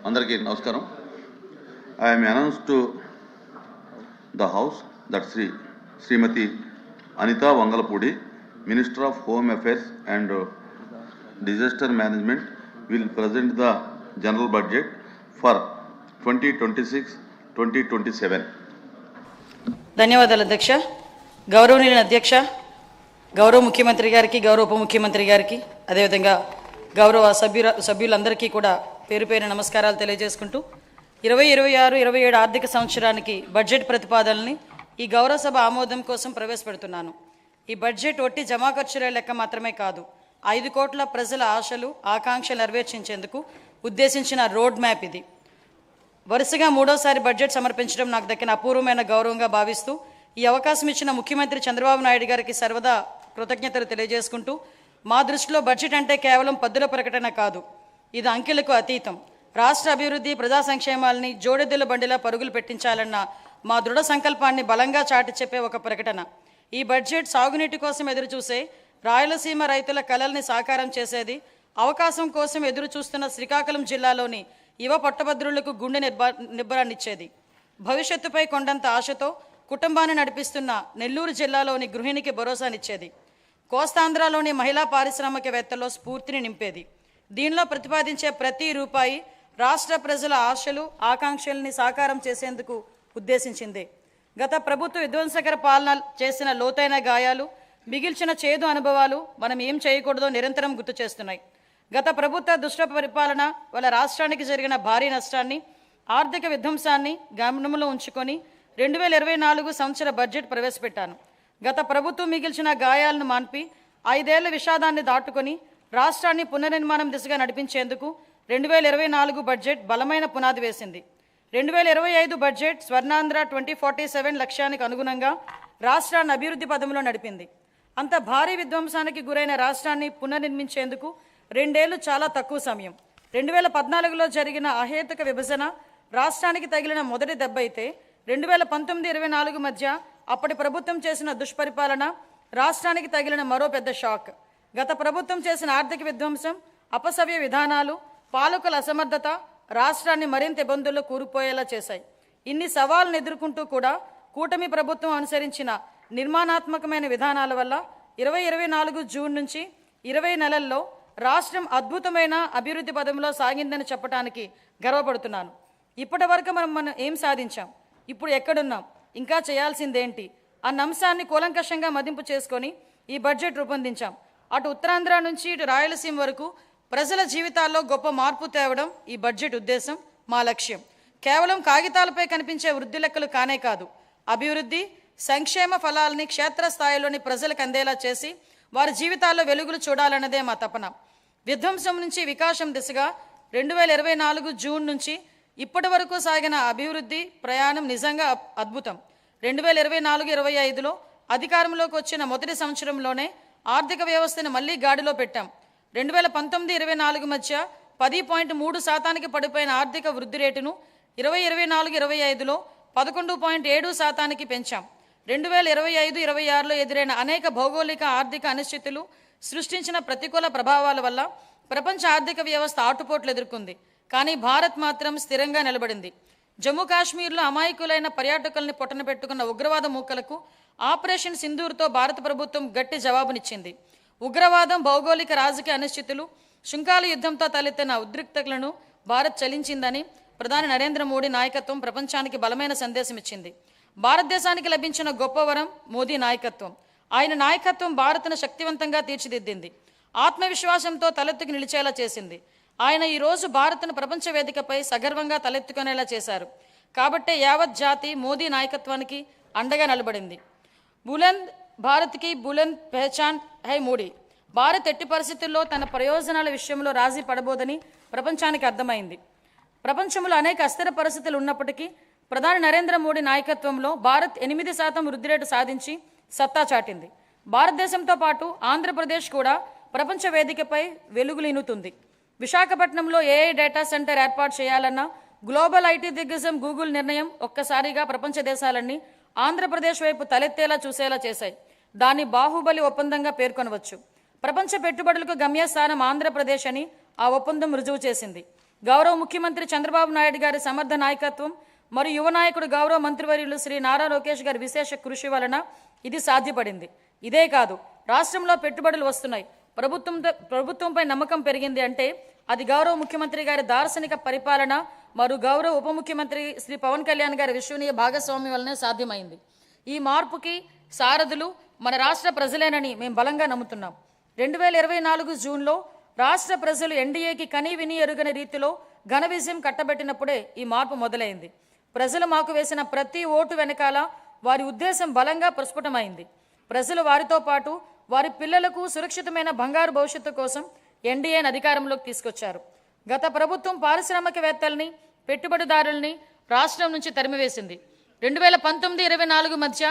అందరికీ నమస్కారం. I am announced to the House that Srimati Anita Vangalapudi, Minister of Home Affairs and Disaster Management, will present the General Budget for 2026-2027. ధన్యవాదాలు అధ్యక్ష. గౌరవనీయుల అధ్యక్ష, గౌరవ ముఖ్యమంత్రి గారికి, గౌరవ ఉప ముఖ్యమంత్రి గారికి, అదేవిధంగా గౌరవ సభ్యులందరికీ కూడా పేరు పేరు నమస్కారాలు తెలియజేసుకుంటూ 2026-27 ఆర్థిక సంవత్సరానికి బడ్జెట్ ప్రతిపాదనల్ని ఈ గౌరవ సభ ఆమోదం కోసం ప్రవేశపెడుతున్నాను. ఈ బడ్జెట్ ఒట్టి జమా ఖర్చుల లెక్క మాత్రమే కాదు, 5 కోట్ల ప్రజల ఆశలు ఆకాంక్షలు నెరవేర్చేందుకు ఉద్దేశించిన రోడ్ మ్యాప్ ఇది. వరుసగా 3వసారి బడ్జెట్ సమర్పించడం నాకు దక్కిన అపూర్వమైన గౌరవంగా భావిస్తూ ఈ అవకాశం ఇచ్చిన ముఖ్యమంత్రి చంద్రబాబు నాయుడు గారికి సర్వదా కృతజ్ఞతలు తెలియజేసుకుంటూ, మా దృష్టిలో బడ్జెట్ అంటే కేవలం పద్దుల ప్రకటన కాదు, ఇది అంకెలకు అతీతం. రాష్ట్ర అభివృద్ధి, ప్రజా సంక్షేమాలని జోడెద్దుల బండిలా పరుగులు పెట్టించాలన్న మా దృఢ సంకల్పాన్ని బలంగా చాటి చెప్పే ఒక ప్రకటన. ఈ బడ్జెట్ సాగునీటి కోసం ఎదురుచూసే రాయలసీమ రైతుల కలల్ని సాకారం చేసేది, అవకాశం కోసం ఎదురు చూస్తున్న శ్రీకాకుళం జిల్లాలోని యువ పట్టభద్రులకు గుండె నిబ్బరాన్నిచ్చేది, భవిష్యత్తుపై కొండంత ఆశతో కుటుంబాన్ని నడిపిస్తున్న నెల్లూరు జిల్లాలోని గృహిణికి భరోసానిచ్చేది, కోస్తాంధ్రలోని మహిళా పారిశ్రామికవేత్తల్లో స్ఫూర్తిని నింపేది. దీనిలో ప్రతిపాదించే ప్రతి రూపాయి రాష్ట్ర ప్రజల ఆశలు ఆకాంక్షల్ని సాకారం చేసేందుకు ఉద్దేశించింది. గత ప్రభుత్వ విధ్వంసకర పాలన చేసిన లోతైన గాయాలు, మిగిల్చిన చేదు అనుభవాలు మనం ఏం చేయకూడదో నిరంతరం గుర్తు చేస్తున్నాయి. గత ప్రభుత్వ దుష్ట పరిపాలన వల్ల రాష్ట్రానికి జరిగిన భారీ నష్టాన్ని, ఆర్థిక విధ్వంసాన్ని గమనంలో ఉంచుకొని 2024 సంవత్సర బడ్జెట్ ప్రవేశపెట్టాను. గత ప్రభుత్వం మిగిల్చిన గాయాలను మాన్పి 5 ఏళ్ల విషాదాన్ని దాటుకొని రాష్ట్రాన్ని పునర్నిర్మాణం దిశగా నడిపించేందుకు 2024 బడ్జెట్ బలమైన పునాది వేసింది. 2025 బడ్జెట్ స్వర్ణాంధ్ర 2047 లక్ష్యానికి అనుగుణంగా రాష్ట్రాన్ని అభివృద్ధి పదంలో నడిపింది. అంత భారీ విధ్వంసానికి గురైన రాష్ట్రాన్ని పునర్నిర్మించేందుకు 2 ఏళ్లు చాలా తక్కువ సమయం. 2014లో జరిగిన అహేతుక విభజన రాష్ట్రానికి తగిలిన మొదటి దెబ్బ అయితే 2019-24 మధ్య అప్పటి ప్రభుత్వం చేసిన దుష్పరిపాలన రాష్ట్రానికి తగిలిన మరో పెద్ద షాక్. గత ప్రభుత్వం చేసిన ఆర్థిక విధ్వంసం, అపసవ్య విధానాలు, పాలకుల అసమర్థత రాష్ట్రాన్ని మరింత ఇబ్బందుల్లో కూరుకుపోయేలా చేశాయి. ఇన్ని సవాళ్లను ఎదుర్కొంటూ కూడా కూటమి ప్రభుత్వం అనుసరించిన నిర్మాణాత్మకమైన విధానాల వల్ల 2024 జూన్ నుంచి 20 నెలల్లో రాష్ట్రం అద్భుతమైన అభివృద్ధి పదంలో సాగిందని చెప్పడానికి గర్వపడుతున్నాను. ఇప్పటి వరకు మనం ఏం సాధించాం, ఇప్పుడు ఎక్కడున్నాం, ఇంకా చేయాల్సిందేంటి అన్న అంశాన్ని కూలంకషంగా మదింపు చేసుకొని ఈ బడ్జెట్ రూపొందించాం. అటు ఉత్తరాంధ్ర నుంచి ఇటు రాయలసీమ వరకు ప్రజల జీవితాల్లో గొప్ప మార్పు తేవడం ఈ బడ్జెట్ ఉద్దేశం, మా లక్ష్యం. కేవలం కాగితాలపై కనిపించే వృద్ధి లెక్కలు కానే కాదు, అభివృద్ధి సంక్షేమ ఫలాలని క్షేత్రస్థాయిలోని ప్రజలకు అందేలా చేసి వారి జీవితాల్లో వెలుగులు చూడాలన్నదే మా తపన. విధ్వంసం నుంచి వికాసం దిశగా 2024 జూన్ నుంచి ఇప్పటి వరకు సాగిన అభివృద్ధి ప్రయాణం నిజంగా అద్భుతం. 2024-25లో అధికారంలోకి వచ్చిన మొదటి సంవత్సరంలోనే ఆర్థిక వ్యవస్థను మళ్లీ గాడిలో పెట్టాం. 2019-24 మధ్య 10.3% పడిపోయిన ఆర్థిక వృద్ధి రేటును 2024-25లో 11.7% పెంచాం. 2025-26లో ఎదురైన అనేక భౌగోళిక ఆర్థిక అనిశ్చితులు సృష్టించిన ప్రతికూల ప్రభావాల వల్ల ప్రపంచ ఆర్థిక వ్యవస్థ ఆటుపోట్లు ఎదుర్కొంది. కానీ భారత్ మాత్రం స్థిరంగా నిలబడింది. జమ్మూ కాశ్మీర్లో అమాయకులైన పర్యాటకుల్ని పొట్టన పెట్టుకున్న ఉగ్రవాద మూకలకు ఆపరేషన్ సింధూర్తో భారత ప్రభుత్వం గట్టి జవాబునిచ్చింది. ఉగ్రవాదం, భౌగోళిక రాజకీయ అనిశ్చితులు, శుంకాల యుద్ధంతో తలెత్తిన ఉద్రిక్తతలను భారత్ చలించిందని ప్రధాని నరేంద్ర మోడీ నాయకత్వం ప్రపంచానికి బలమైన సందేశం ఇచ్చింది. భారతదేశానికి లభించిన గొప్ప వరం మోదీ నాయకత్వం. ఆయన నాయకత్వం భారత్ను శక్తివంతంగా తీర్చిదిద్దింది, ఆత్మవిశ్వాసంతో తలెత్తుకు నిలిచేలా చేసింది. ఆయన ఈరోజు భారత్ను ప్రపంచ వేదికపై సగర్వంగా తలెత్తుకునేలా చేశారు. కాబట్టే యావత్ జాతి మోదీ నాయకత్వానికి అండగా నిలబడింది. బులంద్ భారత్కి బులంద్ పెహచాన్ హై మోడీ. భారత్ ఎట్టి పరిస్థితుల్లో తన ప్రయోజనాల విషయంలో రాజీ పడబోదని ప్రపంచానికి అర్థమైంది. ప్రపంచంలో అనేక అస్థిర పరిస్థితులు ఉన్నప్పటికీ ప్రధాని నరేంద్ర మోడీ నాయకత్వంలో భారత్ 8% వృద్ధి రేటు సాధించి సత్తా చాటింది. భారతదేశంతో పాటు ఆంధ్రప్రదేశ్ కూడా ప్రపంచ వేదికపై వెలుగులీనుతుంది. విశాఖపట్నంలో ఏఐ డేటా సెంటర్ ఏర్పాటు చేయాలన్న గ్లోబల్ ఐటీ దిగ్గజం గూగుల్ నిర్ణయం ఒక్కసారిగా ప్రపంచ దేశాలన్నీ ఆంధ్రప్రదేశ్ వైపు తలెత్తేలా చూసేలా చేశాయి. దాన్ని బాహుబలి ఒప్పందంగా పేర్కొనవచ్చు. ప్రపంచ పెట్టుబడులకు గమ్యస్థానం ఆంధ్రప్రదేశ్ అని ఆ ఒప్పందం రుజువు చేసింది. గౌరవ ముఖ్యమంత్రి చంద్రబాబు నాయుడు గారి సమర్థ నాయకత్వం మరియు యువ నాయకుడు గౌరవ మంత్రివర్యులు శ్రీ నారా లోకేష్ గారి విశేష కృషి వలన ఇది సాధ్యపడింది. ఇదే కాదు, రాష్ట్రంలో పెట్టుబడులు వస్తున్నాయి, ప్రభుత్వంపై నమ్మకం పెరిగింది అంటే అది గౌరవ ముఖ్యమంత్రి గారి దార్శనిక పరిపాలన మరియు గౌరవ ఉప ముఖ్యమంత్రి శ్రీ పవన్ కళ్యాణ్ గారి విశ్వనీయ భాగస్వామ్యం వల్లనే సాధ్యమైంది. ఈ మార్పుకి సారథులు మన రాష్ట్ర ప్రజలేనని మేము బలంగా నమ్ముతున్నాం. 2024 జూన్లో రాష్ట్ర ప్రజలు ఎన్డీఏకి కనీ విని ఎరుగని రీతిలో ఘన విజయం కట్టబెట్టినప్పుడే ఈ మార్పు మొదలైంది. ప్రజలు మాకు వేసిన ప్రతి ఓటు వెనకాల వారి ఉద్దేశం బలంగా ప్రస్ఫుటమైంది. ప్రజలు వారితో పాటు వారి పిల్లలకు సురక్షితమైన బంగారు భవిష్యత్తు కోసం ఎన్డీఏని అధికారంలోకి తీసుకొచ్చారు. గత ప్రభుత్వం పారిశ్రామికవేత్తల్ని, పెట్టుబడిదారుల్ని రాష్ట్రం నుంచి తరిమివేసింది. 2019-24 మధ్య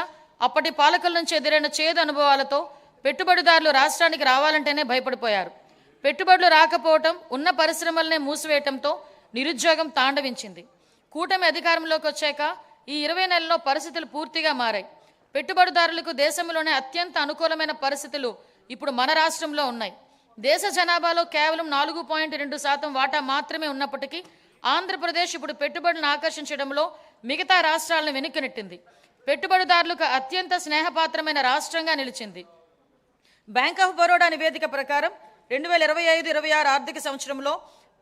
అప్పటి పాలకుల నుంచి ఎదురైన చేదు అనుభవాలతో పెట్టుబడిదారులు రాష్ట్రానికి రావాలంటేనే భయపడిపోయారు. పెట్టుబడులు రాకపోవటం, ఉన్న పరిశ్రమలనే మూసివేయటంతో నిరుద్యోగం తాండవించింది. కూటమి అధికారంలోకి వచ్చాక ఈ 20 నెలల్లో పరిస్థితులు పూర్తిగా మారాయి. పెట్టుబడిదారులకు దేశంలోనే అత్యంత అనుకూలమైన పరిస్థితులు ఇప్పుడు మన రాష్ట్రంలో ఉన్నాయి. దేశ జనాభాలో కేవలం 4.2% వాటా మాత్రమే ఉన్నప్పటికీ ఆంధ్రప్రదేశ్ ఇప్పుడు పెట్టుబడులను ఆకర్షించడంలో మిగతా రాష్ట్రాలను వెనక్కి నెట్టింది. పెట్టుబడిదారులకు అత్యంత స్నేహపాత్రమైన రాష్ట్రంగా నిలిచింది. బ్యాంక్ ఆఫ్ బరోడా నివేదిక ప్రకారం 2025-26 ఆర్థిక సంవత్సరంలో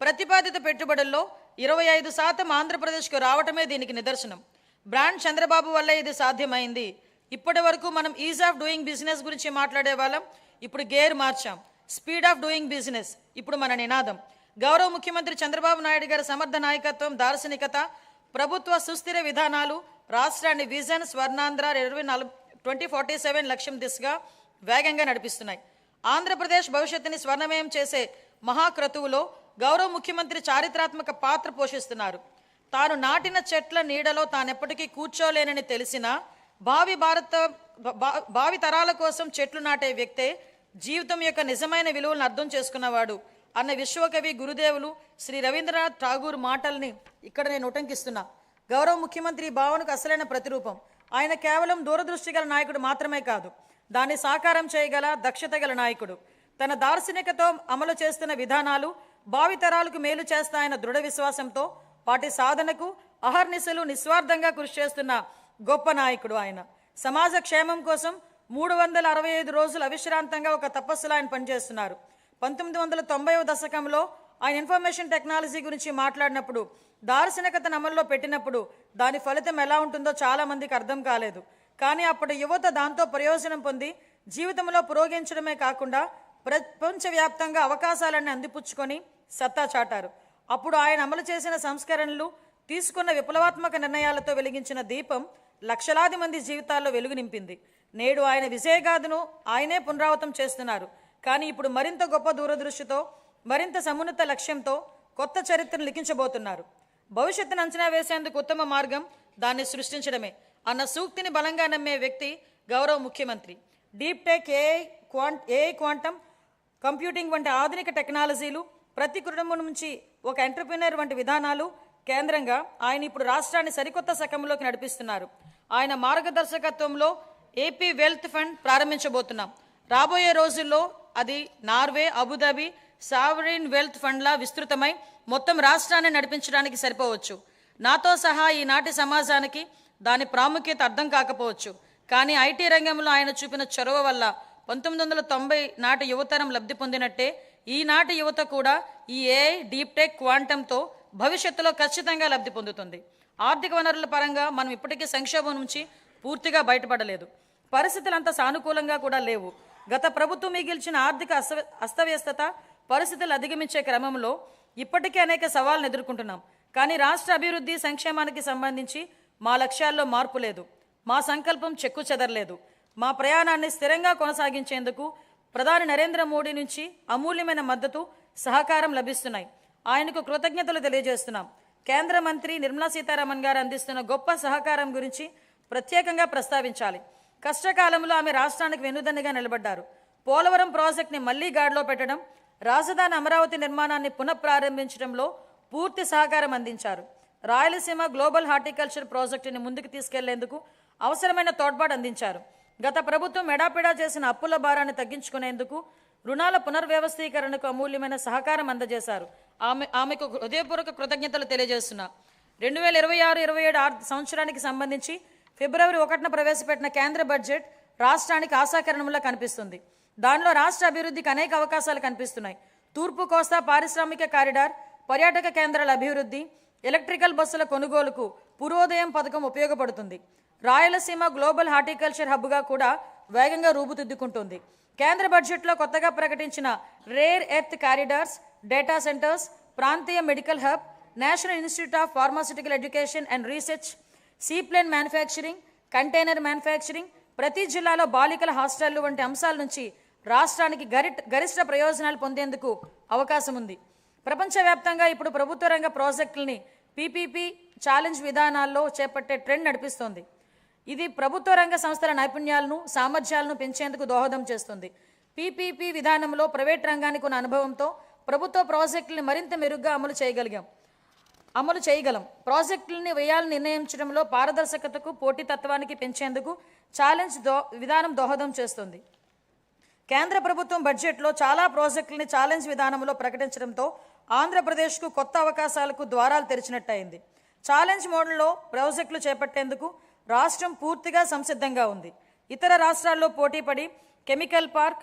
ప్రతిపాదిత పెట్టుబడుల్లో 25% ఆంధ్రప్రదేశ్కు రావటమే దీనికి నిదర్శనం. బ్రాండ్ చంద్రబాబు వల్ల ఇది సాధ్యమైంది. ఇప్పటి వరకు మనం ఈజ్ ఆఫ్ డూయింగ్ బిజినెస్ గురించి మాట్లాడే వాళ్ళం, ఇప్పుడు గేర్ మార్చాం. స్పీడ్ ఆఫ్ డూయింగ్ బిజినెస్ ఇప్పుడు మన నినాదం. గౌరవ ముఖ్యమంత్రి చంద్రబాబు నాయుడు గారి సమర్థ నాయకత్వం, దార్శనికత, ప్రభుత్వ సుస్థిర విధానాలు రాష్ట్రాన్ని విజన్ స్వర్ణాంధ్ర 2047 లక్ష్యం దిశగా వేగంగా నడిపిస్తున్నాయి. ఆంధ్రప్రదేశ్ భవిష్యత్తుని స్వర్ణమయం చేసే మహాక్రతువులో గౌరవ ముఖ్యమంత్రి చారిత్రాత్మక పాత్ర పోషిస్తున్నారు. తాను నాటిన చెట్ల నీడలో తానెప్పటికీ కూర్చోలేనని తెలిసినా భావి తరాల కోసం చెట్లు నాటే వ్యక్తే జీవితం యొక్క నిజమైన విలువలను అర్థం చేసుకున్నవాడు అన్న విశ్వకవి గురుదేవులు శ్రీ రవీంద్రనాథ్ ఠాగూర్ మాటల్ని ఇక్కడ నేను ఉటంకిస్తున్నా. గౌరవ ముఖ్యమంత్రి భావనకు అసలైన ప్రతిరూపం. ఆయన కేవలం దూరదృష్టి గల నాయకుడు మాత్రమే కాదు, దాన్ని సాకారం చేయగల దక్షత గల నాయకుడు. తన దార్శనికతో అమలు చేస్తున్న విధానాలు భావితరాలకు మేలు చేస్తాయన్న దృఢ విశ్వాసంతో వాటి సాధనకు అహర్నిశలు నిస్వార్థంగా కృషి చేస్తున్న గొప్ప నాయకుడు ఆయన. సమాజ క్షేమం కోసం 365 రోజులు అవిశ్రాంతంగా ఒక తపస్సులో ఆయన పనిచేస్తున్నారు. 1990వ దశకంలో ఆయన ఇన్ఫర్మేషన్ టెక్నాలజీ గురించి మాట్లాడినప్పుడు, దార్శనికతను అమల్లో పెట్టినప్పుడు దాని ఫలితం ఎలా ఉంటుందో చాలా మందికి అర్థం కాలేదు. కానీ అప్పటి యువత దాంతో ప్రయోజనం పొంది జీవితంలో పురోగమించడమే కాకుండా ప్రపంచవ్యాప్తంగా అవకాశాలన్నీ అందిపుచ్చుకొని సత్తా చాటారు. అప్పుడు ఆయన అమలు చేసిన సంస్కరణలు, తీసుకున్న విప్లవాత్మక నిర్ణయాలతో వెలిగించిన దీపం లక్షలాది మంది జీవితాల్లో వెలుగు నింపింది. నేడు ఆయన విజయగాథను ఆయనే పునరావృతం చేస్తున్నారు. కానీ ఇప్పుడు మరింత గొప్ప దూరదృష్టితో, మరింత సమున్నత లక్ష్యంతో కొత్త చరిత్రను లిఖించబోతున్నారు. భవిష్యత్తును అంచనా వేసేందుకు ఉత్తమ మార్గం దాన్ని సృష్టించడమే అన్న సూక్తిని బలంగా నమ్మే వ్యక్తి గౌరవ ముఖ్యమంత్రి. Deep tech, AI, quantum computing వంటి ఆధునిక టెక్నాలజీలు, ప్రతి కుటుంబం నుంచి ఒక ఎంటర్ప్రినర్ వంటి విధానాలు కేంద్రంగా ఆయన ఇప్పుడు రాష్ట్రాన్ని సరికొత్త శకంలోకి నడిపిస్తున్నారు. ఆయన మార్గదర్శకత్వంలో ఏపీ వెల్త్ ఫండ్ ప్రారంభించబోతున్నాం. రాబోయే రోజుల్లో అది నార్వే, అబుదాబి సావరిన్ వెల్త్ ఫండ్లా విస్తృతమై మొత్తం రాష్ట్రాన్ని నడిపించడానికి సరిపోవచ్చు. నాతో సహా ఈనాటి సమాజానికి దాని ప్రాముఖ్యత అర్థం కాకపోవచ్చు. కానీ ఐటీ రంగంలో ఆయన చూపిన చొరవ వల్ల 1990 నాటి యువతరం లబ్ధి పొందినట్టే ఈనాటి యువత కూడా ఈ ఏఐ, డీప్ టెక్, క్వాంటంతో భవిష్యత్తులో ఖచ్చితంగా లబ్ధి పొందుతుంది. ఆర్థిక వనరుల పరంగా మనం ఇప్పటికీ సంక్షోభం నుంచి పూర్తిగా బయటపడలేదు. పరిస్థితులు అంత సానుకూలంగా కూడా లేవు. గత ప్రభుత్వం మిగిల్చిన ఆర్థిక అస్తవ్యస్తత పరిస్థితులు అధిగమించే క్రమంలో ఇప్పటికే అనేక సవాళ్ళను ఎదుర్కొంటున్నాం. కానీ రాష్ట్ర అభివృద్ధి, సంక్షేమానికి సంబంధించి మా లక్ష్యాల్లో మార్పు లేదు. మా సంకల్పం చెక్కు చెదరలేదు. మా ప్రయాణాన్ని స్థిరంగా కొనసాగించేందుకు ప్రధాని నరేంద్ర మోడీ నుంచి అమూల్యమైన మద్దతు, సహకారం లభిస్తున్నాయి. ఆయనకు కృతజ్ఞతలు తెలియజేస్తున్నాం. కేంద్ర మంత్రి నిర్మలా సీతారామన్ గారు అందిస్తున్న గొప్ప సహకారం గురించి ప్రత్యేకంగా ప్రస్తావించాలి. కష్టకాలంలో ఆమె రాష్ట్రానికి వెన్నుదన్నుగా నిలబడ్డారు. పోలవరం ప్రాజెక్టుని మళ్లీ గాడిలో పెట్టడం, రాజధాని అమరావతి నిర్మాణాన్ని పునఃప్రారంభించడంలో పూర్తి సహకారం అందించారు. రాయలసీమ గ్లోబల్ హార్టికల్చర్ ప్రాజెక్టుని ముందుకు తీసుకెళ్లేందుకు అవసరమైన తోడ్పాటు అందించారు. గత ప్రభుత్వం ఎడాపెడా చేసిన అప్పుల భారాన్ని తగ్గించుకునేందుకు రుణాల పునర్వ్యవస్థీకరణకు అమూల్యమైన సహకారం అందజేశారు. ఆమెకు హృదయపూర్వక కృతజ్ఞతలు తెలియజేస్తున్నా. 2026-27 సంవత్సరానికి సంబంధించి ఫిబ్రవరి 1న ప్రవేశపెట్టిన కేంద్ర బడ్జెట్ రాష్ట్రానికి ఆశాకిరణంలా కనిపిస్తుంది. దానిలో రాష్ట్ర అభివృద్ధికి అనేక అవకాశాలు కనిపిస్తున్నాయి. తూర్పు కోస్తా పారిశ్రామిక కారిడార్, పర్యాటక కేంద్రాల అభివృద్ధి, ఎలక్ట్రికల్ బస్సుల కొనుగోలుకు పూర్వోదయం పథకం ఉపయోగపడుతుంది. రాయలసీమ గ్లోబల్ హార్టికల్చర్ హబ్గా కూడా వేగంగా రూపుదిద్దుకుంటుంది. కేంద్ర బడ్జెట్లో కొత్తగా ప్రకటించిన rare earth corridors, data centers, ప్రాంతీయ medical hub, national institute of pharmaceutical education and research, seaplane manufacturing, container manufacturing, ప్రతి జిల్లాలో బాలికల హాస్టళ్లు వంటి అంశాల నుంచి రాష్ట్రానికి గరిష్ట ప్రయోజనాలు పొందేందుకు అవకాశం ఉంది. ప్రపంచవ్యాప్తంగా ఇప్పుడు ప్రభుత్వ రంగ ప్రాజెక్టుల్ని పీపీపీ ఛాలెంజ్ విధానాల్లో చేపట్టే ట్రెండ్ నడిపిస్తోంది. ఇది ప్రభుత్వ రంగ సంస్థల నైపుణ్యాలను, సామర్థ్యాలను పెంచేందుకు దోహదం చేస్తుంది. పీపీపీ విధానంలో ప్రైవేట్ రంగానికి ఉన్న అనుభవంతో ప్రభుత్వ ప్రాజెక్టుల్ని మరింత మెరుగ్గా అమలు చేయగలం. ప్రాజెక్టులని వ్యయాలను నిర్ణయించడంలో పారదర్శకతకు, పోటీతత్వానికి పెంచేందుకు ఛాలెంజ్ విధానం దోహదం చేస్తుంది. కేంద్ర ప్రభుత్వం బడ్జెట్లో చాలా ప్రాజెక్టులని ఛాలెంజ్ విధానంలో ప్రకటించడంతో ఆంధ్రప్రదేశ్కు కొత్త అవకాశాలకు ద్వారాలు తెరిచినట్టయింది. ఛాలెంజ్ మోడల్లో ప్రాజెక్టులు చేపట్టేందుకు రాష్ట్రం పూర్తిగా సంసిద్ధంగా ఉంది. ఇతర రాష్ట్రాల్లో పోటీపడి chemical park,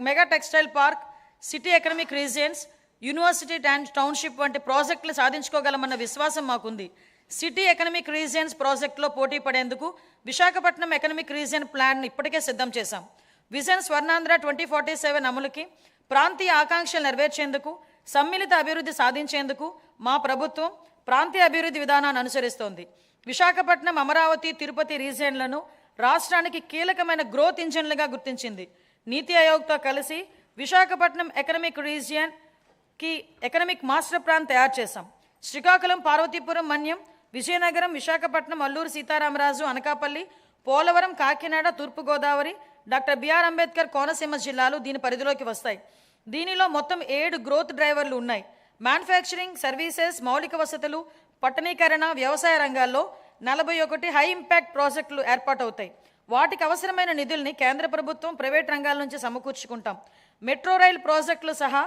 mega textile park, city economic regions, university township వంటి ప్రాజెక్టులు సాధించుకోగలమన్న విశ్వాసం మాకుంది. సిటీ ఎకనామిక్ రీజియన్స్ ప్రాజెక్టులో పోటీ పడేందుకు విశాఖపట్నం ఎకనామిక్ రీజియన్ ప్లాన్ ఇప్పటికే సిద్ధం చేశాం. విజన్ స్వర్ణాంధ్ర 2047 అమలుకి, ప్రాంతీయ ఆకాంక్షలు నెరవేర్చేందుకు, సమ్మిళిత అభివృద్ధి సాధించేందుకు మా ప్రభుత్వం ప్రాంతీయ అభివృద్ధి విధానాన్ని అనుసరిస్తోంది. విశాఖపట్నం, అమరావతి, తిరుపతి రీజియన్లను రాష్ట్రానికి కీలకమైన గ్రోత్ ఇంజన్లుగా గుర్తించింది. నీతి ఆయోగ్తో కలిసి విశాఖపట్నం ఎకనామిక్ రీజియన్కి ఎకనామిక్ మాస్టర్ ప్లాన్ తయారు చేశాం. శ్రీకాకుళం, పార్వతీపురం, మన్యం, విజయనగరం, విశాఖపట్నం, అల్లూరు సీతారామరాజు, అనకాపల్లి, పోలవరం, కాకినాడ, తూర్పుగోదావరి, డాక్టర్ బిఆర్ అంబేద్కర్ కోనసీమ జిల్లాలు దీని పరిధిలోకి వస్తాయి. దీనిలో మొత్తం 7 గ్రోత్ డ్రైవర్లు ఉన్నాయి. మ్యానుఫ్యాక్చరింగ్, సర్వీసెస్, మౌలిక వసతులు, పట్టణీకరణ, వ్యవసాయ రంగాల్లో 41 హై ఇంపాక్ట్ ప్రాజెక్టులు ఏర్పాటవుతాయి. వాటికి అవసరమైన నిధుల్ని కేంద్ర ప్రభుత్వం, ప్రైవేట్ రంగాల నుంచి సమకూర్చుకుంటాం. మెట్రో రైల్ ప్రాజెక్టులు సహా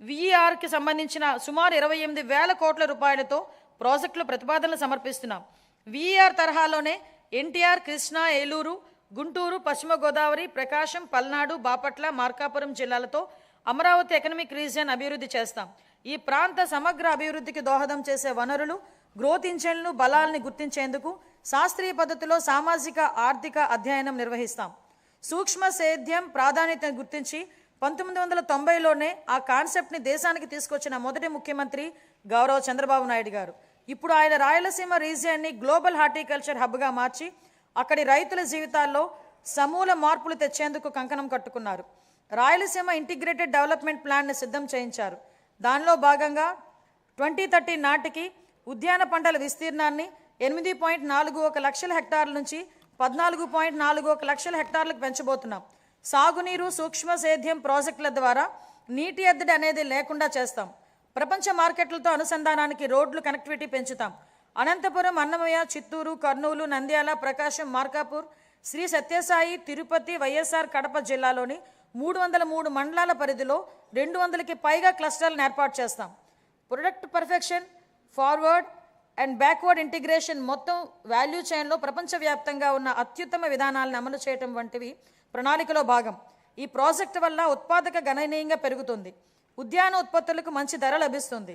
వీఈఆర్కి సంబంధించిన సుమారు 28,000 కోట్ల రూపాయలతో ప్రాజెక్టులు ప్రతిపాదనలు సమర్పిస్తున్నాం. వీఈఆర్ తరహాలోనే ఎన్టీఆర్, కృష్ణా, ఏలూరు, గుంటూరు, పశ్చిమ గోదావరి, ప్రకాశం, పల్నాడు, బాపట్ల, మార్కాపురం జిల్లాలతో అమరావతి ఎకనామిక్ రీజియన్ అభివృద్ధి చేస్తాం. ఈ ప్రాంత సమగ్ర అభివృద్ధికి దోహదం చేసే వనరులు, గ్రోత్ ఇంజన్లు, బలాల్ని గుర్తించేందుకు శాస్త్రీయ పద్ధతిలో సామాజిక ఆర్థిక అధ్యయనం నిర్వహిస్తాం. సూక్ష్మ సేద్యం ప్రాధాన్యతను గుర్తించి 1990లోనే ఆ కాన్సెప్ట్ని దేశానికి తీసుకొచ్చిన మొదటి ముఖ్యమంత్రి గౌరవ చంద్రబాబు నాయుడు గారు. ఇప్పుడు ఆయన రాయలసీమ రీజియన్ని గ్లోబల్ హార్టికల్చర్ హబ్గా మార్చి అక్కడి రైతుల జీవితాల్లో సమూల మార్పులు తెచ్చేందుకు కంకణం కట్టుకున్నారు. రాయలసీమ ఇంటిగ్రేటెడ్ డెవలప్మెంట్ ప్లాన్ని సిద్ధం చేయించారు. దానిలో భాగంగా 2030 నాటికి ఉద్యాన పంటల విస్తీర్ణాన్ని 8.41 లక్షల హెక్టార్ల నుంచి 14.41 లక్షల హెక్టార్లకు పెంచబోతున్నాం. సాగునీరు, సూక్ష్మ సేద్యం ప్రాజెక్టుల ద్వారా నీటి ఎద్దడి అనేది లేకుండా చేస్తాం. ప్రపంచ మార్కెట్లతో అనుసంధానానికి రోడ్లు కనెక్టివిటీ పెంచుతాం. అనంతపురం, అన్నమయ్య, చిత్తూరు, కర్నూలు, నంద్యాల, ప్రకాశం, మార్కాపూర్, శ్రీ సత్యసాయి, తిరుపతి, వైఎస్ఆర్ కడప జిల్లాలోని 303 మండలాల పరిధిలో 200కి పైగా క్లస్టర్లను ఏర్పాటు చేస్తాం. Product perfection, forward and backward integration మొత్తం వాల్యూ చైన్లో ప్రపంచవ్యాప్తంగా ఉన్న అత్యుత్తమ విధానాలను అమలు చేయడం వంటివి ప్రణాళికలో భాగం. ఈ ప్రాజెక్టు వల్ల ఉత్పాదక గణనీయంగా పెరుగుతుంది. ఉద్యాన ఉత్పత్తులకు మంచి ధర లభిస్తుంది.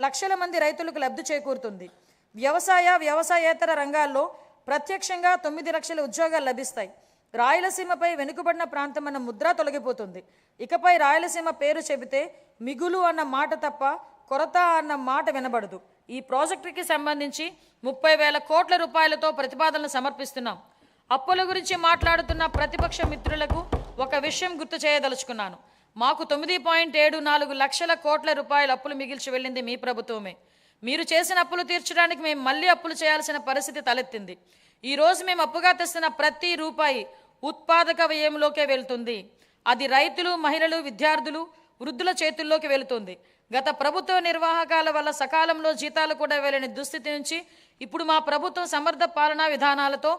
లక్షల మంది రైతులకు లబ్ధి చేకూరుతుంది. వ్యవసాయేతర రంగాల్లో ప్రత్యక్షంగా 9 లక్షల ఉద్యోగాలు లభిస్తాయి. రాయలసీమపై వెనుకబడిన ప్రాంతం అన్న ముద్ర తొలగిపోతుంది. ఇకపై రాయలసీమ పేరు చెబితే మిగులు అన్న మాట తప్ప కొరత అన్న మాట వినబడదు. ఈ ప్రాజెక్టుకి సంబంధించి 30,000 కోట్ల రూపాయలతో ప్రతిపాదనలు సమర్పిస్తున్నాం. అప్పుల గురించి మాట్లాడుతున్న ప్రతిపక్ష మిత్రులకు ఒక విషయం గుర్తు చేయదలుచుకున్నాను. మాకు 9.74 లక్షల కోట్ల రూపాయల అప్పులు మిగిల్చి వెళ్ళింది మీ ప్రభుత్వమే. మీరు చేసిన అప్పులు తీర్చడానికి మేము మళ్ళీ అప్పులు చేయాల్సిన పరిస్థితి తలెత్తింది. ఈరోజు మేము అప్పుగా తెస్తున్న ప్రతి రూపాయి ఉత్పాదక వ్యయంలోకే వెళ్తుంది. అది రైతులు, మహిళలు, విద్యార్థులు, వృద్ధుల చేతుల్లోకి వెళుతుంది. గత ప్రభుత్వ నిర్వాహకాల వల్ల సకాలంలో జీతాలు కూడా వెళ్ళని దుస్థితి నుంచి ఇప్పుడు మా ప్రభుత్వం సమర్థ పాలనా విధానాలతో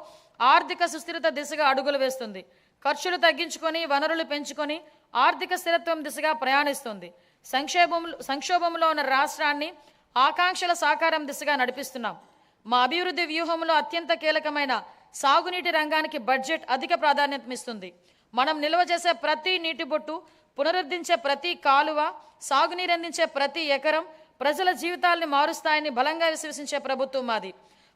ఆర్థిక సుస్థిరత దిశగా అడుగులు వేస్తుంది. ఖర్చులు తగ్గించుకొని, వనరులు పెంచుకొని ఆర్థిక స్థిరత్వం దిశగా ప్రయాణిస్తుంది. సంక్షోభంలో ఉన్న రాష్ట్రాన్ని ఆకాంక్షల సాకారం దిశగా నడిపిస్తున్నాం. మా అభివృద్ధి వ్యూహంలో అత్యంత కీలకమైన సాగునీటి రంగానికి బడ్జెట్ అధిక ప్రాధాన్యతమిస్తుంది. మనం నిల్వ చేసే ప్రతి నీటి బొట్టు, పునరుద్ధరించే ప్రతి కాలువ, సాగునీరు అందించే ప్రతి ఎకరం ప్రజల జీవితాల్ని మారుస్తాయని బలంగా విశ్వసించే ప్రభుత్వం మాది.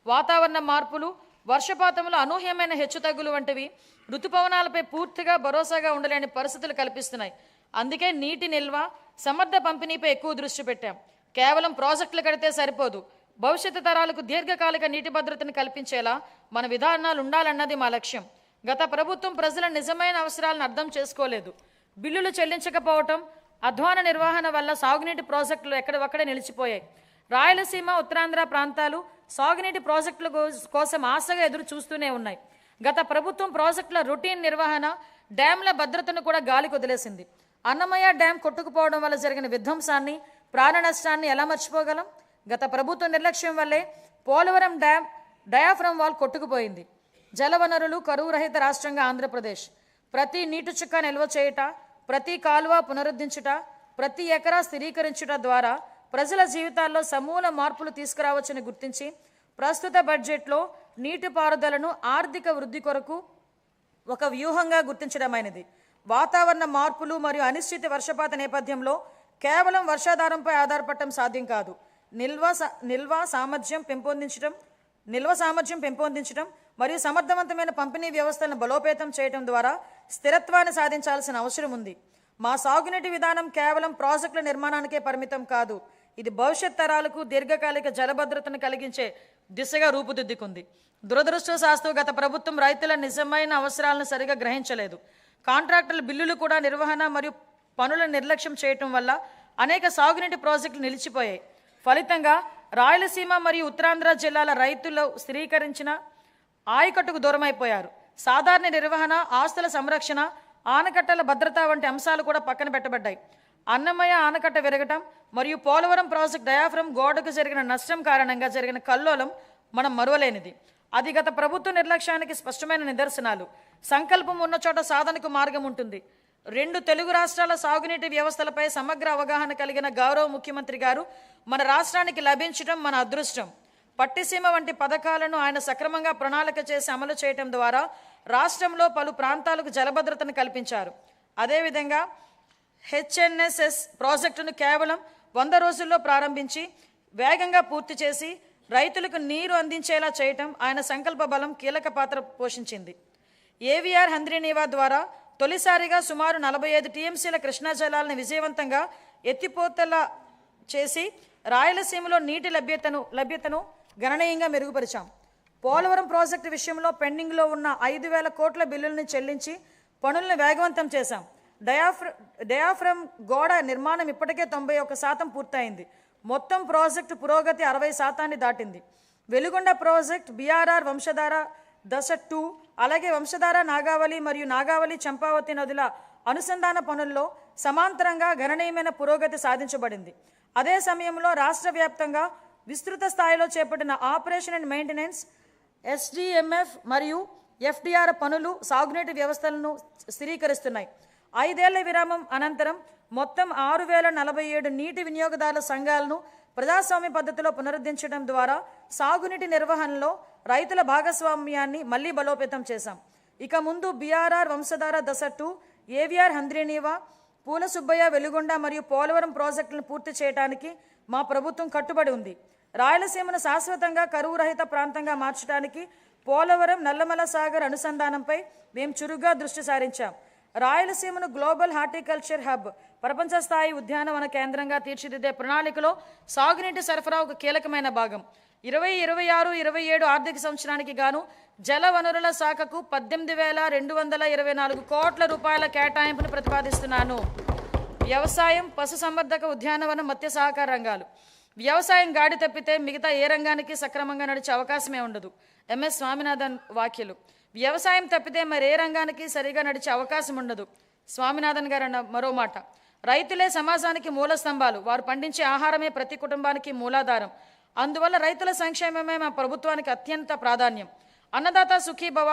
వాతావరణ మార్పులు, వర్షపాతంలో అనూహ్యమైన హెచ్చుతగ్గులు వంటివి ఋతుపవనాలపై పూర్తిగా భరోసాగా ఉండలేని పరిస్థితులు కల్పిస్తున్నాయి. అందుకే నీటి నిల్వ, సమర్థ పంపిణీపై ఎక్కువ దృష్టి పెట్టాం. కేవలం ప్రాజెక్టులు కడితే సరిపోదు. భవిష్యత్తు తరాలకు దీర్ఘకాలిక నీటి భద్రతను కల్పించేలా మన విధానాలు ఉండాలన్నది మా లక్ష్యం. గత ప్రభుత్వం ప్రజల నిజమైన అవసరాలను అర్థం చేసుకోలేదు. బిల్లులు చెల్లించకపోవటం, అధ్వాన నిర్వహణ వల్ల సాగునీటి ప్రాజెక్టులు ఎక్కడొక్కడే నిలిచిపోయాయి. రాయలసీమ, ఉత్తరాంధ్ర ప్రాంతాలు సాగునీటి ప్రాజెక్టుల కోసం ఆశగా ఎదురు చూస్తూనే ఉన్నాయి. గత ప్రభుత్వం ప్రాజెక్టుల రొటీన్ నిర్వహణ, డ్యాంల భద్రతను కూడా గాలికి వదిలేసింది. అన్నమయ్య డ్యాం కొట్టుకుపోవడం వల్ల జరిగిన విధ్వంసాన్ని, ప్రాణ నష్టాన్ని ఎలా మర్చిపోగలం? గత ప్రభుత్వ నిర్లక్ష్యం వల్లే పోలవరం డ్యాం డయాఫ్రమ్ వాల్ కొట్టుకుపోయింది. జలవనరులు కరువు రహిత రాష్ట్రంగా ఆంధ్రప్రదేశ్. ప్రతి నీటి చుక్క నిల్వ చేయుట, ప్రతి కాలువ పునరుద్ధరించుట, ప్రతి ఎకరా స్థిరీకరించుట ద్వారా ప్రజల జీవితాల్లో సమూల మార్పులు తీసుకురావచ్చని గుర్తించి ప్రస్తుత బడ్జెట్లో నీటిపారుదలను ఆర్థిక వృద్ధి కొరకు ఒక వ్యూహంగా గుర్తించడమైనది. వాతావరణ మార్పులు మరియు అనిశ్చిత వర్షపాత నేపథ్యంలో కేవలం వర్షాధారంపై ఆధారపడటం సాధ్యం కాదు. నిల్వ సామర్థ్యం పెంపొందించడం మరియు సమర్థవంతమైన పంపిణీ వ్యవస్థలను బలోపేతం చేయడం ద్వారా స్థిరత్వాన్ని సాధించాల్సిన అవసరం ఉంది. మా సాగునీటి విధానం కేవలం ప్రాజెక్టుల నిర్మాణానికే పరిమితం కాదు. ఇది భవిష్యత్ తరాలకు దీర్ఘకాలిక జలభద్రతను కలిగించే దిశగా రూపుదిద్దుకుంది. దురదృష్టవశాత్తు గత ప్రభుత్వం రైతుల నిజమైన అవసరాలను సరిగా గ్రహించలేదు. కాంట్రాక్టర్ల బిల్లులు కూడా నిర్వహణ మరియు పనుల నిర్లక్ష్యం చేయటం వల్ల అనేక సాగునీటి ప్రాజెక్టులు నిలిచిపోయాయి. ఫలితంగా రాయలసీమ మరియు ఉత్తరాంధ్ర జిల్లాల రైతులు స్థిరీకరించిన ఆయకట్టుకు దూరమైపోయారు. సాధారణ నిర్వహణ, ఆస్తుల సంరక్షణ, ఆనకట్టల భద్రత వంటి అంశాలు కూడా పక్కన పెట్టబడ్డాయి. అన్నమయ్య ఆనకట్ట విరగటం మరియు పోలవరం ప్రాజెక్ట్ డయాఫ్రమ్ గోడకు జరిగిన నష్టం కారణంగా జరిగిన కల్లోలం మనం మరువలేనిది. అది గత ప్రభుత్వ నిర్లక్ష్యానికి స్పష్టమైన నిదర్శనాలు. సంకల్పం ఉన్న చోట సాధనకు మార్గం ఉంటుంది. 2 తెలుగు రాష్ట్రాల సాగునీటి వ్యవస్థలపై సమగ్ర అవగాహన కలిగిన గౌరవ ముఖ్యమంత్రి గారు మన రాష్ట్రానికి లభించడం మన అదృష్టం. పట్టిసీమ వంటి పథకాలను ఆయన సక్రమంగా ప్రణాళిక చేసి అమలు చేయడం ద్వారా రాష్ట్రంలో పలు ప్రాంతాలకు జలభద్రతను కల్పించారు. అదేవిధంగా హెచ్ఎన్ఎస్ఎస్ ప్రాజెక్టును కేవలం 100 రోజుల్లో ప్రారంభించి వేగంగా పూర్తి చేసి రైతులకు నీరు అందించేలా చేయటం ఆయన సంకల్ప బలం కీలక పాత్ర పోషించింది. ఏవిఆర్ హంద్రీనీవా ద్వారా తొలిసారిగా సుమారు 45 టీఎంసీల కృష్ణా జలాలను విజయవంతంగా ఎత్తిపోతల చేసి రాయలసీమలో నీటి లభ్యతను గణనీయంగా మెరుగుపరిచాం. పోలవరం ప్రాజెక్టు విషయంలో పెండింగ్లో ఉన్న 5,000 కోట్ల బిల్లులను చెల్లించి పనులను వేగవంతం చేశాం. డయాఫ్రమ్ గోడ నిర్మాణం ఇప్పటికే 91% పూర్తయింది. మొత్తం ప్రాజెక్టు పురోగతి 60% దాటింది. వెలుగొండ ప్రాజెక్ట్, బీఆర్ఆర్ వంశధార దశ 2, అలాగే వంశధార నాగావళి మరియు నాగావళి చంపావతి నదుల అనుసంధాన పనుల్లో సమాంతరంగా గణనీయమైన పురోగతి సాధించబడింది. అదే సమయంలో రాష్ట్ర వ్యాప్తంగా విస్తృత స్థాయిలో చేపట్టిన ఆపరేషన్ అండ్ మెయింటెనెన్స్, ఎస్డిఎంఎఫ్ మరియు ఎఫ్డిఆర్ పనులు సాగునీటి వ్యవస్థలను స్థిరీకరిస్తున్నాయి. 5 ఏళ్ల విరామం అనంతరం మొత్తం 6,047 నీటి వినియోగదారుల సంఘాలను ప్రజాస్వామ్య పద్ధతిలో పునరుద్ధరించడం ద్వారా సాగునీటి నిర్వహణలో రైతుల భాగస్వామ్యాన్ని మళ్లీ బలోపేతం చేశాం. ఇక ముందు బీఆర్ఆర్ వంశధార దశ 2, ఏవిఆర్ హంద్రీనీవా, పూల సుబ్బయ్య, వెలుగొండ మరియు పోలవరం ప్రాజెక్టులను పూర్తి చేయడానికి మా ప్రభుత్వం కట్టుబడి ఉంది. రాయలసీమను శాశ్వతంగా కరువు రహిత ప్రాంతంగా మార్చడానికి పోలవరం, నల్లమల సాగర్ అనుసంధానంపై మేము చురుగ్గా దృష్టి సారించాం. రాయలసీమను గ్లోబల్ హార్టికల్చర్ హబ్, ప్రపంచ స్థాయి ఉద్యానవన కేంద్రంగా తీర్చిదిద్దే ప్రణాళికలో సాగునీటి సరఫరా ఒక కీలకమైన భాగం. 2026-27 ఆర్థిక సంవత్సరానికి గాను జల వనరుల శాఖకు 18,224 కోట్ల రూపాయల కేటాయింపును ప్రతిపాదిస్తున్నాను. వ్యవసాయం, పశుసంవర్ధక, ఉద్యానవనం, మత్స్య సహకార రంగాలు. వ్యవసాయం గాడి తప్పితే మిగతా ఏ రంగానికి సక్రమంగా నడిచే అవకాశమే ఉండదు. ఎంఎస్ స్వామినాథన్ వ్యాఖ్యలు. వ్యవసాయం తప్పితే మరే రంగానికి సరిగా నడిచే అవకాశం ఉండదు. స్వామినాథన్ గారు అన్న మరో మాట. రైతులే సమాజానికి మూల స్తంభాలు. వారు పండించే ఆహారమే ప్రతి కుటుంబానికి మూలాధారం. అందువల్ల రైతుల సంక్షేమమే మా ప్రభుత్వానికి అత్యంత ప్రాధాన్యం. అన్నదాత సుఖీభవ,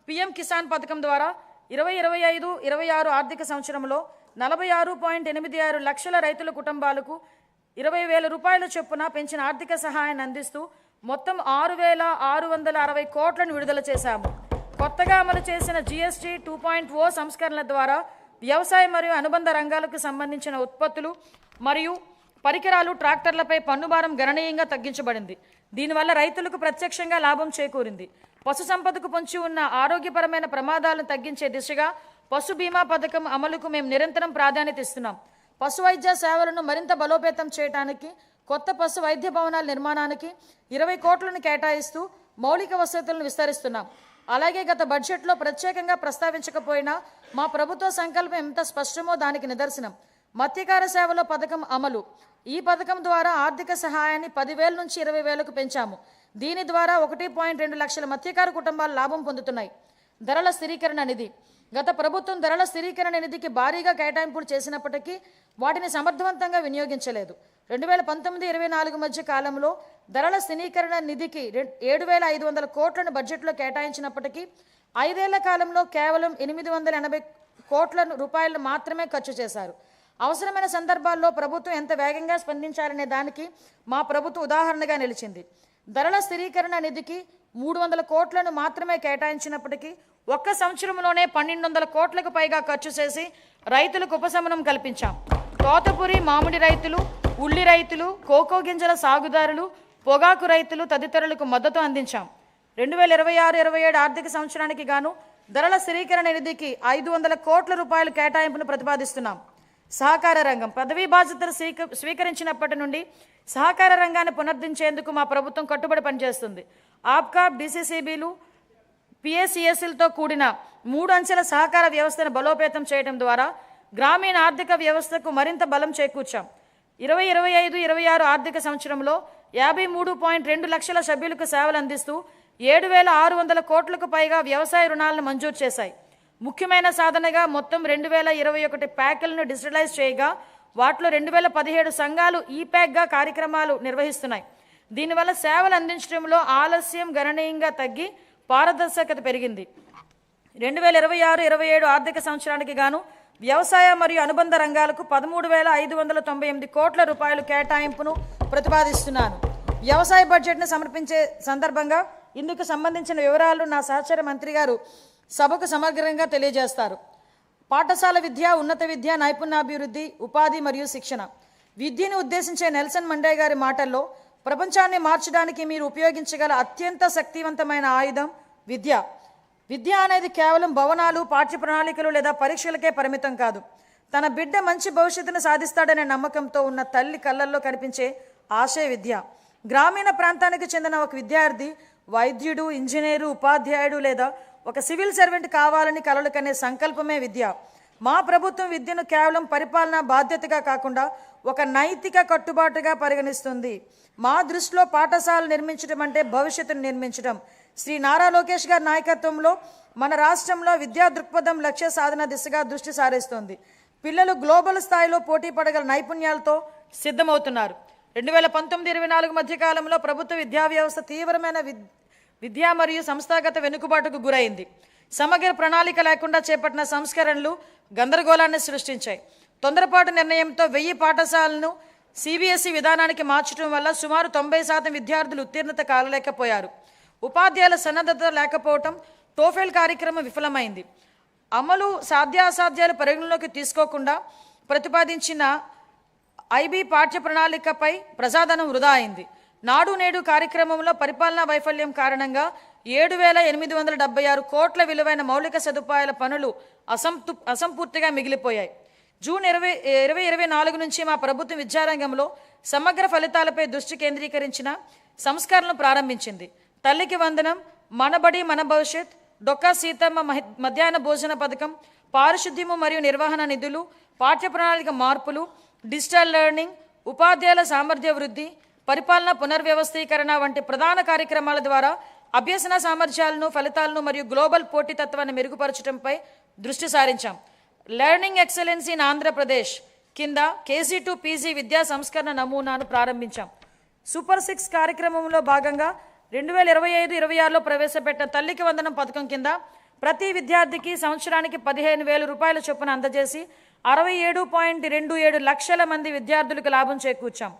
పిఎం కిసాన్ పథకం ద్వారా 2025-26 ఆర్థిక సంవత్సరంలో 46.86 లక్షల రైతుల కుటుంబాలకు 20,000 రూపాయల చొప్పున పెంచిన ఆర్థిక సహాయాన్ని అందిస్తూ మొత్తం 6,660 కోట్లను విడుదల చేశాము. కొత్తగా అమలు చేసిన GST 2.0 సంస్కరణల ద్వారా వ్యవసాయ మరియు అనుబంధ రంగాలకు సంబంధించిన ఉత్పత్తులు మరియు పరికరాలు, ట్రాక్టర్లపై పన్నుభారం గణనీయంగా తగ్గించబడింది. దీనివల్ల రైతులకు ప్రత్యక్షంగా లాభం చేకూరింది. పశు సంపదకు పొంచి ఉన్న ఆరోగ్యపరమైన ప్రమాదాలను తగ్గించే దిశగా పశు బీమా పథకం అమలుకు మేము నిరంతరం ప్రాధాన్యత ఇస్తున్నాం. పశు వైద్య సేవలను మరింత బలోపేతం చేయడానికి కొత్త పశు వైద్య భవనాల నిర్మాణానికి 20 కోట్లను కేటాయిస్తూ మౌలిక వసతులను విస్తరిస్తున్నాం. అలాగే గత బడ్జెట్లో ప్రత్యేకంగా ప్రస్తావించకపోయినా మా ప్రభుత్వ సంకల్పం ఎంత స్పష్టమో దానికి నిదర్శనం మత్స్యకార సేవలో పథకం అమలు. ఈ పథకం ద్వారా ఆర్థిక సహాయాన్ని 10,000 నుంచి 20,000కు పెంచాము. దీని ద్వారా 1.2 లక్షల మత్స్యకార కుటుంబాలు లాభం పొందుతున్నాయి. ధరల స్థిరీకరణ నిధి. గత ప్రభుత్వం ధరల స్థిరీకరణ నిధికి భారీగా కేటాయింపులు చేసినప్పటికీ వాటిని సమర్థవంతంగా వినియోగించలేదు. 2019-24 మధ్య కాలంలో ధరల స్థిరీకరణ నిధికి 7,500 కోట్లను బడ్జెట్లో కేటాయించినప్పటికీ 5 ఏళ్ల కాలంలో కేవలం 880 కోట్ల రూపాయలు మాత్రమే ఖర్చు చేశారు. అవసరమైన సందర్భాల్లో ప్రభుత్వం ఎంత వేగంగా స్పందించాలనే దానికి మా ప్రభుత్వం ఉదాహరణగా నిలిచింది. ధరల స్థిరీకరణ నిధికి 300 కోట్లను మాత్రమే కేటాయించినప్పటికీ ఒక్క సంవత్సరంలోనే 1,200 కోట్లకు పైగా ఖర్చు చేసి రైతులకు ఉపశమనం కల్పించాం. తోటపూరి మామిడి రైతులు, ఉల్లి రైతులు, కోకో గింజల సాగుదారులు, పొగాకు రైతులు తదితరులకు మద్దతు అందించాం. 2026-27 ఆర్థిక సంవత్సరానికి గాను ధరల స్థిరీకరణ నిధికి 500 కోట్ల రూపాయల కేటాయింపును ప్రతిపాదిస్తున్నాం. సహకార రంగం. పదవీ బాధ్యతలు స్వీకరించినప్పటి నుండి సహకార రంగాన్ని పునరుద్ధరించేందుకు మా ప్రభుత్వం కట్టుబడి పనిచేస్తుంది. ఆప్కాబ్, DCCBలు, PACSలతో కూడిన 3 అంచెల సహకార వ్యవస్థను బలోపేతం చేయడం ద్వారా గ్రామీణ ఆర్థిక వ్యవస్థకు మరింత బలం చేకూర్చాం. 2025-26 ఆర్థిక సంవత్సరంలో 53.2 లక్షల సభ్యులకు సేవలు అందిస్తూ 7,600 కోట్లకు పైగా వ్యవసాయ రుణాలను మంజూరు చేశాయి. ముఖ్యమైన సాధనగా మొత్తం 2,021 ప్యాకులను డిజిటలైజ్ చేయగా వాటిలో 2,017 సంఘాలు ఈప్యాక్గా కార్యక్రమాలు నిర్వహిస్తున్నాయి. దీనివల్ల సేవలు అందించడంలో ఆలస్యం గణనీయంగా తగ్గి పారదర్శకత పెరిగింది. 2026-27 ఆర్థిక సంవత్సరానికి గాను వ్యవసాయ మరియు అనుబంధ రంగాలకు 13,598 కోట్ల రూపాయలు కేటాయింపును ప్రతిపాదిస్తున్నాను. వ్యవసాయ బడ్జెట్ను సమర్పించే సందర్భంగా ఇందుకు సంబంధించిన వివరాలు నా సహచర మంత్రి గారు సభకు సమగ్రంగా తెలియజేస్తారు. పాఠశాల విద్య, ఉన్నత విద్య, నైపుణ్యాభివృద్ధి, ఉపాధి మరియు శిక్షణ. విద్యను ఉద్దేశించే నెల్సన్ మండే గారి మాటల్లో ప్రపంచాన్ని మార్చడానికి మీరు ఉపయోగించగల అత్యంత శక్తివంతమైన ఆయుధం విద్య. విద్య అనేది కేవలం భవనాలు, పాఠ్య ప్రణాళికలు లేదా పరీక్షలకే పరిమితం కాదు. తన బిడ్డ మంచి భవిష్యత్తును సాధిస్తాడనే నమ్మకంతో ఉన్న తల్లి కళ్ళల్లో కనిపించే ఆశయ విద్య. గ్రామీణ ప్రాంతానికి చెందిన ఒక విద్యార్థి వైద్యుడు, ఇంజనీరు, ఉపాధ్యాయుడు లేదా ఒక సివిల్ సర్వెంట్ కావాలని కలలు కనే సంకల్పమే విద్య. మా ప్రభుత్వం విద్యను కేవలం పరిపాలనా బాధ్యతగా కాకుండా ఒక నైతిక కట్టుబాటుగా పరిగణిస్తుంది. మా దృష్టిలో పాఠశాలలు నిర్మించడం అంటే భవిష్యత్తును నిర్మించడం. శ్రీ నారా లోకేష్ గారి నాయకత్వంలో మన రాష్ట్రంలో విద్యా దృక్పథం లక్ష్య సాధన దిశగా దృష్టి సారిస్తోంది. పిల్లలు గ్లోబల్ స్థాయిలో పోటీ పడగల నైపుణ్యాలతో సిద్ధమవుతున్నారు. 2019-24 మధ్య కాలంలో ప్రభుత్వ విద్యా వ్యవస్థ తీవ్రమైన విద్యా మరియు సంస్థాగత వెనుకబాటుకు గురైంది. సమగ్ర ప్రణాళిక లేకుండా చేపట్టిన సంస్కరణలు గందరగోళాన్ని సృష్టించాయి. తొందరపాటు నిర్ణయంతో 1000 పాఠశాలను CBSE విధానానికి మార్చడం వల్ల సుమారు 90% విద్యార్థులు ఉత్తీర్ణత కాలేకపోయారు. ఉపాధ్యాయుల సన్నద్ధత లేకపోవటం, టోఫెల్ కార్యక్రమం విఫలమైంది. అమలు సాధ్యాసాధ్యాలు పరిగణలోకి తీసుకోకుండా ప్రతిపాదించిన IB పాఠ్య ప్రణాళికపై ప్రజాధనం వృధా అయింది. నాడు నేడు కార్యక్రమంలో పరిపాలనా వైఫల్యం కారణంగా 7,876 కోట్ల విలువైన మౌలిక సదుపాయాల పనులు అసంపూర్తిగా మిగిలిపోయాయి. జూన్ 2024 నుంచి మా ప్రభుత్వం విద్యారంగంలో సమగ్ర ఫలితాలపై దృష్టి కేంద్రీకరించిన సంస్కరణలు ప్రారంభించింది. తల్లికి వందనం, మనబడి మన భవిష్యత్, డొక్కా సీతమ్మ మధ్యాహ్న భోజన పథకం, పారిశుద్ధ్యము మరియు నిర్వహణ నిధులు, పాఠ్య ప్రణాళిక మార్పులు, డిజిటల్ లెర్నింగ్, ఉపాధ్యాయుల సామర్థ్య వృద్ధి, పరిపాలన పునర్వ్యవస్థీకరణ వంటి ప్రధాన కార్యక్రమాల ద్వారా అభ్యసన సామర్థ్యాలను, ఫలితాలను మరియు గ్లోబల్ పోటీతత్వాన్ని మెరుగుపరచడంపై దృష్టి సారించాం. లెర్నింగ్ ఎక్సలెన్స్ ఇన్ ఆంధ్రప్రదేశ్ కింద KG to PG విద్యా సంస్కరణ నమూనాను ప్రారంభించాం. సూపర్ 6 కార్యక్రమంలో భాగంగా 2025-26లో ప్రవేశపెట్టిన తల్లికి వందనం పథకం కింద ప్రతి విద్యార్థికి సంవత్సరానికి 15,000 రూపాయల చొప్పున అందజేసి 67.27 లక్షల మంది విద్యార్థులకు లాభం చేకూర్చాం.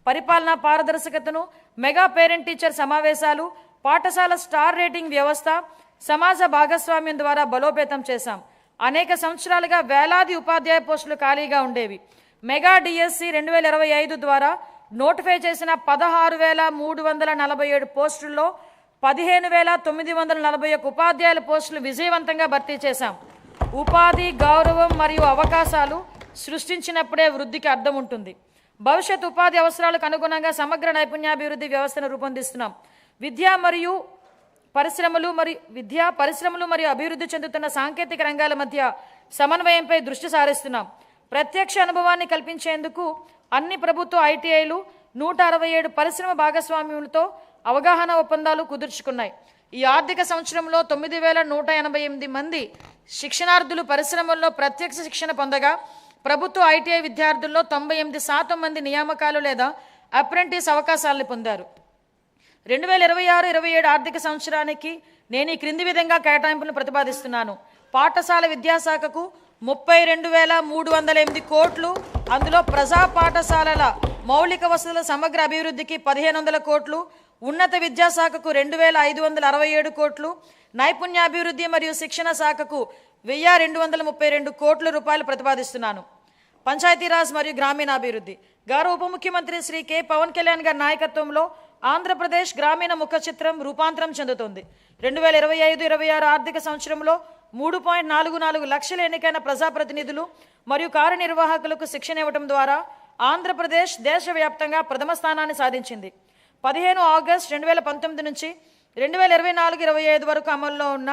పరిపాలనా పారదర్శకతను, మెగా పేరెంట్ టీచర్ సమావేశాలు, పాఠశాల స్టార్ రేటింగ్ వ్యవస్థ, సమాజ భాగస్వామ్యం ద్వారా బలోపేతం చేశాం. అనేక సంవత్సరాలుగా వేలాది ఉపాధ్యాయ పోస్టులు ఖాళీగా ఉండేవి. మెగా డిఎస్సి 2025 ద్వారా నోటిఫై చేసిన 16,347 పోస్టుల్లో 15,941 ఉపాధ్యాయుల పోస్టులు విజయవంతంగా భర్తీ చేశాం. ఉపాధి, గౌరవం మరియు అవకాశాలు సృష్టించినప్పుడే వృద్ధికి అర్థం ఉంటుంది. భవిష్యత్ ఉపాధి అవసరాలకు అనుగుణంగా సమగ్ర నైపుణ్యాభివృద్ధి వ్యవస్థను రూపొందిస్తున్నాం. విద్యా పరిశ్రమలు మరియు అభివృద్ధి చెందుతున్న సాంకేతిక రంగాల మధ్య సమన్వయంపై దృష్టి సారిస్తున్నాం. ప్రత్యక్ష అనుభవాన్ని కల్పించేందుకు అన్ని ప్రభుత్వ ఐటీఐలు 167 పరిశ్రమ భాగస్వామ్యులతో అవగాహన ఒప్పందాలు కుదుర్చుకున్నాయి. ఈ ఆర్థిక సంవత్సరంలో 9,188 మంది శిక్షణార్థులు పరిశ్రమల్లో ప్రత్యక్ష శిక్షణ పొందగా ప్రభుత్వ ఐటీఐ విద్యార్థుల్లో 98% మంది నియామకాలు లేదా అప్రెంటిస్ అవకాశాలను పొందారు. 2026-27 ఆర్థిక సంవత్సరానికి నేను ఈ క్రింది విధంగా కేటాయింపులను ప్రతిపాదిస్తున్నాను. పాఠశాల విద్యాశాఖకు 32,308 కోట్లు, అందులో ప్రజా పాఠశాలల మౌలిక వసతుల సమగ్ర అభివృద్ధికి 1,500 కోట్లు, ఉన్నత విద్యాశాఖకు 2,567 కోట్లు, నైపుణ్యాభివృద్ధి మరియు శిక్షణ శాఖకు 1,232 కోట్ల రూపాయలు ప్రతిపాదిస్తున్నాను. పంచాయతీరాజ్ మరియు గ్రామీణాభివృద్ధి గౌరవ ఉప ముఖ్యమంత్రి శ్రీ కె పవన్ కళ్యాణ్ గారి నాయకత్వంలో ఆంధ్రప్రదేశ్ గ్రామీణ ముఖ చిత్రం రూపాంతరం చెందుతుంది. 2025-26 ఆర్థిక సంవత్సరంలో 3.44 లక్షల ఎన్నికైన ప్రజాప్రతినిధులు మరియు కార్యనిర్వాహకులకు శిక్షణ ఇవ్వడం ద్వారా ఆంధ్రప్రదేశ్ దేశవ్యాప్తంగా ప్రథమ స్థానాన్ని సాధించింది. 15 ఆగస్టు 2019 నుంచి 2024-25 వరకు అమల్లో ఉన్న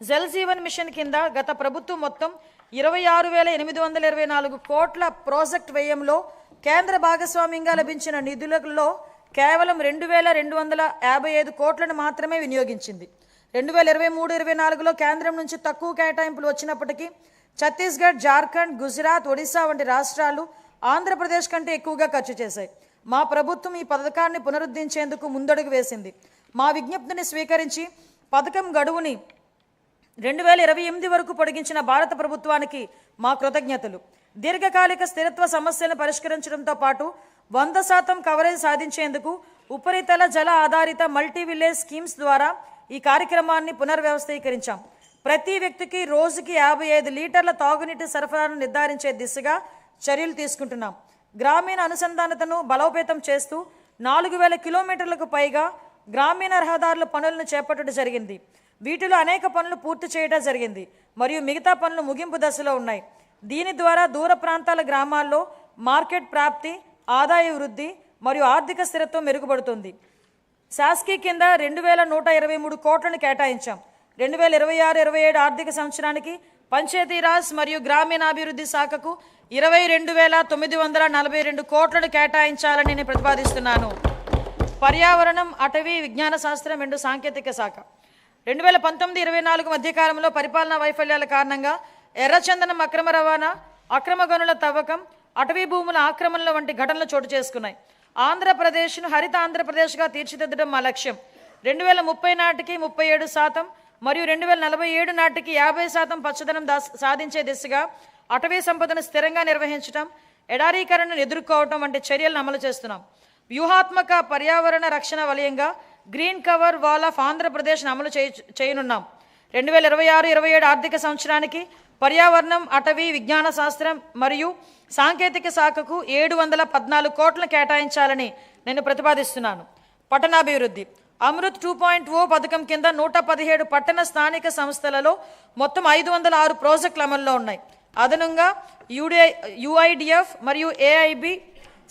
జల్ జీవన్ మిషన్ కింద గత ప్రభుత్వం మొత్తం 26,824 కోట్ల ప్రాజెక్ట్ వ్యయంలో కేంద్ర భాగస్వామ్యంగా లభించిన నిధులలో కేవలం 2,255 కోట్లను మాత్రమే వినియోగించింది. 2023-24లో కేంద్రం నుంచి తక్కువ కేటాయింపులు వచ్చినప్పటికీ ఛత్తీస్గఢ్, జార్ఖండ్, గుజరాత్, ఒడిశా వంటి రాష్ట్రాలు ఆంధ్రప్రదేశ్ కంటే ఎక్కువగా ఖర్చు చేశాయి. మా ప్రభుత్వం ఈ పథకాన్ని పునరుద్ధరించేందుకు ముందడుగు వేసింది. మా విజ్ఞప్తిని స్వీకరించి పథకం గడువుని 2028 వరకు పొడిగించిన భారత ప్రభుత్వానికి మా కృతజ్ఞతలు. దీర్ఘకాలిక స్థిరత్వ సమస్యలను పరిష్కరించడంతో పాటు 100% కవరేజ్ సాధించేందుకు ఉపరితల జల ఆధారిత మల్టీ విలేజ్ స్కీమ్స్ ద్వారా ఈ కార్యక్రమాన్ని పునర్వ్యవస్థీకరించాం. ప్రతి వ్యక్తికి రోజుకి 55 లీటర్ల తాగునీటి సరఫరాను నిర్ధారించే దిశగా చర్యలు తీసుకుంటున్నాం. గ్రామీణ అనుసంధానతను బలోపేతం చేస్తూ 4,000 కిలోమీటర్లకు పైగా గ్రామీణ రహదారుల పనులను చేపట్టడం జరిగింది. వీటిలో అనేక పనులు పూర్తి చేయడం జరిగింది మరియు మిగతా పనులు ముగింపు దశలో ఉన్నాయి. దీని ద్వారా దూర ప్రాంతాల గ్రామాల్లో మార్కెట్ ప్రాప్తి, ఆదాయ వృద్ధి మరియు ఆర్థిక స్థిరత్వం మెరుగుపడుతుంది. శాస్కీ కింద 2,123 కోట్లను కేటాయించాం. 2026-27 ఆర్థిక సంవత్సరానికి పంచాయతీరాజ్ మరియు గ్రామీణాభివృద్ధి శాఖకు 22,942 కోట్లను కేటాయించాలని నేను ప్రతిపాదిస్తున్నాను. పర్యావరణం, అటవీ, విజ్ఞాన శాస్త్రం మరియు సాంకేతిక శాఖ 2019-24 మధ్యకాలంలో పరిపాలనా వైఫల్యాల కారణంగా ఎర్రచందనం అక్రమ రవాణా, అక్రమ గనుల తవ్వకం, అటవీ భూముల ఆక్రమణల వంటి ఘటనలు చోటు చేసుకున్నాయి. ఆంధ్రప్రదేశ్ను హరిత ఆంధ్రప్రదేశ్గా తీర్చిదిద్దడం మా లక్ష్యం. 2030 నాటికి 37% మరియు 2047 నాటికి 50% పచ్చదనం సాధించే దిశగా అటవీ సంపదను స్థిరంగా నిర్వహించడం, ఎడారీకరణను ఎదుర్కోవటం వంటి చర్యలను అమలు చేస్తున్నాం. వ్యూహాత్మక పర్యావరణ రక్షణ వలయంగా గ్రీన్ కవర్ వాల్ ఆఫ్ ఆంధ్రప్రదేశ్ను అమలు చేయనున్నాం. 2026-27 ఆర్థిక సంవత్సరానికి పర్యావరణం, అటవీ, విజ్ఞాన శాస్త్రం మరియు సాంకేతిక శాఖకు 714 కోట్లను కేటాయించాలని నేను ప్రతిపాదిస్తున్నాను. పట్టణాభివృద్ధి అమృత్ 2.0 పథకం కింద 117 పట్టణ స్థానిక సంస్థలలో మొత్తం 506 ప్రాజెక్టులు అమల్లో ఉన్నాయి. అదనంగా UIDF మరియు AIB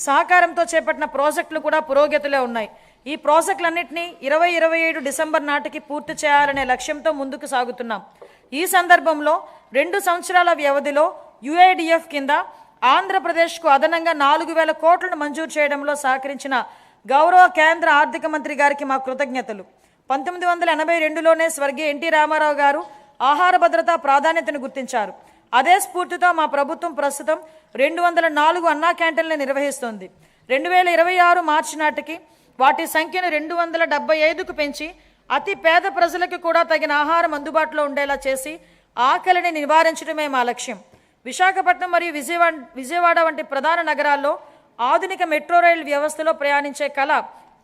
సహకారంతో చేపట్టిన ప్రాజెక్టులు కూడా పురోగతిలో ఉన్నాయి. ఈ ప్రాజెక్టులన్నింటినీ 2027 డిసెంబర్ నాటికి పూర్తి చేయాలనే లక్ష్యంతో ముందుకు సాగుతున్నాం. ఈ సందర్భంలో 2 సంవత్సరాల వ్యవధిలో UIDF కింద ఆంధ్రప్రదేశ్కు అదనంగా 4,000 కోట్లను మంజూరు చేయడంలో సహకరించిన గౌరవ కేంద్ర ఆర్థిక మంత్రి గారికి మా కృతజ్ఞతలు. 1982లోనే స్వర్గీయ ఎన్టీ రామారావు గారు ఆహార భద్రత ప్రాధాన్యతను గుర్తించారు. అదే స్ఫూర్తితో మా ప్రభుత్వం ప్రస్తుతం 204 అన్నా క్యాంటీన్లు నిర్వహిస్తోంది. 2026 మార్చి నాటికి వాటి సంఖ్యను 275కు పెంచి అతి పేద ప్రజలకు కూడా తగిన ఆహారం అందుబాటులో ఉండేలా చేసి ఆకలిని నివారించడమే మా లక్ష్యం. విశాఖపట్నం మరియు విజయవాడ వంటి ప్రధాన నగరాల్లో ఆధునిక మెట్రో రైలు వ్యవస్థలో ప్రయాణించే కళ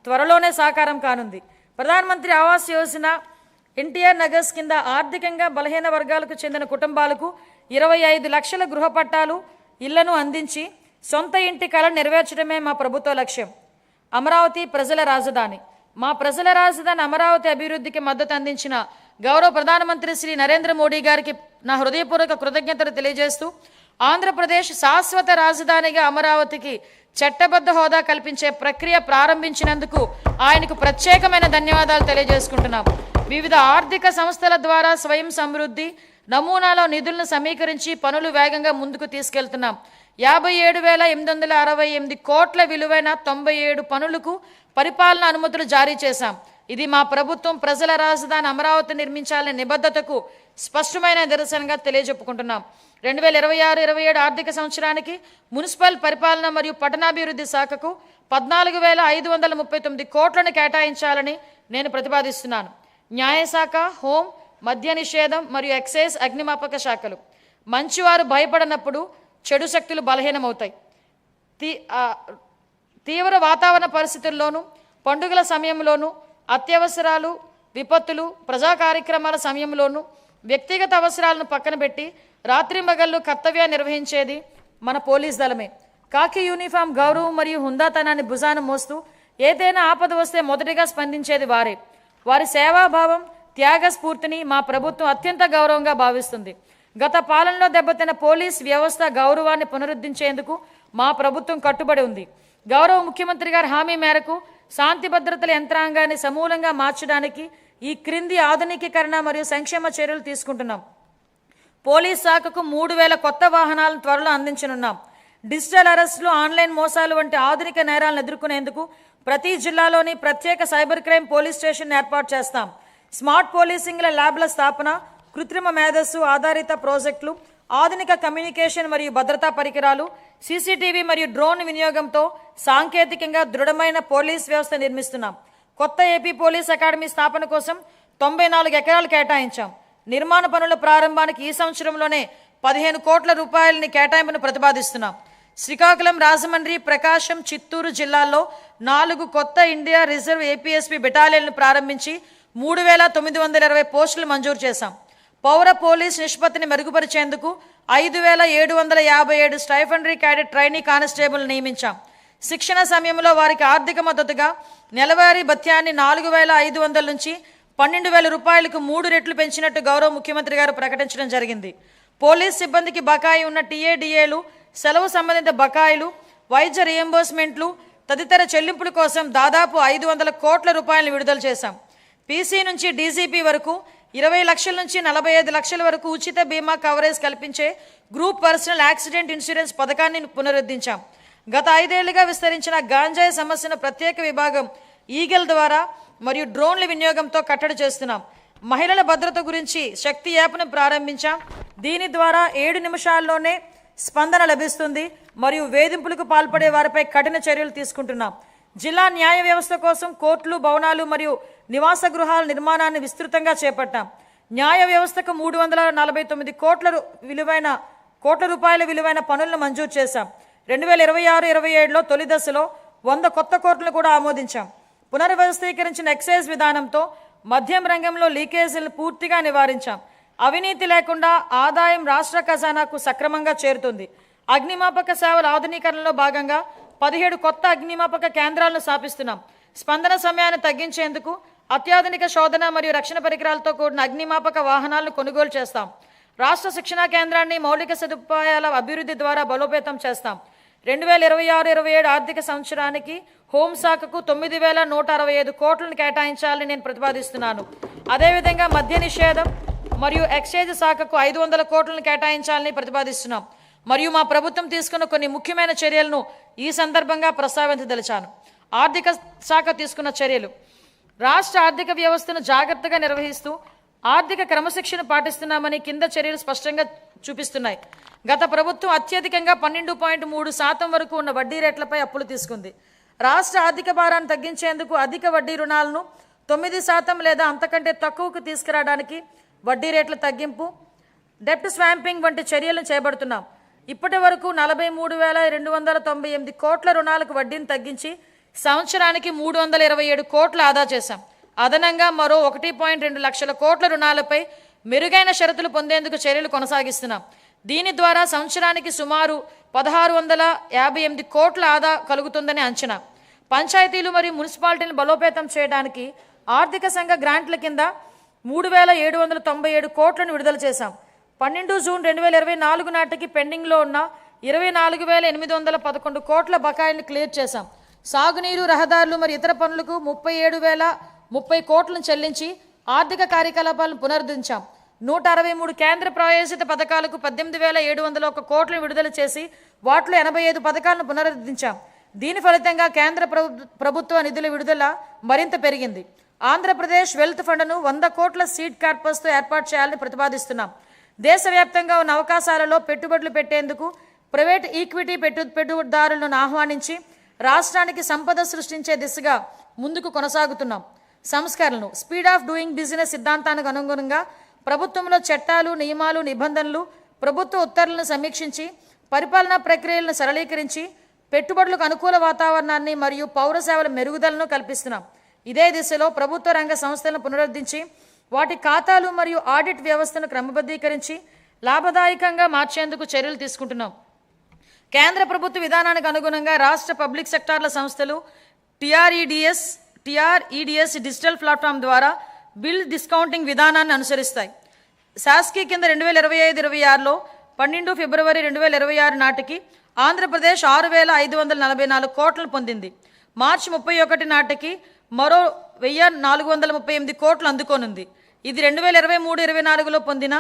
త్వరలోనే సాకారం కానుంది. ప్రధానమంత్రి ఆవాస్ యోజన ఎన్టీఆర్ నగర్స్ కింద ఆర్థికంగా బలహీన వర్గాలకు చెందిన కుటుంబాలకు 25 లక్షల గృహ పట్టాలు ఇళ్లను అందించి సొంత ఇంటి కళను నెరవేర్చడమే మా ప్రభుత్వ లక్ష్యం. అమరావతి ప్రజల రాజధాని. మా ప్రజల రాజధాని అమరావతి అభివృద్ధికి మద్దతు అందించిన గౌరవ ప్రధానమంత్రి శ్రీ నరేంద్ర మోడీ గారికి నా హృదయపూర్వక కృతజ్ఞతలు తెలియజేస్తూ ఆంధ్రప్రదేశ్ శాశ్వత రాజధానిగా అమరావతికి చట్టబద్ధ హోదా కల్పించే ప్రక్రియ ప్రారంభించినందుకు ఆయనకు ప్రత్యేకమైన ధన్యవాదాలు తెలియజేసుకుంటున్నాం. వివిధ ఆర్థిక సంస్థల ద్వారా స్వయం సమృద్ధి నమూనాలో నిధులను సమీకరించి పనులు వేగంగా ముందుకు తీసుకెళ్తున్నాం. 57,868 కోట్ల విలువైన 97 పనులకు పరిపాలన అనుమతులు జారీ చేశాం. ఇది మా ప్రభుత్వం ప్రజల రాజధాని అమరావతి నిర్మించాలనే నిబద్ధతకు స్పష్టమైన నిదర్శనంగా తెలియజెప్పుకుంటున్నాం. 2026-27 ఆర్థిక సంవత్సరానికి మున్సిపల్ పరిపాలన మరియు పట్టణాభివృద్ధి శాఖకు 14,539 కోట్లను కేటాయించాలని నేను ప్రతిపాదిస్తున్నాను. న్యాయశాఖ, హోం, మద్య నిషేధం మరియు ఎక్సైజ్, అగ్నిమాపక శాఖలు. మంచివారు భయపడనప్పుడు చెడు శక్తులు బలహీనమవుతాయి. తీవ్ర వాతావరణ పరిస్థితుల్లోనూ, పండుగల సమయంలోనూ, అత్యవసరాలు, విపత్తులు, ప్రజా కార్యక్రమాల సమయంలోనూ వ్యక్తిగత అవసరాలను పక్కన పెట్టి రాత్రింబగళ్ళు కర్తవ్యాన్ని నిర్వహించేది మన పోలీస్ దళమే. కాకి యూనిఫామ్ గౌరవం మరియు హుందాతనాన్ని భుజాన మోస్తూ ఏదైనా ఆపద వస్తే మొదటిగా స్పందించేది వారే. వారి సేవాభావం, త్యాగ స్ఫూర్తిని మా ప్రభుత్వం అత్యంత గౌరవంగా భావిస్తుంది. గత పాలనలో దెబ్బతిన్న పోలీస్ వ్యవస్థ గౌరవాన్ని పునరుద్ధరించేందుకు మా ప్రభుత్వం కట్టుబడి ఉంది. గౌరవ ముఖ్యమంత్రి గారి హామీ మేరకు శాంతి భద్రతల యంత్రాంగాన్ని సమూలంగా మార్చడానికి ఈ క్రింది ఆధునికీకరణ మరియు సంక్షేమ చర్యలు తీసుకుంటున్నాం. పోలీస్ శాఖకు 3,000 కొత్త వాహనాలను త్వరలో అందించనున్నాం. డిజిటల్ అరెస్టులు, ఆన్లైన్ మోసాలు వంటి ఆధునిక నేరాలను ఎదుర్కొనేందుకు ప్రతి జిల్లాలోని ప్రత్యేక సైబర్ క్రైమ్ పోలీస్ స్టేషన్ ఏర్పాటు చేస్తాం. స్మార్ట్ పోలీసింగ్ల ల్యాబ్ల స్థాపన, కృత్రిమ మేధస్సు ఆధారిత ప్రాజెక్టులు, ఆధునిక కమ్యూనికేషన్ మరియు భద్రతా పరికరాలు, సీసీటీవీ మరియు డ్రోన్ వినియోగంతో సాంకేతికంగా దృఢమైన పోలీస్ వ్యవస్థ నిర్మిస్తున్నాం. కొత్త ఏపీ పోలీస్ అకాడమీ స్థాపన కోసం 94 ఎకరాలు కేటాయించాం. నిర్మాణ పనుల ప్రారంభానికి ఈ సంవత్సరంలోనే 15 కోట్ల రూపాయలని కేటాయింపును ప్రతిపాదిస్తున్నాం. శ్రీకాకుళం, రాజమండ్రి, ప్రకాశం, చిత్తూరు జిల్లాల్లో 4 కొత్త ఇండియా రిజర్వ్ ఏపీఎస్పీ బెటాలియన్లు ప్రారంభించి 3,920 పోస్టులు మంజూరు చేశాం. పౌర పోలీస్ నిష్పత్తిని మెరుగుపరిచేందుకు 5,757 స్టైఫండరీ క్యాడెట్ ట్రైనీ కానిస్టేబుల్ నియమించాం. శిక్షణ సమయంలో వారికి ఆర్థిక మద్దతుగా నెలవారీ భత్యాన్ని 4,500 నుంచి 12,000 రూపాయలకు 3 రెట్లు పెంచినట్టు గౌరవ ముఖ్యమంత్రి గారు ప్రకటించడం జరిగింది. పోలీస్ సిబ్బందికి బకాయి ఉన్న టీఏడీఏలు, సెలవు సంబంధిత బకాయిలు, వైద్య రియంబర్స్మెంట్లు తదితర చెల్లింపుల కోసం దాదాపు 500 కోట్ల రూపాయలను విడుదల చేశాం. పీసీ నుంచి డీజీపీ వరకు 20 లక్షల నుంచి 45 లక్షల వరకు ఉచిత బీమా కవరేజ్ కల్పించే గ్రూప్ పర్సనల్ యాక్సిడెంట్ ఇన్సూరెన్స్ పథకాన్ని పునరుద్ధరించాం. గత 5 ఏళ్లుగా విస్తరించిన గాంజాయి సమస్యను ప్రత్యేక విభాగం ఈగల్ ద్వారా మరియు డ్రోన్ల వినియోగంతో కట్టడి చేస్తున్నాం. మహిళల భద్రత గురించి శక్తి యాప్ను ప్రారంభించాం. దీని ద్వారా 7 నిమిషాల్లోనే స్పందన లభిస్తుంది మరియు వేధింపులకు పాల్పడే వారిపై కఠిన చర్యలు తీసుకుంటున్నాం. జిల్లా న్యాయ వ్యవస్థ కోసం కోర్టులు, భవనాలు మరియు నివాస గృహాల నిర్మాణాన్ని విస్తృతంగా చేపట్టాం. న్యాయ వ్యవస్థకు 349 కోట్ల రూపాయల విలువైన పనులను మంజూరు చేశాం. 2026-27లో తొలి దశలో 100 కొత్త కోర్టులను కూడా ఆమోదించాం. పునర్వ్యవస్థీకరించిన ఎక్సైజ్ విధానంతో మద్యం రంగంలో లీకేజీలను పూర్తిగా నివారించాం. అవినీతి లేకుండా ఆదాయం రాష్ట్ర ఖజానాకు సక్రమంగా చేరుతుంది. అగ్నిమాపక సేవల ఆధునీకరణలో భాగంగా 17 కొత్త అగ్నిమాపక కేంద్రాలను స్థాపిస్తున్నాం. స్పందన సమయాన్ని తగ్గించేందుకు అత్యాధునిక శోధన మరియు రక్షణ పరికరాలతో కూడిన అగ్నిమాపక వాహనాలను కొనుగోలు చేస్తాం. రాష్ట్ర శిక్షణా కేంద్రాన్ని మౌలిక సదుపాయాల అభివృద్ధి ద్వారా బలోపేతం చేస్తాం. 2026-27 ఆర్థిక సంవత్సరానికి హోంశాఖకు 9,165 కోట్లను కేటాయించాలని నేను ప్రతిపాదిస్తున్నాను. అదేవిధంగా మద్య నిషేధం మరియు ఎక్సైజ్ శాఖకు 500 కోట్లను కేటాయించాలని ప్రతిపాదిస్తున్నాం. మరియు మా ప్రభుత్వం తీసుకున్న కొన్ని ముఖ్యమైన చర్యలను ఈ సందర్భంగా ప్రస్తావించదలిచాను. ఆర్థిక శాఖ తీసుకున్న చర్యలు: రాష్ట్ర ఆర్థిక వ్యవస్థను జాగ్రత్తగా నిర్వహిస్తూ ఆర్థిక క్రమశిక్షణ పాటిస్తున్నామని కింద చర్యలు స్పష్టంగా చూపిస్తున్నాయి. గత ప్రభుత్వం అత్యధికంగా 12.3% వరకు ఉన్న వడ్డీ రేట్లపై అప్పులు తీసుకుంది. రాష్ట్ర ఆర్థిక భారాన్ని తగ్గించేందుకు అధిక వడ్డీ రుణాలను 9% లేదా అంతకంటే తక్కువకు తీసుకురావడానికి వడ్డీ రేట్ల తగ్గింపు, డెప్ట్ స్వాంపింగ్ వంటి చర్యలను చేపడుతున్నాం. ఇప్పటి వరకు 43,298 కోట్ల రుణాలకు వడ్డీని తగ్గించి సంవత్సరానికి 327 కోట్లు ఆదా చేశాం. అదనంగా మరో 1.2 లక్షల కోట్ల రుణాలపై మెరుగైన షరతులు పొందేందుకు చర్యలు కొనసాగిస్తున్నాం. దీని ద్వారా సంవత్సరానికి సుమారు 1,658 కోట్ల ఆదా కలుగుతుందని అంచనా. పంచాయతీలు మరియు మున్సిపాలిటీలను బలోపేతం చేయడానికి ఆర్థిక సంఘ గ్రాంట్ల కింద 3,797 కోట్లను విడుదల చేశాం. 12 జూన్ 2024 నాటికి పెండింగ్లో ఉన్న 24,811 కోట్ల బకాయిలను క్లియర్ చేశాం. సాగునీరు, రహదారులు మరియు ఇతర పనులకు 37,030 కోట్లను చెల్లించి ఆర్థిక కార్యకలాపాలను పునరుద్ధరించాం. 163 కేంద్ర ప్రాయోజిత పథకాలకు 18,701 కోట్లను విడుదల చేసి వాటిలో 85 పథకాలను పునరుద్ధరించాం. దీని ఫలితంగా కేంద్ర ప్రభుత్వ నిధుల విడుదల మరింత పెరిగింది. ఆంధ్రప్రదేశ్ వెల్త్ ఫండ్ను 100 కోట్ల సీడ్ కార్పస్తో ఏర్పాటు చేయాలని ప్రతిపాదిస్తున్నాం. దేశవ్యాప్తంగా ఉన్న అవకాశాలలో పెట్టుబడులు పెట్టేందుకు ప్రైవేట్ ఈక్విటీ పెట్టుబడిదారులను ఆహ్వానించి రాష్ట్రానికి సంపద సృష్టించే దిశగా ముందుకు కొనసాగుతున్నాం. సంస్కరణలు, స్పీడ్ ఆఫ్ డూయింగ్ బిజినెస్ సిద్ధాంతానికి అనుగుణంగా ప్రభుత్వంలో చట్టాలు, నియమాలు, నిబంధనలు, ప్రభుత్వ ఉత్తర్వులను సమీక్షించి పరిపాలనా ప్రక్రియలను సరళీకరించి పెట్టుబడులకు అనుకూల వాతావరణాన్ని మరియు పౌర సేవల మెరుగుదలను కల్పిస్తున్నాం. ఇదే దిశలో ప్రభుత్వ రంగ సంస్థలను పునరుద్ధరించి వాటి ఖాతాలు మరియు ఆడిట్ వ్యవస్థను క్రమబద్ధీకరించి లాభదాయకంగా మార్చేందుకు చర్యలు తీసుకుంటున్నాం. కేంద్ర ప్రభుత్వ విధానానికి అనుగుణంగా రాష్ట్ర పబ్లిక్ సెక్టార్ల సంస్థలు టీఆర్ఈడిఎస్ డిజిటల్ ప్లాట్ఫామ్ ద్వారా బిల్ డిస్కౌంటింగ్ విధానాన్ని అనుసరిస్తాయి. శాస్కీ కింద 2025-26లో 12 ఫిబ్రవరి 2026 నాటికి ఆంధ్రప్రదేశ్ 6,544 కోట్లను పొందింది. మార్చి 31 నాటికి మరో 1,438 కోట్లు అందుకోనుంది. ఇది 2023-24లో పొందిన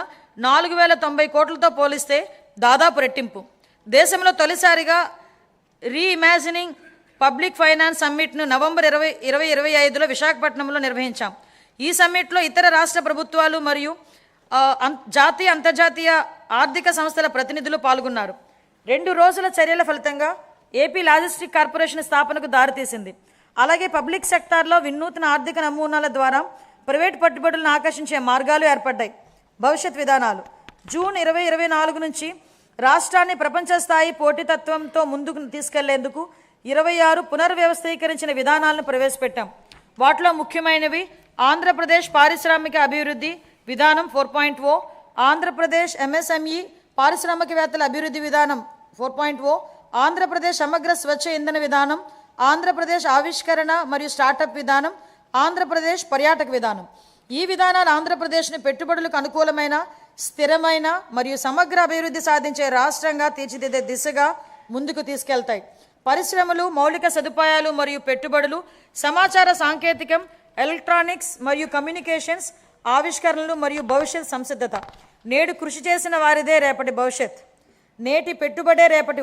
4,090 కోట్లతో పోలిస్తే దాదాపు రెట్టింపు. దేశంలో తొలిసారిగా రీఇమాజినింగ్ పబ్లిక్ ఫైనాన్స్ సమ్మిట్ను నవంబర్ 2025లో విశాఖపట్నంలో నిర్వహించాం. ఈ సమ్మిట్లో ఇతర రాష్ట్ర ప్రభుత్వాలు మరియు జాతీయ, అంతర్జాతీయ ఆర్థిక సంస్థల ప్రతినిధులు పాల్గొన్నారు. 2 రోజుల చర్యల ఫలితంగా ఏపీ లాజిస్టిక్ కార్పొరేషన్ స్థాపనకు దారితీసింది. అలాగే పబ్లిక్ సెక్టార్లో వినూత్న ఆర్థిక నమూనాల ద్వారా ప్రైవేట్ పెట్టుబడులను ఆకర్షించే మార్గాలు ఏర్పడ్డాయి. భవిష్యత్ విధానాలు, జూన్ 2024 నుంచి రాష్ట్రాన్ని ప్రపంచ స్థాయి పోటీతత్వంతో ముందుకు తీసుకెళ్లేందుకు 26 పునర్వ్యవస్థీకరించిన విధానాలను ప్రవేశపెట్టాం. వాటిలో ముఖ్యమైనవి ఆంధ్రప్రదేశ్ పారిశ్రామిక అభివృద్ధి విధానం 4.0, ఆంధ్రప్రదేశ్ ఎంఎస్ఎంఈ పారిశ్రామికవేత్తల అభివృద్ధి విధానం 4.0, ఆంధ్రప్రదేశ్ సమగ్ర స్వచ్ఛ ఇంధన విధానం, ఆంధ్రప్రదేశ్ ఆవిష్కరణ మరియు స్టార్టప్ విధానం, ఆంధ్రప్రదేశ్ పర్యాటక విధానం. ఈ విధానాలు ఆంధ్రప్రదేశ్ను పెట్టుబడులకు అనుకూలమైన, స్థిరమైన మరియు సమగ్ర అభివృద్ధి సాధించే రాష్ట్రంగా తీర్చిదిద్దే దిశగా ముందుకు తీసుకెళ్తాయి. పరిశ్రమలు, మౌలిక సదుపాయాలు మరియు పెట్టుబడులు, సమాచార సాంకేతికం, ఎలక్ట్రానిక్స్ మరియు కమ్యూనికేషన్స్, ఆవిష్కరణలు మరియు భవిష్యత్ సంసిద్ధత. నేడు కృషి చేసిన వారిదే రేపటి భవిష్యత్, నేటి పెట్టుబడే రేపటి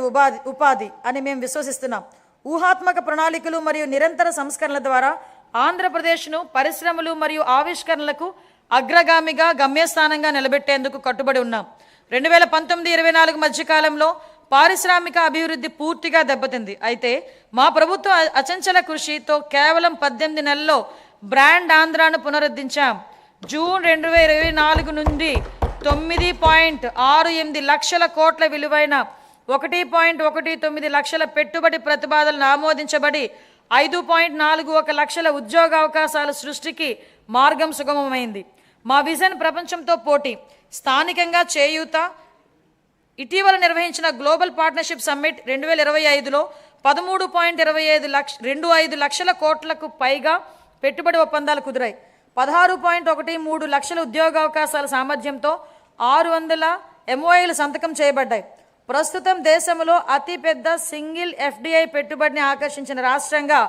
ఉపాధి అని మేము విశ్వసిస్తున్నాం. ఊహాత్మక ప్రణాళికలు మరియు నిరంతర సంస్కరణల ద్వారా ఆంధ్రప్రదేశ్ను పరిశ్రమలు మరియు ఆవిష్కరణలకు అగ్రగామిగా, గమ్యస్థానంగా నిలబెట్టేందుకు కట్టుబడి ఉన్నాం. 2019-24 మధ్యకాలంలో పారిశ్రామిక అభివృద్ధి పూర్తిగా దెబ్బతింది. అయితే మా ప్రభుత్వ అచంచల కృషితో కేవలం 18 నెలల్లో బ్రాండ్ ఆంధ్రాను పునరుద్ధరించాం. జూన్ 2024 నుండి 9.68 లక్షల కోట్ల విలువైన 1.19 లక్షల పెట్టుబడి ప్రతిపాదనలు ఆమోదించబడి 5.41 లక్షల ఉద్యోగ అవకాశాల సృష్టికి మార్గం సుగమమైంది. మా విజన్ ప్రపంచంతో పోటీ, స్థానికంగా చేయూత. ఇటీవల నిర్వహించిన గ్లోబల్ పార్ట్నర్షిప్ సమ్మిట్ 2025లో 13.25 లక్షల కోట్లకు పైగా పెట్టుబడి ఒప్పందాలు కుదిరాయి. 16.13 లక్షల ఉద్యోగ అవకాశాల సామర్థ్యంతో 600 MOIలు సంతకం చేయబడ్డాయి. ప్రస్తుతం దేశంలో అతిపెద్ద సింగిల్ FDI పెట్టుబడిని ఆకర్షించిన రాష్ట్రంగా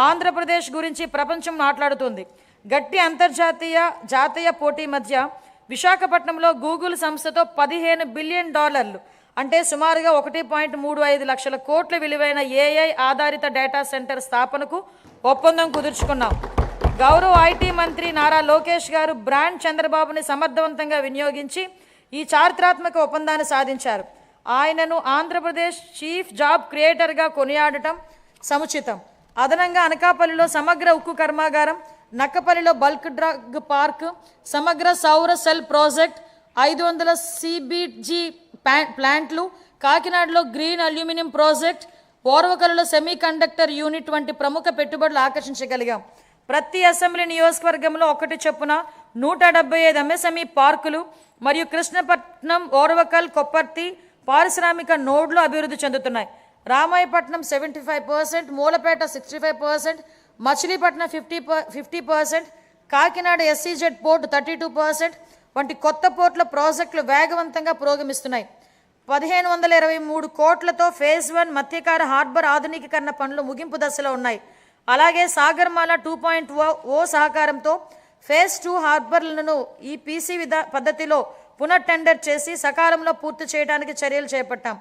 ఆంధ్రప్రదేశ్ గురించి ప్రపంచం మాట్లాడుతుంది. గట్టి అంతర్జాతీయ, జాతీయ పోటీ మధ్య విశాఖపట్నంలో గూగుల్ సంస్థతో $15 బిలియన్ అంటే సుమారుగా 1.35 లక్షల కోట్ల విలువైన AI ఆధారిత డేటా సెంటర్ స్థాపనకు ఒప్పందం కుదుర్చుకున్నాం. గౌరవ IT మంత్రి నారా లోకేష్ గారు బ్రాండ్ చంద్రబాబుని సమర్థవంతంగా వినియోగించి ఈ చారిత్రాత్మక ఒప్పందాన్ని సాధించారు. ఆయనను ఆంధ్రప్రదేశ్ చీఫ్ జాబ్ క్రియేటర్గా కొనియాడటం సముచితం. అదనంగా అనకాపల్లిలో సమగ్ర ఉక్కు కర్మాగారం, నక్కపల్లిలో బల్క్ డ్రగ్ పార్క్, సమగ్ర సౌర సెల్ ప్రాజెక్ట్, 500 సిబిజీ ప్లాంట్లు, కాకినాడలో గ్రీన్ అల్యూమినియం ప్రాజెక్ట్, ఓర్వకల్లో సెమీ కండక్టర్ యూనిట్ వంటి ప్రముఖ పెట్టుబడులు ఆకర్షించగలిగాం. ప్రతి అసెంబ్లీ నియోజకవర్గంలో ఒకటి చొప్పున 175 ఎంఎస్ఎంఈ పార్కులు మరియు కృష్ణపట్నం, ఓర్వకల్, కొప్పర్తి పారిశ్రామిక నోడ్లు అభివృద్ధి చెందుతున్నాయి. రామాయపట్నం 75%, మూలపేట 65%, మచిలీపట్నం 50%, కాకినాడ ఎస్సీజెడ్ పోర్ట్ 32% వంటి కొత్త పోర్టుల ప్రాజెక్టులు వేగవంతంగా పురోగమిస్తున్నాయి. 1523 కోట్లతో ఫేజ్ 1 మత్స్యకార హార్బర్ ఆధునికీకరణ పనులు ముగింపు దశలో ఉన్నాయి. అలాగే సాగర్మాల 2.0 సహకారంతో ఫేజ్ 2 హార్బర్లను ఈ పీసీ పద్ధతిలో పునఃటెండర్ చేసి సకాలంలో పూర్తి చేయడానికి చర్యలు చేపట్టాం.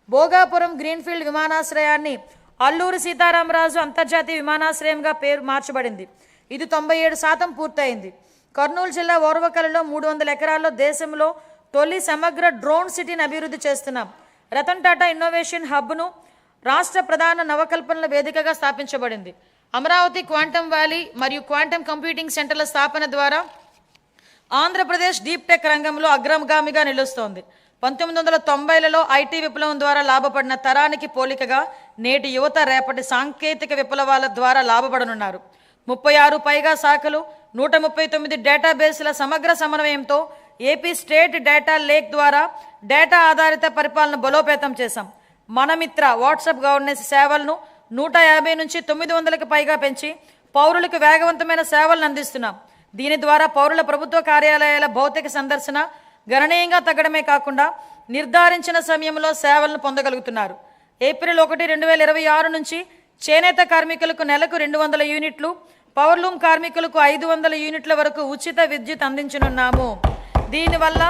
భోగాపురం గ్రీన్ఫీల్డ్ విమానాశ్రయాన్ని అల్లూరి సీతారామరాజు అంతర్జాతీయ విమానాశ్రయంగా పేరు మార్చబడింది. ఇది 97% పూర్తయింది. కర్నూలు జిల్లా ఓర్వకల్లో 300 ఎకరాల్లో దేశంలో తొలి సమగ్ర డ్రోన్ సిటీని అభివృద్ధి చేస్తున్నాం. రతన్ టాటా ఇన్నోవేషన్ హబ్ను రాష్ట్ర ప్రధాన నవకల్పనల వేదికగా స్థాపించబడింది. అమరావతి క్వాంటమ్ వ్యాలీ మరియు క్వాంటమ్ కంప్యూటింగ్ సెంటర్ల స్థాపన ద్వారా ఆంధ్రప్రదేశ్ డీప్ టెక్ రంగంలో అగ్రగామిగా నిలుస్తోంది. 1990లలో ఐటీ విప్లవం ద్వారా లాభపడిన తరానికి పోలికగా నేటి యువత రేపటి సాంకేతిక విప్లవాల ద్వారా లాభపడనున్నారు. 36 పైగా శాఖలు, 139 డేటాబేస్ల సమగ్ర సమన్వయంతో ఏపీ స్టేట్ డేటా లేక్ ద్వారా డేటా ఆధారిత పరిపాలన బలోపేతం చేశాం. మనమిత్ర వాట్సాప్ గవర్నెన్స్ సేవలను 150 నుంచి 900కి పైగా పెంచి పౌరులకు వేగవంతమైన సేవలను అందిస్తున్నాం. దీని ద్వారా పౌరుల ప్రభుత్వ కార్యాలయాల భౌతిక సందర్శన గణనీయంగా తగ్గడమే కాకుండా నిర్ధారించిన సమయంలో సేవలను పొందగలుగుతున్నారు. ఏప్రిల్ 1, 2026 నుంచి చేనేత కార్మికులకు నెలకు 200 యూనిట్లు, పవర్లూమ్ కార్మికులకు 500 యూనిట్ల వరకు ఉచిత విద్యుత్ అందించనున్నాము. దీనివల్ల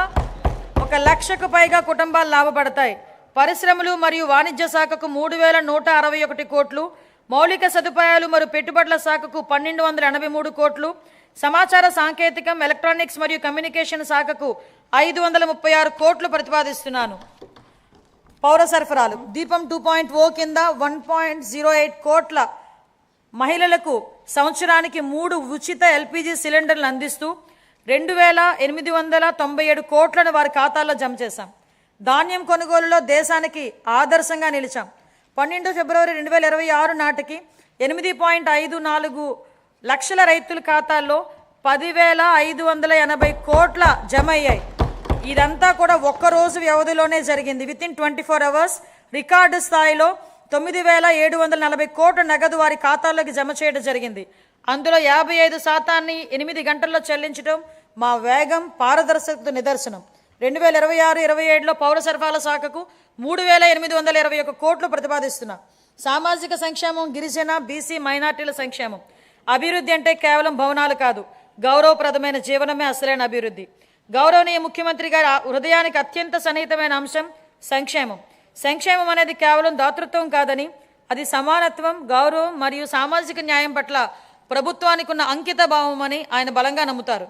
1 లక్షకు పైగా కుటుంబాలు లాభపడతాయి. పరిశ్రమలు మరియు వాణిజ్య శాఖకు 3161 కోట్లు, మౌలిక సదుపాయాలు మరియు పెట్టుబడుల శాఖకు 1283 కోట్లు, సమాచార సాంకేతికం, ఎలక్ట్రానిక్స్ మరియు కమ్యూనికేషన్ శాఖకు 536 కోట్లు ప్రతిపాదిస్తున్నాను. పౌర సరఫరాలు దీపం 2.0 కింద 1.08 కోట్ల మహిళలకు సంవత్సరానికి 3 ఉచిత ఎల్పిజి సిలిండర్లు అందిస్తూ 2897 కోట్లను వారి ఖాతాల్లో జమ చేశాం. ధాన్యం కొనుగోలులో దేశానికి ఆదర్శంగా నిలిచాం. 12 ఫిబ్రవరి 2026 నాటికి 8.54 లక్షల రైతుల ఖాతాల్లో 10,580 కోట్ల జమ అయ్యాయి. ఇదంతా కూడా ఒక్కరోజు వ్యవధిలోనే జరిగింది. వితిన్ 24 అవర్స్ రికార్డు స్థాయిలో 9,740 కోట్ల నగదు వారి ఖాతాల్లోకి జమ చేయడం జరిగింది. అందులో 55% 8 గంటల్లో చెల్లించడం మా వేగం, పారదర్శకత నిదర్శనం. 2026-27లో పౌర సరఫరాల శాఖకు 3,821 కోట్లు ప్రతిపాదిస్తున్నాం. సామాజిక సంక్షేమం, గిరిజన, బీసీ, మైనార్టీల సంక్షేమం. అభివృద్ధి అంటే కేవలం భవనాలు కాదు, గౌరవప్రదమైన జీవనమే అసలైన అభివృద్ధి. గౌరవనీయ ముఖ్యమంత్రి గారి హృదయానికి అత్యంత సన్నిహితమైన అంశం సంక్షేమం. సంక్షేమం అనేది కేవలం దాతృత్వం కాదని, అది సమానత్వం, గౌరవం మరియు సామాజిక న్యాయం పట్ల ప్రభుత్వానికి ఉన్న అంకిత భావం అని ఆయన బలంగా నమ్ముతారు.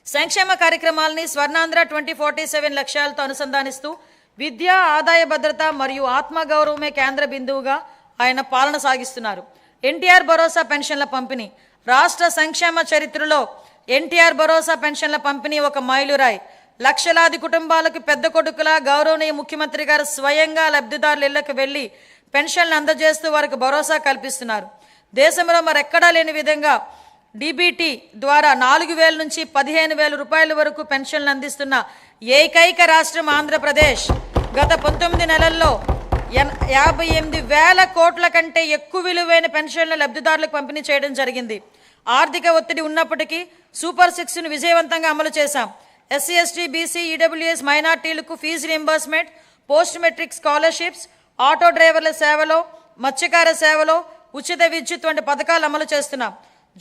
సంక్షేమ కార్యక్రమాలని స్వర్ణాంధ్ర 2047 లక్ష్యాలతో అనుసంధానిస్తూ విద్య, ఆదాయ భద్రత మరియు ఆత్మగౌరవమే కేంద్ర బిందువుగా ఆయన పాలన సాగిస్తున్నారు. ఎన్టీఆర్ భరోసా పెన్షన్ల పంపిణీ. రాష్ట్ర సంక్షేమ చరిత్రలో ఎన్టీఆర్ భరోసా పెన్షన్ల పంపిణీ ఒక మైలురాయి. లక్షలాది కుటుంబాలకు పెద్ద కొడుకులా గౌరవనీయ ముఖ్యమంత్రి గారు స్వయంగా లబ్ధిదారుల ఇళ్లకు వెళ్లి పెన్షన్లు అందజేస్తూ వారికి భరోసా కల్పిస్తున్నారు. దేశంలో మరెక్కడా లేని విధంగా డీబీటీ ద్వారా 4,000 నుంచి 15,000 రూపాయల వరకు పెన్షన్లు అందిస్తున్న ఏకైక రాష్ట్రం ఆంధ్రప్రదేశ్. గత 19 నెలల్లో 58,000 కోట్ల కంటే ఎక్కువ విలువైన పెన్షన్ల లబ్ధిదారులకు పంపిణీ చేయడం జరిగింది. ఆర్థిక ఒత్తిడి ఉన్నప్పటికీ సూపర్ 6ను విజయవంతంగా అమలు చేశాం. ఎస్సీ, ఎస్టీ, బీసీ, ఈడబ్ల్యూఎస్, మైనార్టీలకు fee reimbursement, post matric scholarships, auto డ్రైవర్ల సేవలో, మత్స్యకార సేవలో ఉచిత విద్యుత్ వంటి పథకాలు అమలు చేస్తున్నాం.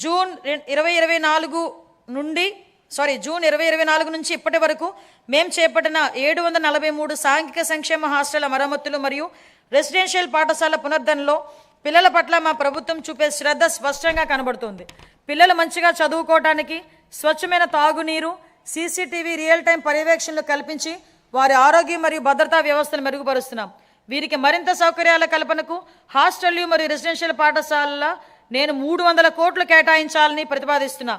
జూన్ 2024 నుంచి ఇప్పటి వరకు మేము చేపట్టిన 743 సాంఘిక సంక్షేమ హాస్టళ్ల మరమ్మతులు మరియు రెసిడెన్షియల్ పాఠశాల పునరుద్ధరణలో పిల్లల పట్ల మా ప్రభుత్వం చూపే శ్రద్ధ స్పష్టంగా కనబడుతుంది. పిల్లలు మంచిగా చదువుకోవడానికి స్వచ్ఛమైన తాగునీరు, సీసీటీవీ రియల్ టైం పర్యవేక్షణలు కల్పించి వారి ఆరోగ్యం మరియు భద్రతా వ్యవస్థను మెరుగుపరుస్తున్నాం. వీరికి మరింత సౌకర్యాల కల్పనకు హాస్టళ్లు మరియు రెసిడెన్షియల్ పాఠశాలల నేను 300 కోట్లు కేటాయించాలని ప్రతిపాదిస్తున్నా.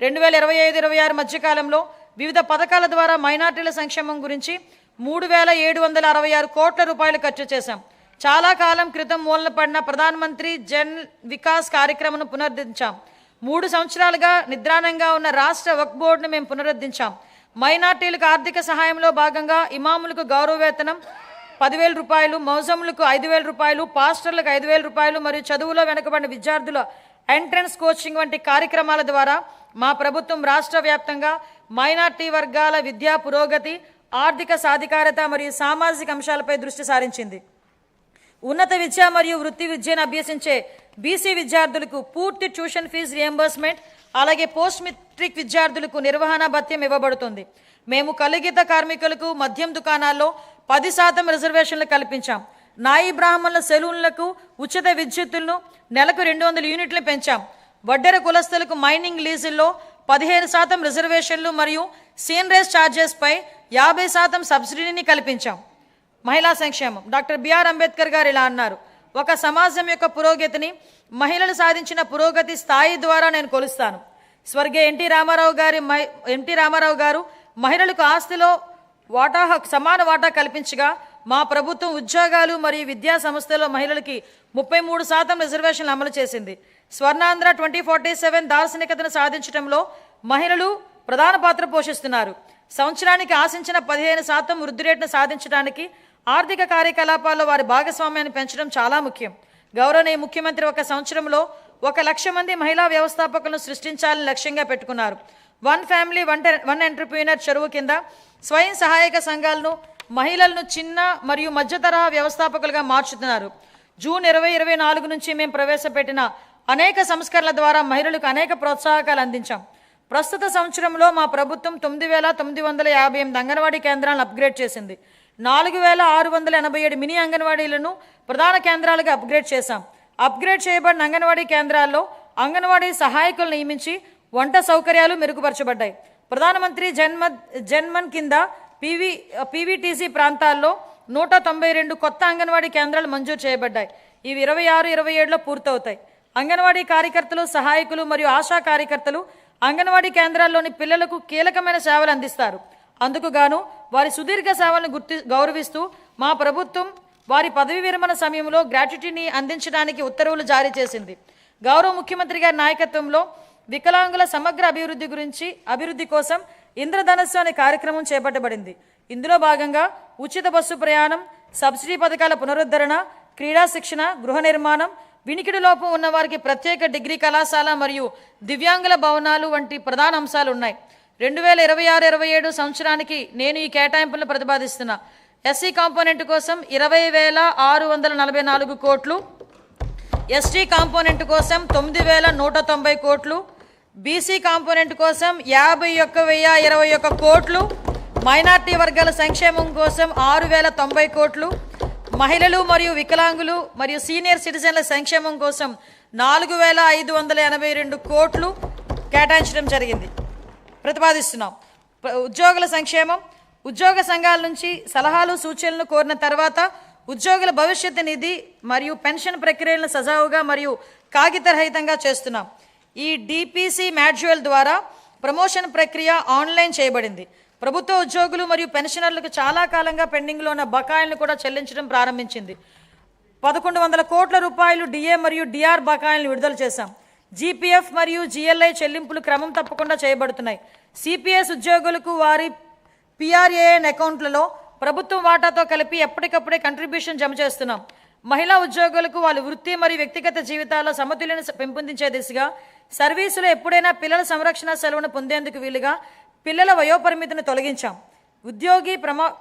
2025-26 మధ్యకాలంలో వివిధ పథకాల ద్వారా మైనార్టీల సంక్షేమం గురించి 3766 కోట్ల రూపాయలు ఖర్చు చేశాం. చాలా కాలం క్రితం మూలన పడిన ప్రధానమంత్రి జన్ వికాస్ కార్యక్రమం పునరుద్ధరించాం. 3 సంవత్సరాలుగా నిద్రాణంగా ఉన్న రాష్ట్ర వక్ఫ్ బోర్డును మేము పునరుద్ధరించాం. మైనార్టీలకు ఆర్థిక సహాయంలో భాగంగా ఇమాములకు గౌరవ వేతనం 10,000 రూపాయలు, మౌజములకు 5,000 రూపాయలు, పాస్టర్లకు 5,000 రూపాయలు మరియు చదువులో వెనుకబడిన విద్యార్థుల ఎంట్రన్స్ కోచింగ్ వంటి కార్యక్రమాల ద్వారా మా ప్రభుత్వం రాష్ట్ర వ్యాప్తంగా మైనార్టీ వర్గాల విద్యా పురోగతి, ఆర్థిక సాధికారత మరియు సామాజిక అంశాలపై దృష్టి సారించింది. ఉన్నత విద్య మరియు వృత్తి విద్యను అభ్యసించే బీసీ విద్యార్థులకు పూర్తి ట్యూషన్ ఫీజు రియంబర్స్మెంట్, అలాగే పోస్ట్ మెట్రిక్ విద్యార్థులకు నిర్వహణ భత్యం ఇవ్వబడుతుంది. మేము కలిగిత కార్మికులకు మద్యం దుకాణాల్లో 10% రిజర్వేషన్లు కల్పించాం. నాయి బ్రాహ్మణుల సెలూన్లకు ఉచిత విద్యుత్తులను నెలకు 200 యూనిట్లు పెంచాం. వడ్డెర కులస్తులకు మైనింగ్ లీజుల్లో 15% రిజర్వేషన్లు మరియు సీనరేజ్ ఛార్జెస్పై 50% సబ్సిడీని కల్పించాం. మహిళా సంక్షేమం. డాక్టర్ బిఆర్ అంబేద్కర్ గారు ఇలా అన్నారు, ఒక సమాజం యొక్క పురోగతిని మహిళలు సాధించిన పురోగతి స్థాయి ద్వారా నేను కొలుస్తాను. స్వర్గీయ ఎన్టీ రామారావు గారు మహిళలకు ఆస్తిలో సమాన వాటా కల్పించగా మా ప్రభుత్వం ఉద్యోగాలు మరియు విద్యా సంస్థల్లో మహిళలకి 33% రిజర్వేషన్లు అమలు చేసింది. స్వర్ణాంధ్ర 2047 దార్శనికతను సాధించడంలో మహిళలు ప్రధాన పాత్ర పోషిస్తున్నారు. సంవత్సరానికి ఆశించిన 15% వృద్ధి రేటును సాధించడానికి ఆర్థిక కార్యకలాపాల్లో వారి భాగస్వామ్యాన్ని పెంచడం చాలా ముఖ్యం. గౌరవనీయ ముఖ్యమంత్రి ఒక సంవత్సరంలో 1,00,000 మంది మహిళా వ్యవస్థాపకులను సృష్టించాలని లక్ష్యంగా పెట్టుకున్నారు. వన్ ఫ్యామిలీ వన్ ఎంటర్ప్రీనర్ చెరువు కింద స్వయం సహాయక సంఘాలను మహిళలను చిన్న మరియు మధ్యతరహా వ్యవస్థాపకులుగా మార్చుతున్నారు. జూన్ 2024 నుంచి మేము ప్రవేశపెట్టిన అనేక సంస్కరణల ద్వారా మహిళలకు అనేక ప్రోత్సాహకాలు అందించాం. ప్రస్తుత సంవత్సరంలో మా ప్రభుత్వం 9,958 అంగన్వాడీ కేంద్రాలను అప్గ్రేడ్ చేసింది. 4,687 మినీ అంగన్వాడీలను ప్రధాన కేంద్రాలుగా అప్గ్రేడ్ చేశాం. అప్గ్రేడ్ చేయబడిన అంగన్వాడీ కేంద్రాల్లో అంగన్వాడీ సహాయకులు నియమించి వంట సౌకర్యాలు మెరుగుపరచబడ్డాయి. ప్రధానమంత్రి జన్మన్ కింద పీవీటీసీ ప్రాంతాల్లో 192 కొత్త అంగన్వాడీ కేంద్రాలు మంజూరు చేయబడ్డాయి. ఇవి 26-27లో పూర్తవుతాయి. అంగన్వాడీ కార్యకర్తలు, సహాయకులు మరియు ఆశా కార్యకర్తలు అంగన్వాడీ కేంద్రాల్లోని పిల్లలకు కీలకమైన సేవలు అందిస్తారు. అందుకు గాను వారి సుదీర్ఘ సేవలను గౌరవిస్తూ మా ప్రభుత్వం వారి పదవి విరమణ సమయంలో గ్రాట్యుటీని అందించడానికి ఉత్తర్వులు జారీ చేసింది. గౌరవ ముఖ్యమంత్రి గారి నాయకత్వంలో వికలాంగుల సమగ్ర అభివృద్ధి కోసం ఇంద్రధనస్సు అనే కార్యక్రమం చేపట్టబడింది. ఇందులో భాగంగా ఉచిత బస్సు ప్రయాణం, సబ్సిడీ పథకాల పునరుద్ధరణ, క్రీడా శిక్షణ, గృహ నిర్మాణం, వినికిడి లోపం ఉన్న వారికి ప్రత్యేక డిగ్రీ కళాశాల మరియు దివ్యాంగుల భవనాలు వంటి ప్రధాన అంశాలు ఉన్నాయి. 2026-27 సంవత్సరానికి నేను ఈ కేటాయింపులను ప్రతిపాదిస్తున్నా. ఎస్సీ కాంపోనెంట్ కోసం 20,644 కోట్లు, ఎస్టీ కాంపోనెంట్ కోసం 9,190 కోట్లు, బీసీ కాంపోనెంట్ కోసం 51,021 కోట్లు, మైనార్టీ వర్గాల సంక్షేమం కోసం 6,090 కోట్లు, మహిళలు మరియు వికలాంగులు మరియు సీనియర్ సిటిజన్ల సంక్షేమం కోసం 4,582 కోట్లు కేటాయించడం జరిగింది. ప్రతిపాదిస్తున్నాం. ఉద్యోగుల సంక్షేమం. ఉద్యోగ సంఘాల నుంచి సలహాలు, సూచనలు కోరిన తర్వాత ఉద్యోగుల భవిష్యత్తు నిధి మరియు పెన్షన్ ప్రక్రియలను సజావుగా మరియు కాగితరహితంగా చేస్తున్నాం. ఈ డిపిసి మాడ్యూల్ ద్వారా ప్రమోషన్ ప్రక్రియ ఆన్లైన్ చేయబడింది. ప్రభుత్వ ఉద్యోగులు మరియు పెన్షనర్లకు చాలా కాలంగా పెండింగ్లో ఉన్న బకాయిలను కూడా చెల్లించడం ప్రారంభించింది. 1,100 కోట్ల రూపాయలు డిఏ మరియు డిఆర్ బకాయిలను విడుదల చేశాం. జీపీఎఫ్ మరియు జిఎల్ఐ చెల్లింపులు క్రమం తప్పకుండా చేయబడుతున్నాయి. సిపిఎస్ ఉద్యోగులకు వారి పిఆర్ఏఎన్ అకౌంట్లలో ప్రభుత్వం వాటాతో కలిపి ఎప్పటికప్పుడే కంట్రిబ్యూషన్ జమ చేస్తున్నాం. మహిళా ఉద్యోగులకు వాళ్ళ వృత్తి మరియు వ్యక్తిగత జీవితాల్లో సమతుల్యను పెంపొందించే దిశగా సర్వీసులో ఎప్పుడైనా పిల్లల సంరక్షణ సెలవును పొందేందుకు వీలుగా పిల్లల వయోపరిమితిని తొలగించాం.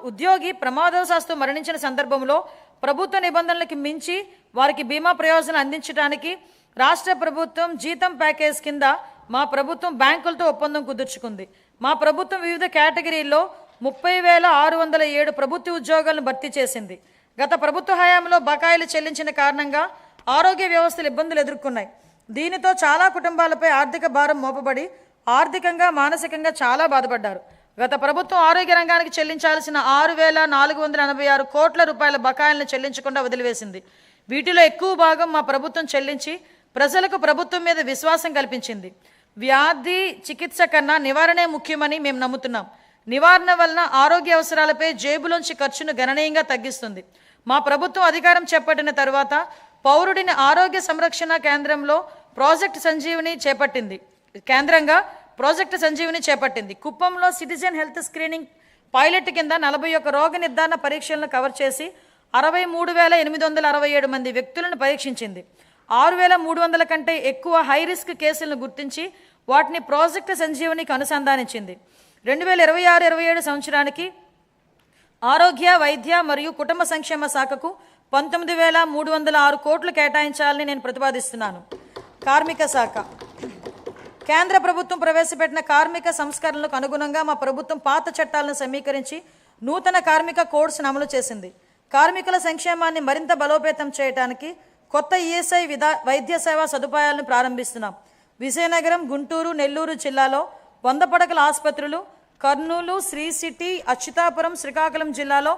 ఉద్యోగి ప్రమాదవశాత్తు మరణించిన సందర్భంలో ప్రభుత్వ నిబంధనలకు మించి వారికి బీమా ప్రయోజనం అందించడానికి రాష్ట్ర ప్రభుత్వం జీతం ప్యాకేజ్ కింద మా ప్రభుత్వం బ్యాంకులతో ఒప్పందం కుదుర్చుకుంది. మా ప్రభుత్వం వివిధ కేటగిరీల్లో 30,607 ప్రభుత్వ ఉద్యోగాలను భర్తీ చేసింది. గత ప్రభుత్వ హయాంలో బకాయిలు చెల్లించిన కారణంగా ఆరోగ్య వ్యవస్థలు ఇబ్బందులు ఎదుర్కొన్నాయి. దీనితో చాలా కుటుంబాలపై ఆర్థిక భారం మోపబడి ఆర్థికంగా, మానసికంగా చాలా బాధపడ్డారు. గత ప్రభుత్వం ఆరోగ్య రంగానికి చెల్లించాల్సిన 6,486 కోట్ల రూపాయల బకాయిలను చెల్లించకుండా వదిలివేసింది. వీటిలో ఎక్కువ భాగం మా ప్రభుత్వం చెల్లించి ప్రజలకు ప్రభుత్వం మీద విశ్వాసం కల్పించింది. వ్యాధి చికిత్స కన్నా నివారణే ముఖ్యమని మేము నమ్ముతున్నాం. నివారణ వలన ఆరోగ్య అవసరాలపై జేబులోంచి ఖర్చును గణనీయంగా తగ్గిస్తుంది. మా ప్రభుత్వం అధికారం చేపట్టిన తర్వాత పౌరుడిని ఆరోగ్య సంరక్షణ కేంద్రంలో ప్రాజెక్ట్ సంజీవిని చేపట్టింది. కుప్పంలో సిటిజన్ హెల్త్ స్క్రీనింగ్ పైలట్ కింద 41 రోగ నిర్ధారణ పరీక్షలను కవర్ చేసి 63,867 మంది వ్యక్తులను పరీక్షించింది. 6,300 కంటే ఎక్కువ హై రిస్క్ కేసులను గుర్తించి వాటిని ప్రాజెక్ట్ సంజీవనికి అనుసంధానించింది. 2026-27 సంవత్సరానికి ఆరోగ్య, వైద్య మరియు కుటుంబ సంక్షేమ శాఖకు 19,306 కోట్లు కేటాయించాలని నేను ప్రతిపాదిస్తున్నాను. కార్మిక శాఖ. కేంద్ర ప్రభుత్వం ప్రవేశపెట్టిన కార్మిక సంస్కరణలకు అనుగుణంగా మా ప్రభుత్వం పాత చట్టాలను సమీకరించి నూతన కార్మిక కోడ్స్ను అమలు చేసింది. కార్మికుల సంక్షేమాన్ని మరింత బలోపేతం చేయడానికి కొత్త ఈఎస్ఐ వైద్య సేవా సదుపాయాలను ప్రారంభిస్తున్నాం. విజయనగరం, గుంటూరు, నెల్లూరు జిల్లాలో 100 పడకల ఆసుపత్రులు, కర్నూలు, శ్రీ సిటీ, అచ్యుతాపురం, శ్రీకాకుళం జిల్లాలో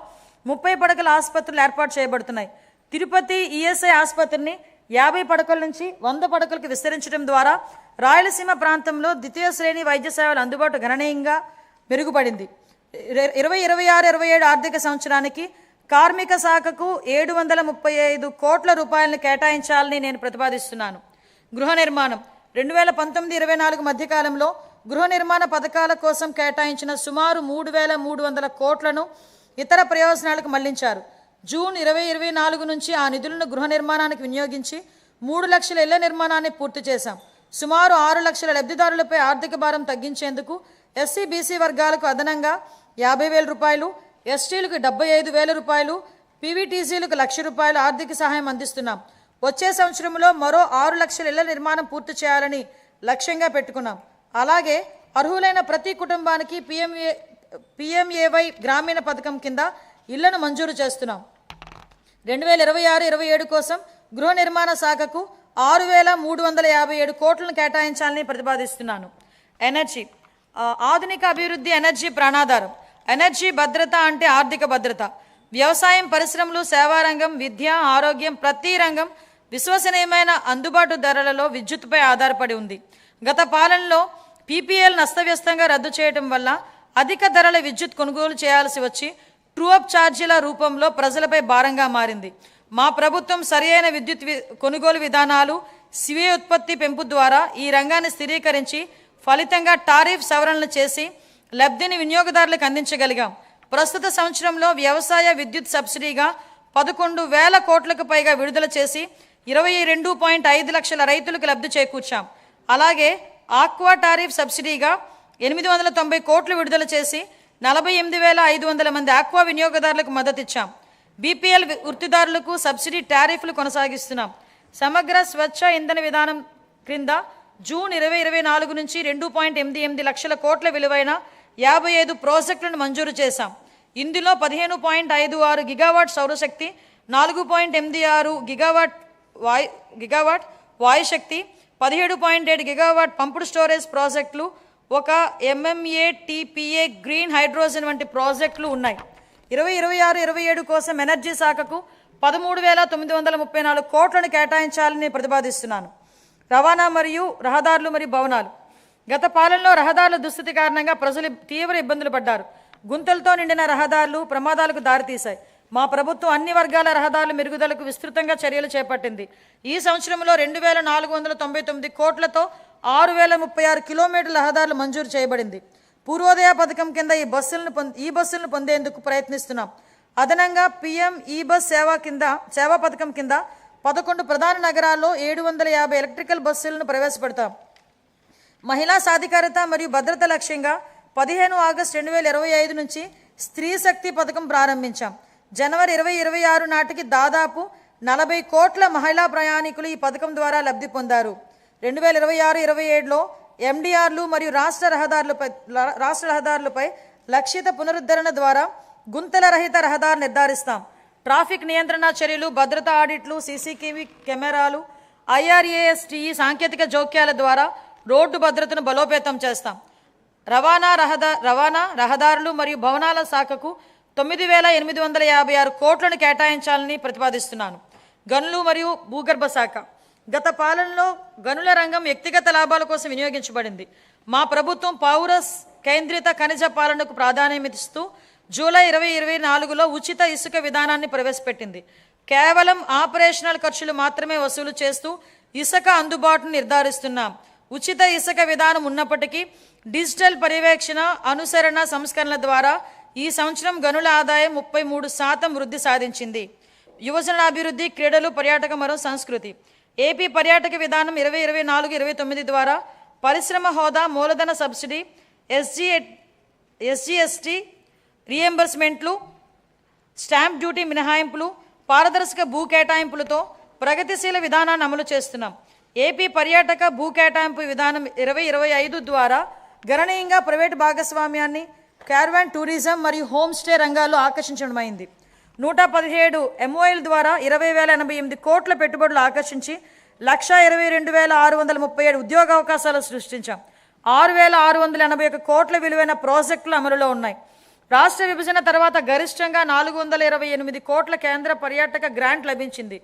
30 పడకల ఆసుపత్రులు ఏర్పాటు చేయబడుతున్నాయి. తిరుపతి ఈఎస్ఐ ఆసుపత్రిని 50 పడకల నుంచి 100 పడకలకు విస్తరించడం ద్వారా రాయలసీమ ప్రాంతంలో ద్వితీయ శ్రేణి వైద్య సేవల అందుబాటు గణనీయంగా మెరుగుపడింది. 2026-27 ఆర్థిక సంవత్సరానికి కార్మిక శాఖకు 735 కోట్ల రూపాయలను కేటాయించాలని నేను ప్రతిపాదిస్తున్నాను. గృహ నిర్మాణం. 2019-24 మధ్యకాలంలో గృహ నిర్మాణ పథకాల కోసం కేటాయించిన సుమారు 3,300 కోట్లను ఇతర ప్రయోజనాలకు మళ్లించారు. జూన్ 2024 నుంచి ఆ నిధులను గృహ నిర్మాణానికి వినియోగించి 3 లక్షల ఇళ్ల నిర్మాణాన్ని పూర్తి చేశాం. సుమారు 6 లక్షల లబ్ధిదారులపై ఆర్థిక భారం తగ్గించేందుకు ఎస్సీ, బీసీ వర్గాలకు అదనంగా 50,000 రూపాయలు, ఎస్టీలకు 75,000 రూపాయలు, పీవీటీసీలకు ₹1,00,000 ఆర్థిక సహాయం అందిస్తున్నాం. వచ్చే సంవత్సరంలో మరో 6 లక్షల ఇళ్ల నిర్మాణం పూర్తి చేయాలని లక్ష్యంగా పెట్టుకున్నాం. అలాగే అర్హులైన ప్రతి కుటుంబానికి PMAY గ్రామీణ పథకం కింద ఇళ్లను మంజూరు చేస్తున్నాం. 2026-27 కోసం గృహ నిర్మాణ శాఖకు 6,357 కోట్లను కేటాయించాలని ప్రతిపాదిస్తున్నాను. ఎనర్జీ. ఆధునిక అభివృద్ధి ఎనర్జీ ప్రాణాధారం. ఎనర్జీ భద్రత అంటే ఆర్థిక భద్రత. వ్యవసాయం, పరిశ్రమలు, సేవారంగం, విద్య, ఆరోగ్యం ప్రతి రంగం విశ్వసనీయమైన అందుబాటు ధరలలో విద్యుత్తుపై ఆధారపడి ఉంది. గత పాలనలో PPL నష్టవ్యస్తంగా రద్దు చేయడం వల్ల అధిక ధరల విద్యుత్ కొనుగోలు చేయాల్సి వచ్చి ట్రూఅప్ ఛార్జీల రూపంలో ప్రజలపై భారంగా మారింది. మా ప్రభుత్వం సరియైన విద్యుత్ కొనుగోలు విధానాలు, స్వీయ ఉత్పత్తి పెంపు ద్వారా ఈ రంగాన్ని స్థిరీకరించి ఫలితంగా టారిఫ్ సవరణలు చేసి లబ్ధిని వినియోగదారులకు అందించగలిగాం. ప్రస్తుత సంవత్సరంలో వ్యవసాయ విద్యుత్ సబ్సిడీగా 11,000 కోట్లకు పైగా విడుదల చేసి 22.5 లక్షల రైతులకు లబ్ధి చేకూర్చాం. అలాగే ఆక్వా టారిఫ్ సబ్సిడీగా 890 కోట్లు విడుదల చేసి 48,500 మంది ఆక్వా వినియోగదారులకు మద్దతిచ్చాం. BPL వృత్తిదారులకు subsidy టారిఫ్లు కొనసాగిస్తున్నాం. సమగ్ర స్వచ్ఛ ఇంధన విధానం క్రింద జూన్ 2024 నుంచి 2.88 లక్షల కోట్ల విలువైన 55 ప్రాజెక్టులను మంజూరు చేశాం. ఇందులో 15.56 గిగావాట్ సౌరశక్తి, 4.86 గిగావాట్ వాయుశక్తి, 17.7 గిగావాట్ పంపుడు స్టోరేజ్ ప్రాజెక్టులు, ఒక MMATPA గ్రీన్ హైడ్రోజన్ వంటి ప్రాజెక్టులు ఉన్నాయి. 2026-27 కోసం ఎనర్జీ శాఖకు 13,934 కోట్లను కేటాయించాలని ప్రతిపాదిస్తున్నాను. రవాణా మరియు రహదారులు మరియు భవనాలు. గత పాలనలో రహదారుల దుస్థితి కారణంగా ప్రజలు తీవ్ర ఇబ్బందులు పడ్డారు. గుంతలతో నిండిన రహదారులు ప్రమాదాలకు దారితీశాయి. మా ప్రభుత్వం అన్ని వర్గాల రహదారుల మెరుగుదలకు విస్తృతంగా చర్యలు చేపట్టింది. ఈ సంవత్సరంలో 2,499 కోట్లతో 6,036 కిలోమీటర్ల రహదారులు మంజూరు చేయబడింది. పూర్వోదయ పథకం కింద ఈ బస్సులను పొందేందుకు ప్రయత్నిస్తున్నాం. అదనంగా PM ఈ-బస్ సేవా పథకం కింద 11 ప్రధాన నగరాల్లో 750 ఎలక్ట్రికల్ బస్సులను ప్రవేశపెడతాం. మహిళా సాధికారత మరియు భద్రత లక్ష్యంగా 15 ఆగస్టు 2025 నుంచి స్త్రీ శక్తి పథకం ప్రారంభించాం. జనవరి 2026 నాటికి దాదాపు 40 కోట్ల మహిళా ప్రయాణికులు ఈ పథకం ద్వారా లబ్ధి పొందారు. 2026-27లో MDRలు మరియు రాష్ట్ర రహదారులపై లక్షిత పునరుద్ధరణ ద్వారా గుంతల రహిత రహదారు నిర్ధారిస్తాం. ట్రాఫిక్ నియంత్రణ చర్యలు, భద్రతా ఆడిట్లు, CCTV కెమెరాలు, IRASTE సాంకేతిక జోక్యాల ద్వారా రోడ్డు భద్రతను బలోపేతం చేస్తాం. రవాణా రహదారులు మరియు భవనాల శాఖకు 9,856 కోట్లను కేటాయించాలని ప్రతిపాదిస్తున్నాను. గనులు మరియు భూగర్భ శాఖ. గత పాలనలో గనుల రంగం వ్యక్తిగత లాభాల కోసం వినియోగించబడింది. మా ప్రభుత్వం పౌర కేంద్రిత ఖనిజ పాలనకు ప్రాధాన్యమిస్తూ జూలై 2024లో ఉచిత ఇసుక విధానాన్ని ప్రవేశపెట్టింది. కేవలం ఆపరేషనల్ ఖర్చులు మాత్రమే వసూలు చేస్తూ ఇసుక అందుబాటును నిర్ధారిస్తున్నాం. ఉచిత ఇసుక విధానం ఉన్నప్పటికీ డిజిటల్ పర్యవేక్షణ, అనుసరణ సంస్కరణల ద్వారా ఈ సంవత్సరం గనుల ఆదాయం 33% వృద్ధి సాధించింది. యువజన అభివృద్ధి, క్రీడలు, పర్యాటకం మరియు సంస్కృతి. ఏపీ పర్యాటక విధానం 2024-29 ద్వారా పరిశ్రమ హోదా, మూలధన సబ్సిడీ, ఎస్జీఎస్టీ రీఎంబర్స్మెంట్లు, స్టాంప్ డ్యూటీ మినహాయింపులు, పారదర్శక భూ కేటాయింపులతో ప్రగతిశీల విధానాన్ని అమలు చేస్తున్నాం. ఏపీ పర్యాటక భూ కేటాయింపు విధానం 2025 ద్వారా గణనీయంగా ప్రైవేటు భాగస్వామ్యాన్ని, క్యారవాన్ టూరిజం మరియు హోమ్ స్టే రంగాల్లో ఆకర్షించడమైంది. 117 MOL ద్వారా 20,088 కోట్ల పెట్టుబడులు ఆకర్షించి 122,637 ఉద్యోగ అవకాశాలు సృష్టించాం. 6,681 కోట్ల విలువైన ప్రాజెక్టులు అమలులో ఉన్నాయి. రాష్ట్ర విభజన తర్వాత గరిష్టంగా 428 కోట్ల కేంద్ర పర్యాటక గ్రాంట్ లభించింది.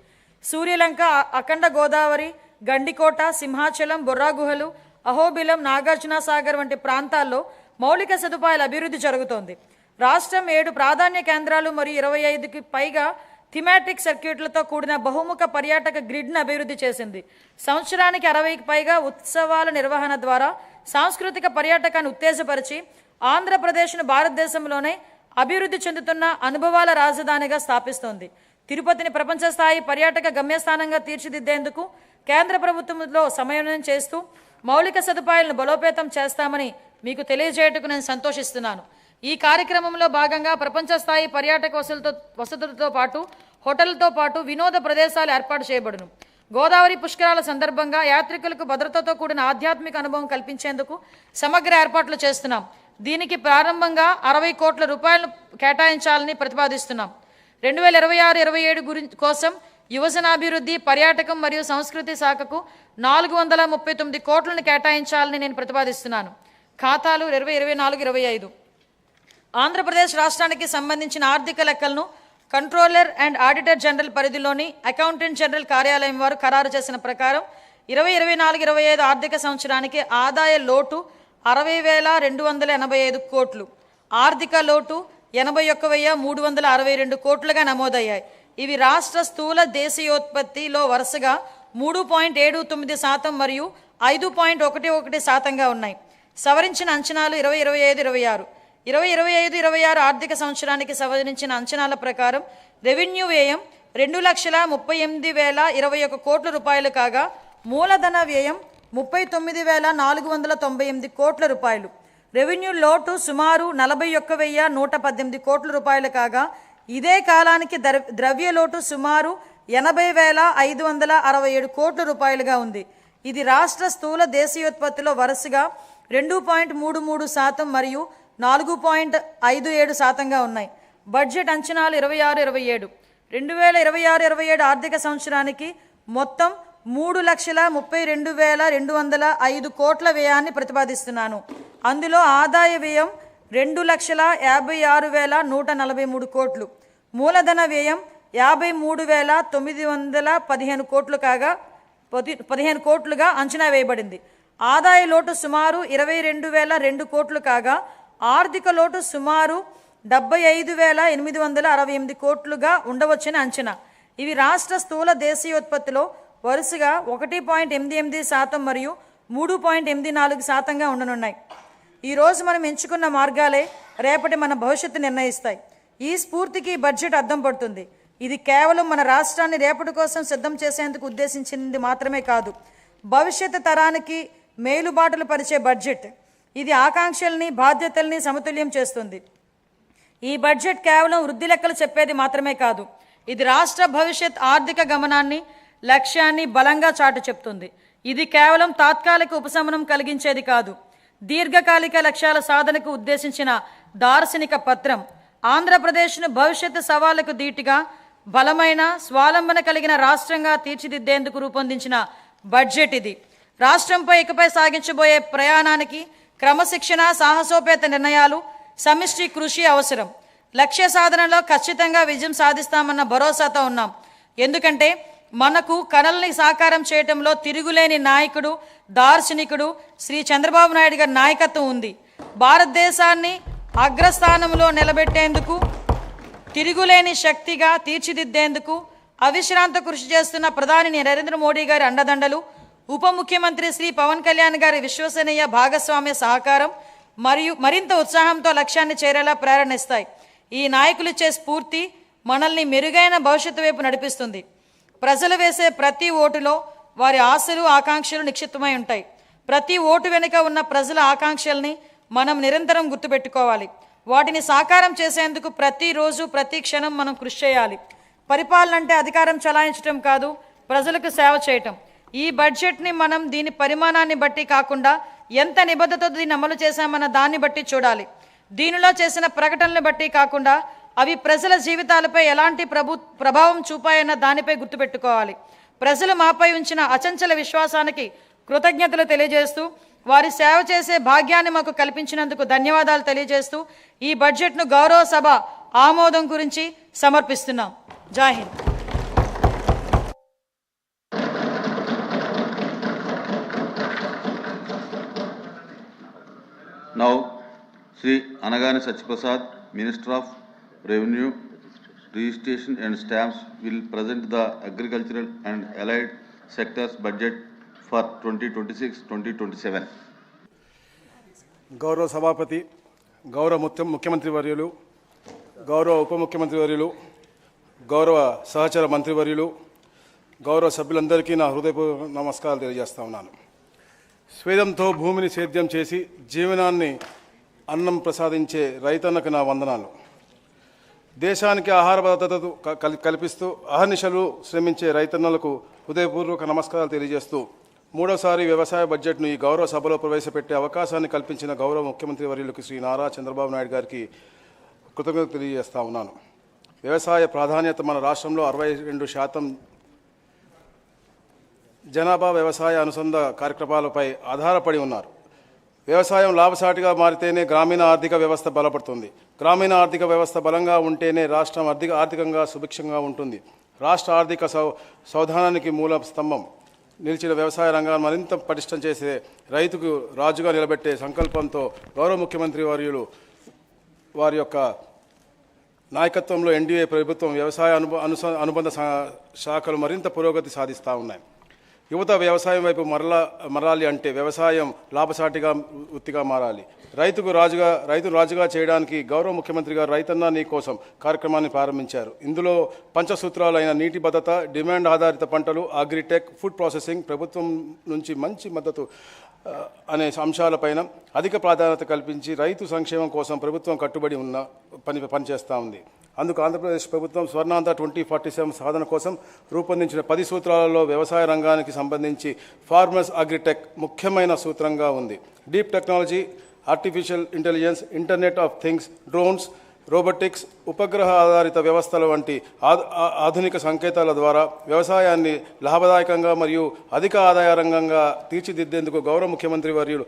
సూర్యలంక, అఖండ గోదావరి, గండికోట, సింహాచలం, బొర్రా గుహలు, అహోబిలం, నాగార్జున సాగర్ వంటి ప్రాంతాల్లో మౌలిక సదుపాయాల అభివృద్ధి జరుగుతోంది. రాష్ట్రం 7 ప్రాధాన్య కేంద్రాలు మరియు 25కి పైగా థిమాటిక్ సర్క్యూట్లతో కూడిన బహుముఖ పర్యాటక గ్రిడ్ను అభివృద్ధి చేసింది. సంవత్సరానికి 60కి పైగా ఉత్సవాల నిర్వహణ ద్వారా సాంస్కృతిక పర్యాటకాన్ని ఉత్తేజపరిచి ఆంధ్రప్రదేశ్ను భారతదేశంలోనే అభివృద్ధి చెందుతున్న అనుభవాల రాజధానిగా స్థాపిస్తోంది. తిరుపతిని ప్రపంచ స్థాయి పర్యాటక గమ్యస్థానంగా తీర్చిదిద్దేందుకు కేంద్ర ప్రభుత్వంలో సమన్వయం చేస్తూ మౌలిక సదుపాయాలను బలోపేతం చేస్తామని మీకు తెలియజేయటకు నేను సంతోషిస్తున్నాను. ఈ కార్యక్రమంలో భాగంగా ప్రపంచ స్థాయి పర్యాటక వసతులతో పాటు హోటళ్లతో పాటు వినోద ప్రదేశాలు ఏర్పాటు చేయబడును. గోదావరి పుష్కరాల సందర్భంగా యాత్రికులకు భద్రతతో కూడిన ఆధ్యాత్మిక అనుభవం కల్పించేందుకు సమగ్ర ఏర్పాట్లు చేస్తున్నాం. దీనికి ప్రారంభంగా 60 కోట్ల రూపాయలను కేటాయించాలని ప్రతిపాదిస్తున్నాం. 2026-27 కోసం యువజనాభివృద్ధి, పర్యాటకం మరియు సంస్కృతి శాఖకు 439 కోట్లను కేటాయించాలని నేను ప్రతిపాదిస్తున్నాను. ఖాతాలు 2024-25. ఆంధ్రప్రదేశ్ రాష్ట్రానికి సంబంధించిన ఆర్థిక లెక్కలను కంట్రోలర్ అండ్ ఆడిటర్ జనరల్ పరిధిలోని అకౌంటెంట్ జనరల్ కార్యాలయం వారు ఖరారు చేసిన ప్రకారం 2024-25 ఆర్థిక సంవత్సరానికి ఆదాయ లోటు 60,285 కోట్లు, ఆర్థిక లోటు 81,362 కోట్లుగా నమోదయ్యాయి. ఇవి రాష్ట్ర స్థూల దేశీయోత్పత్తిలో వరుసగా 3.79% మరియు 5.11%గా ఉన్నాయి. సవరించిన అంచనాలు 2025-26. 2025-26 ఆర్థిక సంవత్సరానికి సవరించిన అంచనాల ప్రకారం రెవెన్యూ వ్యయం 2,38,021 కోట్ల రూపాయలు కాగా మూలధన వ్యయం 39,498 కోట్ల రూపాయలు. రెవెన్యూ లోటు సుమారు 41,118 కోట్ల రూపాయలు కాగా ఇదే కాలానికి ద్రవ్య లోటు సుమారు 80,567 కోట్ల రూపాయలుగా ఉంది. ఇది రాష్ట్ర స్థూల దేశీయోత్పత్తిలో వరుసగా 2.33% మరియు 4.57%గా ఉన్నాయి. బడ్జెట్ అంచనాలు 26-27. 2026-27 ఆర్థిక సంవత్సరానికి మొత్తం 3,32,205 కోట్ల వ్యయాన్ని ప్రతిపాదిస్తున్నాను. అందులో ఆదాయ వ్యయం 2,56,143 కోట్లు, మూలధన వ్యయం 53,915 కోట్లు కాగా 15 కోట్లుగా అంచనా వేయబడింది. ఆదాయ లోటు సుమారు 22,002 కోట్లు కాగా ఆర్థిక లోటు సుమారు 75,868 కోట్లుగా ఉండవచ్చని అంచనా. ఇవి రాష్ట్ర స్థూల దేశీయోత్పత్తిలో వరుసగా 1.88% మరియు 3.84%గా ఉండనున్నాయి. ఈరోజు మనం ఎంచుకున్న మార్గాలే రేపటి మన భవిష్యత్తు నిర్ణయిస్తాయి. ఈ స్ఫూర్తికి బడ్జెట్ అద్దం పడుతుంది. ఇది కేవలం మన రాష్ట్రాన్ని రేపటి కోసం సిద్ధం చేసేందుకు ఉద్దేశించింది మాత్రమే కాదు, భవిష్యత్తు తరానికి మేలుబాటులు పరిచే బడ్జెట్. ఇది ఆకాంక్షల్ని, బాధ్యతల్ని సమతుల్యం చేస్తుంది. ఈ బడ్జెట్ కేవలం వృద్ధి లెక్కలు చెప్పేది మాత్రమే కాదు, ఇది రాష్ట్ర భవిష్యత్ ఆర్థిక గమనాన్ని, లక్ష్యాన్ని బలంగా చాటు చెప్తుంది. ఇది కేవలం తాత్కాలిక ఉపశమనం కలిగించేది కాదు, దీర్ఘకాలిక లక్ష్యాల సాధనకు ఉద్దేశించిన దార్శనిక పత్రం. ఆంధ్రప్రదేశ్ను భవిష్యత్తు సవాళ్లకు ధీటుగా బలమైన స్వాలంబన కలిగిన రాష్ట్రంగా తీర్చిదిద్దేందుకు రూపొందించిన బడ్జెట్ ఇది. రాష్ట్రంపై ఇకపై సాగించబోయే ప్రయాణానికి క్రమశిక్షణ, సాహసోపేత నిర్ణయాలు, సమిష్టి కృషి అవసరం. లక్ష్య సాధనలో ఖచ్చితంగా విజయం సాధిస్తామన్న భరోసాతో ఉన్నాం. ఎందుకంటే మనకు కలల్ని సాకారం చేయటంలో తిరుగులేని నాయకుడు, దార్శనికుడు శ్రీ చంద్రబాబు నాయుడు గారి నాయకత్వం ఉంది. భారతదేశాన్ని అగ్రస్థానంలో నిలబెట్టేందుకు, తిరుగులేని శక్తిగా తీర్చిదిద్దేందుకు అవిశ్రాంత కృషి చేస్తున్న ప్రధాని నరేంద్ర మోడీ గారి అండదండలు, ఉప ముఖ్యమంత్రి శ్రీ పవన్ కళ్యాణ్ గారి విశ్వసనీయ భాగస్వామ్య సహకారం మరియు మరింత ఉత్సాహంతో లక్ష్యాన్ని చేరేలా ప్రేరణిస్తాయి. ఈ నాయకులిచ్చే స్ఫూర్తి మనల్ని మెరుగైన భవిష్యత్తు వైపు నడిపిస్తుంది. ప్రజలు వేసే ప్రతి ఓటులో వారి ఆశలు, ఆకాంక్షలు నిక్షిప్తమై ఉంటాయి. ప్రతి ఓటు వెనుక ఉన్న ప్రజల ఆకాంక్షల్ని మనం నిరంతరం గుర్తుపెట్టుకోవాలి. వాటిని సాకారం చేసేందుకు ప్రతిరోజు, ప్రతి క్షణం మనం కృషి చేయాలి. పరిపాలన అంటే అధికారం చలాయించడం కాదు, ప్రజలకు సేవ చేయటం. ఈ బడ్జెట్ని మనం దీని పరిమాణాన్ని బట్టి కాకుండా ఎంత నిబద్ధతతో దీన్ని అమలు చేశామన్న దాన్ని బట్టి చూడాలి. దీనిలో చేసిన ప్రకటనలు బట్టి కాకుండా అవి ప్రజల జీవితాలపై ఎలాంటి ప్రభావం చూపాయన్న దానిపై గుర్తుపెట్టుకోవాలి. ప్రజలు మాపై ఉంచిన అచంచల విశ్వాసానికి కృతజ్ఞతలు తెలియజేస్తూ, వారి సేవ చేసే భాగ్యాన్ని మాకు కల్పించినందుకు ధన్యవాదాలు తెలియజేస్తూ ఈ బడ్జెట్ను గౌరవ సభ ఆమోదం గురించి సమర్పిస్తున్నాం. జై Hind. Now, Sri Anagani Sachiprasad, Minister of Revenue, Registration and Stamps will present the agricultural and allied sectors budget for 2026-2027. గౌరవ సభాపతి, గౌరవ ముఖ్యమంత్రి వర్యులు, గౌరవ ఉప ముఖ్యమంత్రి వర్యులు, గౌరవ సహచర మంత్రివర్యులు, గౌరవ సభ్యులందరికీ నా హృదయపూర్వక నమస్కారాలు తెలియజేస్తా ఉన్నాను. స్వేదంతో భూమిని సేద్యం చేసి జీవనాన్ని అన్నం ప్రసాదించే రైతన్నకు నా వందనాలు. దేశానికి ఆహార భద్రతను కల్పిస్తూ అహర్నిశలు శ్రమించే రైతన్నలకు హృదయపూర్వక నమస్కారాలు తెలియజేస్తూ మూడోసారి వ్యవసాయ బడ్జెట్ను ఈ గౌరవ సభలో ప్రవేశపెట్టే అవకాశాన్ని కల్పించిన గౌరవ ముఖ్యమంత్రి వర్యులకు శ్రీ నారా చంద్రబాబు నాయుడు గారికి కృతజ్ఞత తెలియజేస్తా ఉన్నాను. వ్యవసాయ ప్రాధాన్యత మన రాష్ట్రంలో 62% జనాభా వ్యవసాయ అనుసంధ కార్యక్రమాలపై ఆధారపడి ఉన్నారు. వ్యవసాయం లాభసాటిగా మారితేనే గ్రామీణ ఆర్థిక వ్యవస్థ బలపడుతుంది. గ్రామీణ ఆర్థిక వ్యవస్థ బలంగా ఉంటేనే రాష్ట్రం ఆర్థికంగా సుభిక్షంగా ఉంటుంది. రాష్ట్ర ఆర్థిక సౌధానానికి మూల స్తంభం నిలిచిన వ్యవసాయ రంగాన్ని మరింత పటిష్టం చేసే, రైతుకు రాజుగా నిలబెట్టే సంకల్పంతో గౌరవ ముఖ్యమంత్రి వర్యులు వారి యొక్క నాయకత్వంలో ఎన్డీఏ ప్రభుత్వం వ్యవసాయ అనుబంధ శాఖలు మరింత పురోగతి సాధిస్తూ ఉన్నాయి. యువత వ్యవసాయం వైపు మరలాలి అంటే వ్యవసాయం లాభసాటిగా వృత్తిగా మారాలి. రైతు రాజుగా చేయడానికి గౌరవ ముఖ్యమంత్రి గారు రైతన్న నీ కోసం కార్యక్రమాన్ని ప్రారంభించారు. ఇందులో పంచసూత్రాలైన నీటి భద్రత, డిమాండ్ ఆధారిత పంటలు, అగ్రిటెక్, ఫుడ్ ప్రాసెసింగ్, ప్రభుత్వం నుంచి మంచి మద్దతు అనే అంశాలపైన అధిక ప్రాధాన్యత కల్పించి రైతు సంక్షేమం కోసం ప్రభుత్వం కట్టుబడి పనిచేస్తూ ఉంది. అందుకు ఆంధ్రప్రదేశ్ ప్రభుత్వం స్వర్ణాంధ్ర 2047 సాధన కోసం రూపొందించిన 10 సూత్రాలలో వ్యవసాయ రంగానికి సంబంధించి ఫార్మర్స్ అగ్రిటెక్ ముఖ్యమైన సూత్రంగా ఉంది. Deep technology, artificial intelligence, internet of things, drones, robotics, ఉపగ్రహ ఆధారిత వ్యవస్థల వంటి ఆధునిక సంకేతాల ద్వారా వ్యవసాయాన్ని లాభదాయకంగా మరియు అధిక ఆదాయ రంగంగా తీర్చిదిద్దేందుకు గౌరవ ముఖ్యమంత్రి వర్యులు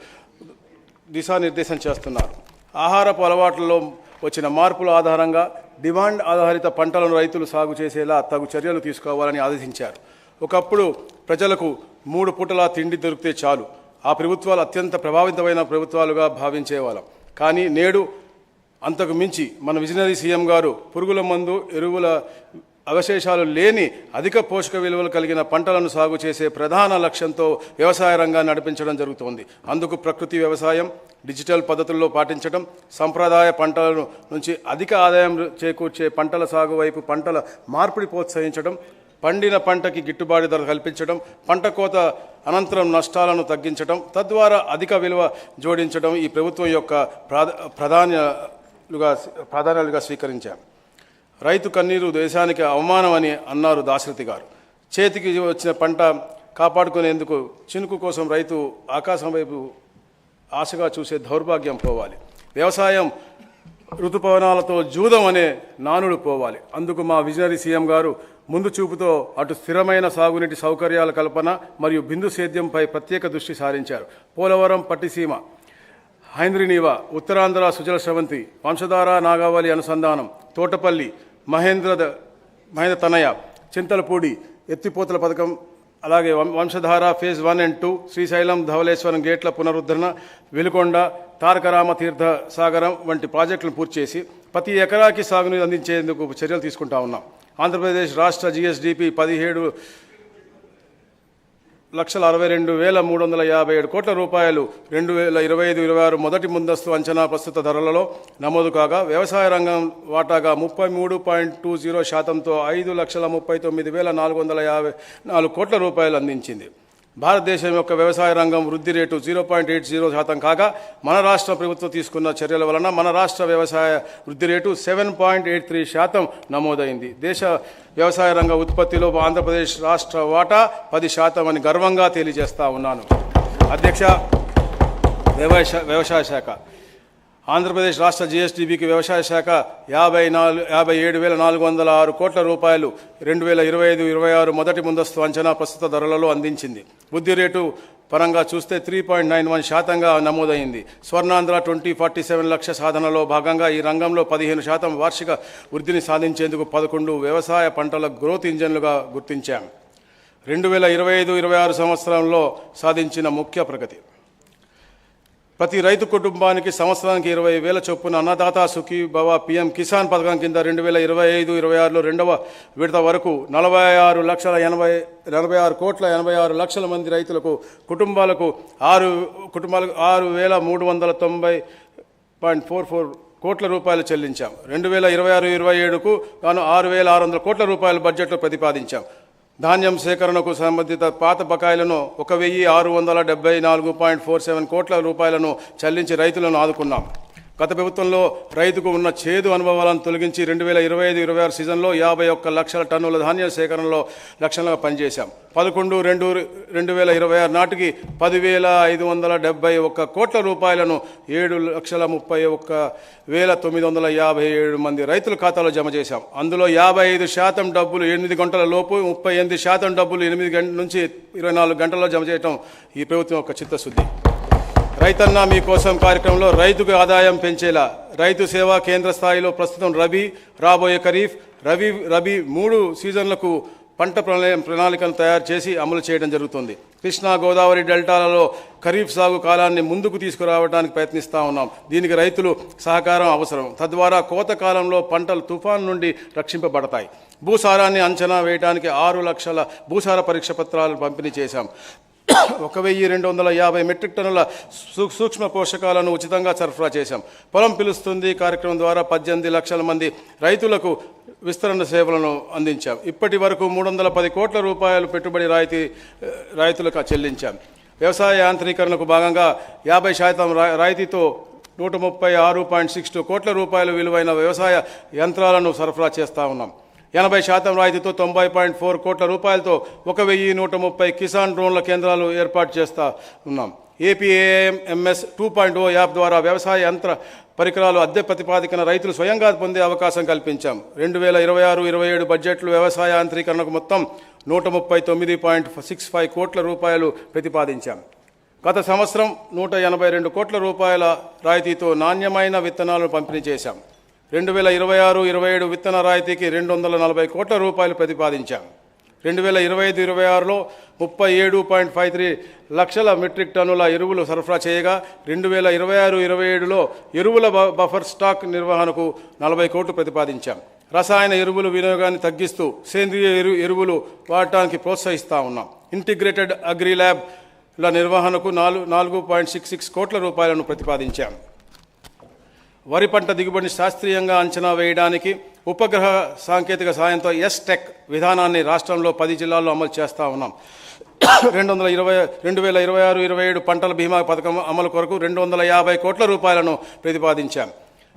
దిశానిర్దేశం చేస్తున్నారు. ఆహారపు అలవాట్లలో వచ్చిన మార్పుల ఆధారంగా డిమాండ్ ఆధారిత పంటలను రైతులు సాగు చేసేలా తగు చర్యలు తీసుకోవాలని ఆదేశించారు. ఒకప్పుడు ప్రజలకు 3 పూటలా తిండి దొరికితే చాలు, ఆ ప్రభుత్వాలు అత్యంత ప్రభావితమైన ప్రభుత్వాలుగా భావించేవాళ్ళం. కానీ నేడు అంతకు మించి మన విజనరీ సీఎం గారు పురుగుల మందు, ఎరువుల అవశేషాలు లేని అధిక పోషక విలువలు కలిగిన పంటలను సాగు చేసే ప్రధాన లక్ష్యంతో వ్యవసాయ రంగాన్ని నడిపించడం జరుగుతోంది. అందుకు ప్రకృతి వ్యవసాయం, డిజిటల్ పద్ధతుల్లో పాటించడం, సంప్రదాయ పంటల నుంచి అధిక ఆదాయం చేకూర్చే పంటల సాగు వైపు పంటల మార్పిడి ప్రోత్సహించడం, పండిన పంటకి గిట్టుబాటు ధర కల్పించడం, పంట కోత అనంతరం నష్టాలను తగ్గించడం, తద్వారా అధిక విలువ జోడించడం ఈ ప్రభుత్వం యొక్క ప్రాధాన్యాలుగా స్వీకరించాం. రైతు కన్నీరు దేశానికి అవమానం అని అన్నారు దాశరథి గారు. చేతికి వచ్చిన పంట కాపాడుకునేందుకు చినుకు కోసం రైతు ఆకాశం వైపు ఆశగా చూసే దౌర్భాగ్యం పోవాలి. వ్యవసాయం ఋతుపవనాలతో జూదం అనే నానుడు పోవాలి. అందుకు మా విజనరీ సీఎం గారు ముందు చూపుతో అటు స్థిరమైన సాగునీటి సౌకర్యాల కల్పన మరియు బిందు సేద్యంపై ప్రత్యేక దృష్టి సారించారు. పోలవరం, పట్టిసీమ, హైంద్రీనీవా, ఉత్తరాంధ్ర సుజల స్రవంతి, వంశధార నాగావళి అనుసంధానం, తోటపల్లి, మహేంద్ర తనయ, చింతలపూడి, ఎత్తిపోతల పథకం, అలాగే వంశధార ఫేజ్ 1 and 2, శ్రీశైలం ధవళేశ్వరం గేట్ల పునరుద్ధరణ, వెలుకొండ, తారకరామ తీర్థ సాగరం వంటి ప్రాజెక్టులను పూర్తి చేసి ప్రతి ఎకరాకి సాగునీరు అందించేందుకు చర్యలు తీసుకుంటా ఉన్నాం. ఆంధ్రప్రదేశ్ రాష్ట్ర జిఎస్డిపి 17,62,357 కోట్ల రూపాయలు 2025-26 మొదటి ముందస్తు అంచనా ప్రస్తుత ధరలలో నమోదు కాగా, వ్యవసాయ రంగం వాటాగా 33.20%తో 5,39,454 కోట్ల రూపాయలు అందించింది. భారతదేశం యొక్క వ్యవసాయ రంగం వృద్ధి రేటు 0.80% కాగా, మన రాష్ట్ర ప్రభుత్వం తీసుకున్న చర్యల వలన మన రాష్ట్ర వ్యవసాయ వృద్ధి రేటు 7.83% నమోదైంది. దేశ వ్యవసాయ రంగ ఉత్పత్తిలో ఆంధ్రప్రదేశ్ రాష్ట్ర వాటా 10% అని గర్వంగా తెలియజేస్తా ఉన్నాను. అధ్యక్ష, వ్యవసాయ శాఖ ఆంధ్రప్రదేశ్ రాష్ట్ర జిఎస్డిపికి వ్యవసాయ శాఖ 57,406 కోట్ల రూపాయలు 2025-26 మొదటి ముందస్తు అంచనా ప్రస్తుత ధరలలో అందించింది. వృద్ధి రేటు పరంగా చూస్తే 3.91%గా నమోదైంది. స్వర్ణాంధ్ర 2047 లక్ష్య సాధనలో భాగంగా ఈ రంగంలో 15% వార్షిక వృద్ధిని సాధించేందుకు 11 వ్యవసాయ పంటల గ్రోత్ ఇంజన్లుగా గుర్తించాం. 2025-26 సంవత్సరంలో సాధించిన ముఖ్య ప్రగతి: ప్రతి రైతు కుటుంబానికి సంవత్సరానికి 20,000 చొప్పున అన్నదాత సుఖీభవ పిఎం కిసాన్ పథకం కింద 2025-26లో రెండవ విడత వరకు 46,86,86 మంది రైతులకు కుటుంబాలకు 6,390.44 కోట్ల రూపాయలు చెల్లించాం. 2026-27కు గాను 6,600 కోట్ల రూపాయల బడ్జెట్లో ప్రతిపాదించాం. ధాన్యం సేకరణకు సంబంధిత పాత బకాయిలను 1,674.47 కోట్ల రూపాయలను చెల్లించి రైతులను ఆదుకున్నాం. గత ప్రభుత్వంలో రైతుకు ఉన్న చేదు అనుభవాలను తొలగించి 2025-26 సీజన్లో 51 లక్షల టన్నుల ధాన్యం సేకరణలో లక్ష్యంగా పనిచేశాం. 11/2/2026 నాటికి 10,571 కోట్ల రూపాయలను 7,31,957 మంది రైతుల ఖాతాలో జమ చేశాం. అందులో 55% డబ్బులు 8 గంటల లోపు, 38% డబ్బులు 8 గంటల నుంచి 24 గంటల్లో జమ చేయడం ఈ ప్రభుత్వం యొక్క చిత్తశుద్ధి. రైతన్న మీకోసం కార్యక్రమంలో రైతుకు ఆదాయం పెంచేలా రైతు సేవా కేంద్ర స్థాయిలో ప్రస్తుతం రబీ, రాబోయే ఖరీఫ్, రబీ 3 సీజన్లకు పంట ప్రణాళికను తయారు చేసి అమలు చేయడం జరుగుతుంది. కృష్ణా గోదావరి డెల్టాలలో ఖరీఫ్ సాగు కాలాన్ని ముందుకు తీసుకురావడానికి ప్రయత్నిస్తూ ఉన్నాం. దీనికి రైతులు సహకారం అవసరం. తద్వారా కోత కాలంలో పంటలు తుఫాను నుండి రక్షింపబడతాయి. భూసారాన్ని అంచనా వేయడానికి 6 లక్షల భూసార పరీక్ష పత్రాలు పంపిణీ చేశాం. 1,250 మెట్రిక్ టన్నుల సూక్ష్మ పోషకాలను ఉచితంగా సరఫరా చేశాం. పొలం పిలుస్తుంది కార్యక్రమం ద్వారా 18 లక్షల మంది రైతులకు విస్తరణ సేవలను అందించాం. ఇప్పటి వరకు 310 కోట్ల రూపాయలు పెట్టుబడి రైతులకు చెల్లించాం. వ్యవసాయ యాంత్రీకరణకు భాగంగా 50% రాయితీతో 136.62 కోట్ల రూపాయల విలువైన వ్యవసాయ యంత్రాలను సరఫరా చేస్తూ ఉన్నాం. 80% రాయితీతో 90.4 కోట్ల రూపాయలతో 1,130 కిసాన్ డ్రోన్ల కేంద్రాలు ఏర్పాటు చేస్తూ ఉన్నాం. ఏపీఏఎంఎస్ 2.0 యాప్ ద్వారా వ్యవసాయ యంత్ర పరికరాలు అద్దె ప్రతిపాదికన రైతులు స్వయంగా పొందే అవకాశం కల్పించాం. 2026-27 బడ్జెట్లో వ్యవసాయ యాంత్రీకరణకు మొత్తం 139.65 కోట్ల రూపాయలు ప్రతిపాదించాం. గత సంవత్సరం 182 కోట్ల రూపాయల రాయితీతో నాణ్యమైన విత్తనాలను పంపిణీ చేశాం. 2026-27 విత్తన రాయితీకి 240 కోట్ల రూపాయలు ప్రతిపాదించాం. 2025-26లో 37.53 లక్షల మెట్రిక్ టన్నుల ఎరువులు సరఫరా చేయగా 2026-27లో ఎరువుల బఫర్ స్టాక్ నిర్వహణకు 40 కోట్లు ప్రతిపాదించాం. రసాయన ఎరువుల వినియోగాన్ని తగ్గిస్తూ సేంద్రియ ఎరువులు వాడటానికి ప్రోత్సహిస్తూ ఉన్నాం. ఇంటిగ్రేటెడ్ అగ్రి ల్యాబ్ల నిర్వహణకు 4.66 కోట్ల రూపాయలను ప్రతిపాదించాం. వరి పంట దిగుబడిని శాస్త్రీయంగా అంచనా వేయడానికి ఉపగ్రహ సాంకేతిక సాయంతో ఎస్-టెక్ విధానాన్ని రాష్ట్రంలో 10 జిల్లాల్లో అమలు చేస్తూ ఉన్నాం. 2026-27 పంటల బీమా పథకం అమలు కొరకు 250 కోట్ల రూపాయలను ప్రతిపాదించాం.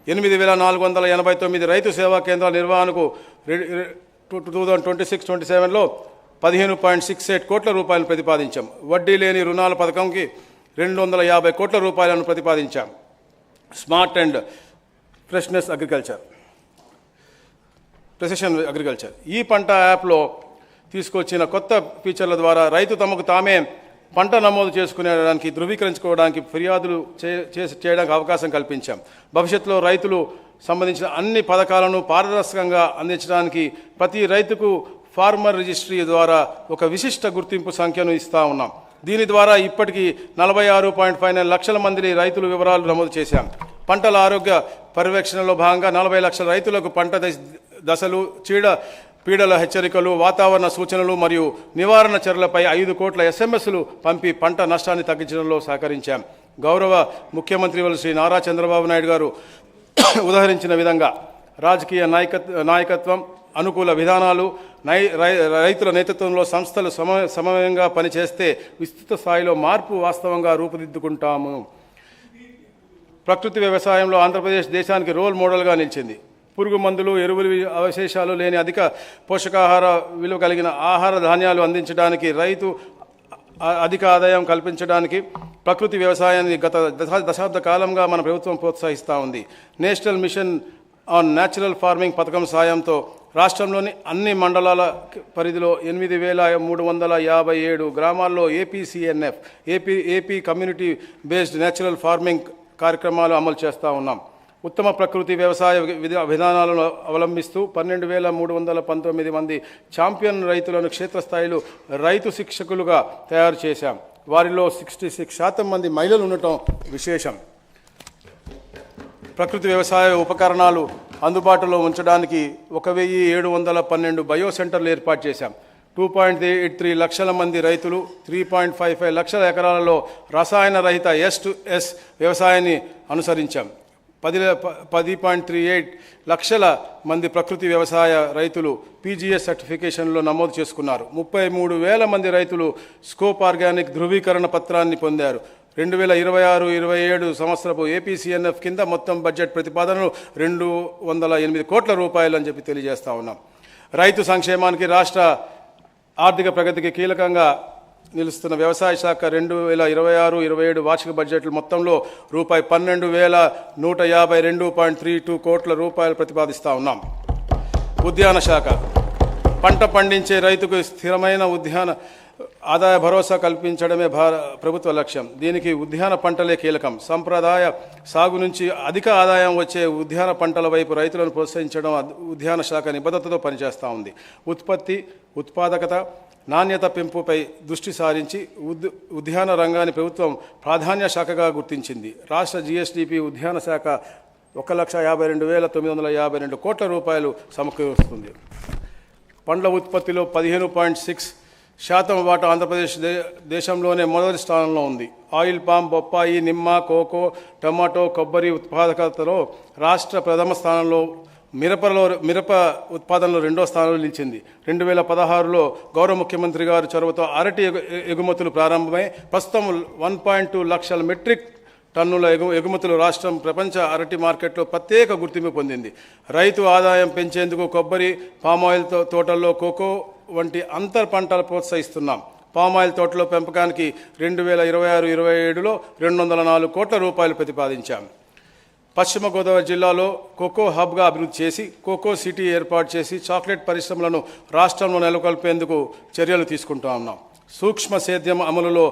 8,489 రైతు సేవా కేంద్రాల నిర్వహణకు 2026-27లో 15.68 కోట్ల రూపాయలను ప్రతిపాదించాం. వడ్డీ లేని రుణాల పథకంకి 250 కోట్ల రూపాయలను ప్రతిపాదించాం. స్మార్ట్ అండ్ ప్రెసిషన్ అగ్రికల్చర్ ఈ పంట యాప్లో తీసుకొచ్చిన కొత్త ఫీచర్ల ద్వారా రైతు తమకు తామే పంట నమోదు చేసుకునేడానికి, ధృవీకరించుకోవడానికి, ఫిర్యాదులు చేయడానికి అవకాశం కల్పించాం. భవిష్యత్తులో రైతులు సంబంధించిన అన్ని పథకాలను పారదర్శకంగా అందించడానికి ప్రతి రైతుకు ఫార్మర్ రిజిస్ట్రీ ద్వారా ఒక విశిష్ట గుర్తింపు సంఖ్యను ఇస్తా ఉన్నాం. దీని ద్వారా ఇప్పటికీ 46.59 లక్షల మంది రైతుల వివరాలు నమోదు చేశాం. పంటల ఆరోగ్య పర్యవేక్షణలో భాగంగా 40 లక్షల రైతులకు పంట దశలు, పీడల హెచ్చరికలు, వాతావరణ సూచనలు మరియు నివారణ చర్యలపై 5 కోట్ల ఎస్ఎంఎస్లు పంపి పంట నష్టాన్ని తగ్గించడంలో సహకరించాం. గౌరవ ముఖ్యమంత్రి శ్రీ నారా చంద్రబాబు నాయుడు గారు ఉదహరించిన విధంగా రాజకీయ నాయకత్వం, అనుకూల విధానాలు, రైతుల నేతృత్వంలో సంస్థలు సమన్వయంగా పనిచేస్తే విస్తృత స్థాయిలో మార్పు వాస్తవంగా రూపుదిద్దుకుంటాము. ప్రకృతి వ్యవసాయంలో ఆంధ్రప్రదేశ్ దేశానికి రోల్ మోడల్గా నిలిచింది. పురుగు మందులు, ఎరువులు అవశేషాలు లేని అధిక పోషకాహార విలువ కలిగిన ఆహార ధాన్యాలు అందించడానికి, రైతు అధిక ఆదాయం కల్పించడానికి ప్రకృతి వ్యవసాయాన్ని గత దశాబ్ద కాలంగా మన ప్రభుత్వం ప్రోత్సహిస్తూ ఉంది. National mission on natural farming పథకం సాయంతో రాష్ట్రంలోని అన్ని మండలాల పరిధిలో 8,357 గ్రామాల్లో APCNF AP community based natural farming కార్యక్రమాలు అమలు చేస్తూ ఉన్నాం. ఉత్తమ ప్రకృతి వ్యవసాయ విధానాలను అవలంబిస్తూ 12,319 మంది ఛాంపియన్ రైతులను క్షేత్రస్థాయిలో రైతు శిక్షకులుగా తయారు చేశాం. వారిలో 66% మంది మహిళలు ఉండటం విశేషం. ప్రకృతి వ్యవసాయ ఉపకరణాలు అందుబాటులో ఉంచడానికి 1,712 బయో సెంటర్లు ఏర్పాటు చేశాం. 2.83 లక్షల మంది రైతులు, 3.55 లక్షల ఎకరాలలో రసాయన రహిత S2S వ్యవసాయాన్ని అనుసరించాం. 10.38 లక్షల మంది ప్రకృతి వ్యవసాయ రైతులు PGS సర్టిఫికేషన్లో నమోదు చేసుకున్నారు. 33,000 మంది రైతులు స్కోప్ ఆర్గానిక్ ధృవీకరణ పత్రాన్ని పొందారు. 2026-27 సంవత్సరపు ఏపీసీఎన్ఎఫ్ కింద మొత్తం బడ్జెట్ ప్రతిపాదనలు 208 కోట్ల రూపాయలు అని చెప్పి తెలియజేస్తా ఉన్నాం. రైతు సంక్షేమానికి, రాష్ట్ర ఆర్థిక ప్రగతికి కీలకంగా నిలుస్తున్న వ్యవసాయ శాఖ 2026-27 వార్షిక బడ్జెట్లు మొత్తంలో రూపాయి 12,152.32 కోట్ల రూపాయలు ప్రతిపాదిస్తూ ఉన్నాం. ఉద్యాన శాఖ పంట పండించే రైతుకు స్థిరమైన ఉద్యాన ఆదాయ భరోసా కల్పించడమే ప్రభుత్వ లక్ష్యం. దీనికి ఉద్యాన పంటలే కీలకం. సంప్రదాయ సాగు నుంచి అధిక ఆదాయం వచ్చే ఉద్యాన పంటల వైపు రైతులను ప్రోత్సహించడం ఉద్యాన శాఖ నిబద్ధతతో పనిచేస్తూ ఉంది. ఉత్పత్తి, ఉత్పాదకత, నాణ్యత పెంపుపై దృష్టి సారించి ఉద్యాన రంగాన్ని ప్రభుత్వం ప్రాధాన్య శాఖగా గుర్తించింది. రాష్ట్ర జీఎస్డీపీ ఉద్యాన శాఖ 1,52,952 కోట్ల రూపాయలు సమకూరుస్తుంది. పండ్ల ఉత్పత్తిలో 15.6% వాటా ఆంధ్రప్రదేశ్ దేశంలోనే మొదటి స్థానంలో ఉంది. ఆయిల్ పామ్, బొప్పాయి, నిమ్మ, కోకో, టమాటో, కొబ్బరి ఉత్పాదకతలో రాష్ట్ర ప్రథమ స్థానంలో, మిరప ఉత్పాదనలో 2వ స్థానంలో నిలిచింది. 2016లో గౌరవ ముఖ్యమంత్రి గారు చొరవతో అరటి ఎగుమతులు ప్రారంభమై ప్రస్తుతం 1.2 లక్షల మెట్రిక్ టన్నుల ఎగుమతులు రాష్ట్రం ప్రపంచ అరటి మార్కెట్లో ప్రత్యేక గుర్తింపు పొందింది. రైతు ఆదాయం పెంచేందుకు కొబ్బరి, పామాయిల్ తోటల్లో కోకో వంటి అంతర్ పంటలు ప్రోత్సహిస్తున్నాం. పామాయిల్ తోటలో పెంపకానికి 2026-27లో 204 కోట్ల రూపాయలు ప్రతిపాదించాం. పశ్చిమ గోదావరి జిల్లాలో కోకో హబ్గా అభివృద్ధి చేసి కోకో సిటీ ఏర్పాటు చేసి చాక్లెట్ పరిశ్రమలను రాష్ట్రంలో నెలకొల్పేందుకు చర్యలు తీసుకుంటూ ఉన్నాం. సూక్ష్మ సేద్యం అమలులో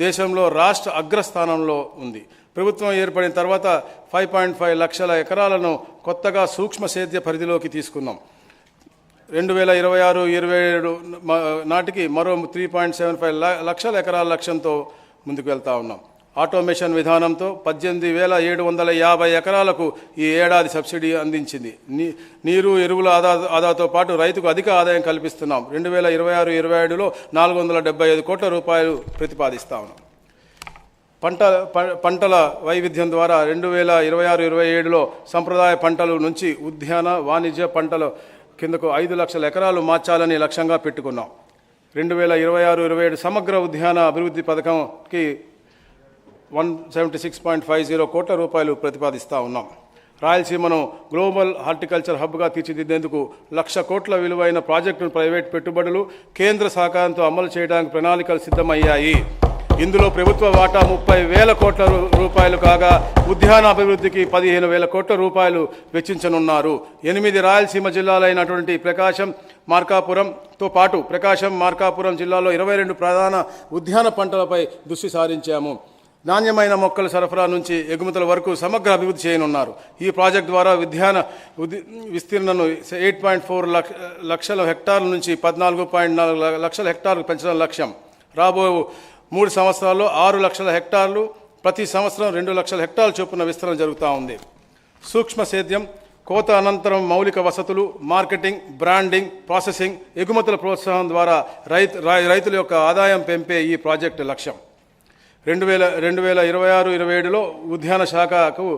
దేశంలో రాష్ట్ర అగ్రస్థానంలో ఉంది. ప్రభుత్వం ఏర్పడిన తర్వాత 5.5 లక్షల ఎకరాలను కొత్తగా సూక్ష్మ సేద్య పరిధిలోకి తీసుకున్నాం. 2026-27 నాటికి మరో 3.75 లక్షల ఎకరాల లక్ష్యంతో ముందుకు వెళ్తూ ఉన్నాం. ఆటోమేషన్ విధానంతో 18,750 ఎకరాలకు ఈ ఏడాది సబ్సిడీ అందించింది. నీరు, ఎరువుల ఆదాతో పాటు రైతుకు అధిక ఆదాయం కల్పిస్తున్నాం. 2026-27లో 475 కోట్ల రూపాయలు ప్రతిపాదిస్తా ఉన్నాం. పంటల వైవిధ్యం ద్వారా 2026-27లో సంప్రదాయ పంటల నుంచి ఉద్యాన, వాణిజ్య పంటల కిందకు 5 లక్షల ఎకరాలు మార్చాలని లక్ష్యంగా పెట్టుకున్నాం. 2026-27 సమగ్ర ఉద్యాన అభివృద్ధి పథకంకి 176.50 కోట్ల రూపాయలు ప్రతిపాదిస్తూ ఉన్నాం. రాయలసీమను గ్లోబల్ హార్టికల్చర్ హబ్గా తీర్చిదిద్దేందుకు 1,00,000 కోట్ల విలువైన ప్రాజెక్టును ప్రైవేట్ పెట్టుబడులు, కేంద్ర సహకారంతో అమలు చేయడానికి ప్రణాళికలు సిద్ధమయ్యాయి. ఇందులో ప్రభుత్వ వాటా 30,000 కోట్ల రూపాయలు కాగా ఉద్యాన అభివృద్ధికి 15,000 కోట్ల రూపాయలు వెచ్చించనున్నారు. 8 రాయలసీమ జిల్లాలైనటువంటి ప్రకాశం, మార్కాపురంతో పాటు ప్రకాశం, మార్కాపురం జిల్లాలో 22 ప్రధాన ఉద్యాన పంటలపై దృష్టి సారించాము. నాణ్యమైన మొక్కల సరఫరా నుంచి ఎగుమతుల వరకు సమగ్ర అభివృద్ధి చేయనున్నారు. ఈ ప్రాజెక్ట్ ద్వారా విస్తీర్ణను 8.4 లక్షల హెక్టార్ల నుంచి 14.4 లక్షల హెక్టార్లకు పెంచడం లక్ష్యం. రాబో 3 సంవత్సరాల్లో 6 లక్షల హెక్టార్లు, ప్రతి సంవత్సరం 2 లక్షల హెక్టార్ల చొప్పున విస్తరణ జరుగుతూ ఉంది. సూక్ష్మ సేద్యం, కోత అనంతరం మౌలిక వసతులు, మార్కెటింగ్, బ్రాండింగ్, ప్రాసెసింగ్, ఎగుమతుల ప్రోత్సాహం ద్వారా రైతుల యొక్క ఆదాయం పెంపే ఈ ప్రాజెక్టు లక్ష్యం. 2026-27లో ఉద్యాన శాఖకు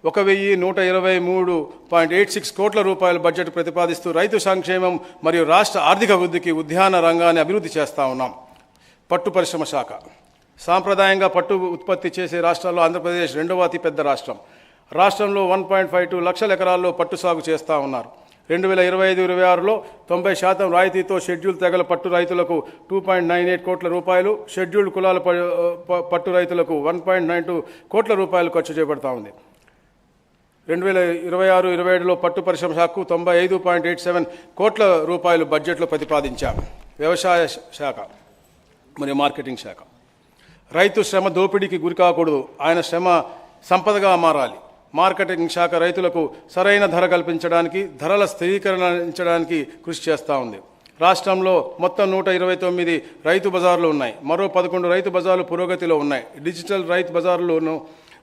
1123.86 కోట్ల రూపాయల బడ్జెట్ ప్రతిపాదిస్తూ రైతు సంక్షేమం మరియు రాష్ట్ర ఆర్థిక అభివృద్ధికి ఉద్యాన రంగాన్ని అభివృద్ధి చేస్తూ ఉన్నాం. పట్టు పరిశ్రమ శాఖ. సాంప్రదాయంగా పట్టు ఉత్పత్తి చేసే రాష్ట్రాల్లో ఆంధ్రప్రదేశ్ 2వ అతిపెద్ద రాష్ట్రం. రాష్ట్రంలో 1.52 లక్షల ఎకరాల్లో పట్టు సాగు చేస్తూ ఉన్నారు. 2025-26లో 90% రాయితీతో షెడ్యూల్ తెగల పట్టు రైతులకు 2.98 కోట్ల రూపాయలు, షెడ్యూల్డ్ కులాల పట్టు రైతులకు 1.92 కోట్ల రూపాయలు ఖర్చు చేయబడతా ఉంది. 2026-27లో పట్టు పరిశ్రమ శాఖకు 95.87 కోట్ల రూపాయలు బడ్జెట్లో ప్రతిపాదించాం. వ్యవసాయ శాఖ మరియు మార్కెటింగ్ శాఖ. రైతు శ్రమ దోపిడీకి గురి కాకూడదు, ఆయన శ్రమ సంపదగా మారాలి. మార్కెటింగ్ శాఖ రైతులకు సరైన ధర కల్పించడానికి, ధరల స్థిరీకరించడానికి కృషి చేస్తూ ఉంది. రాష్ట్రంలో మొత్తం 129 రైతు బజార్లు ఉన్నాయి. మరో 11 రైతు బజార్లు పురోగతిలో ఉన్నాయి. డిజిటల్ రైతు బజార్లను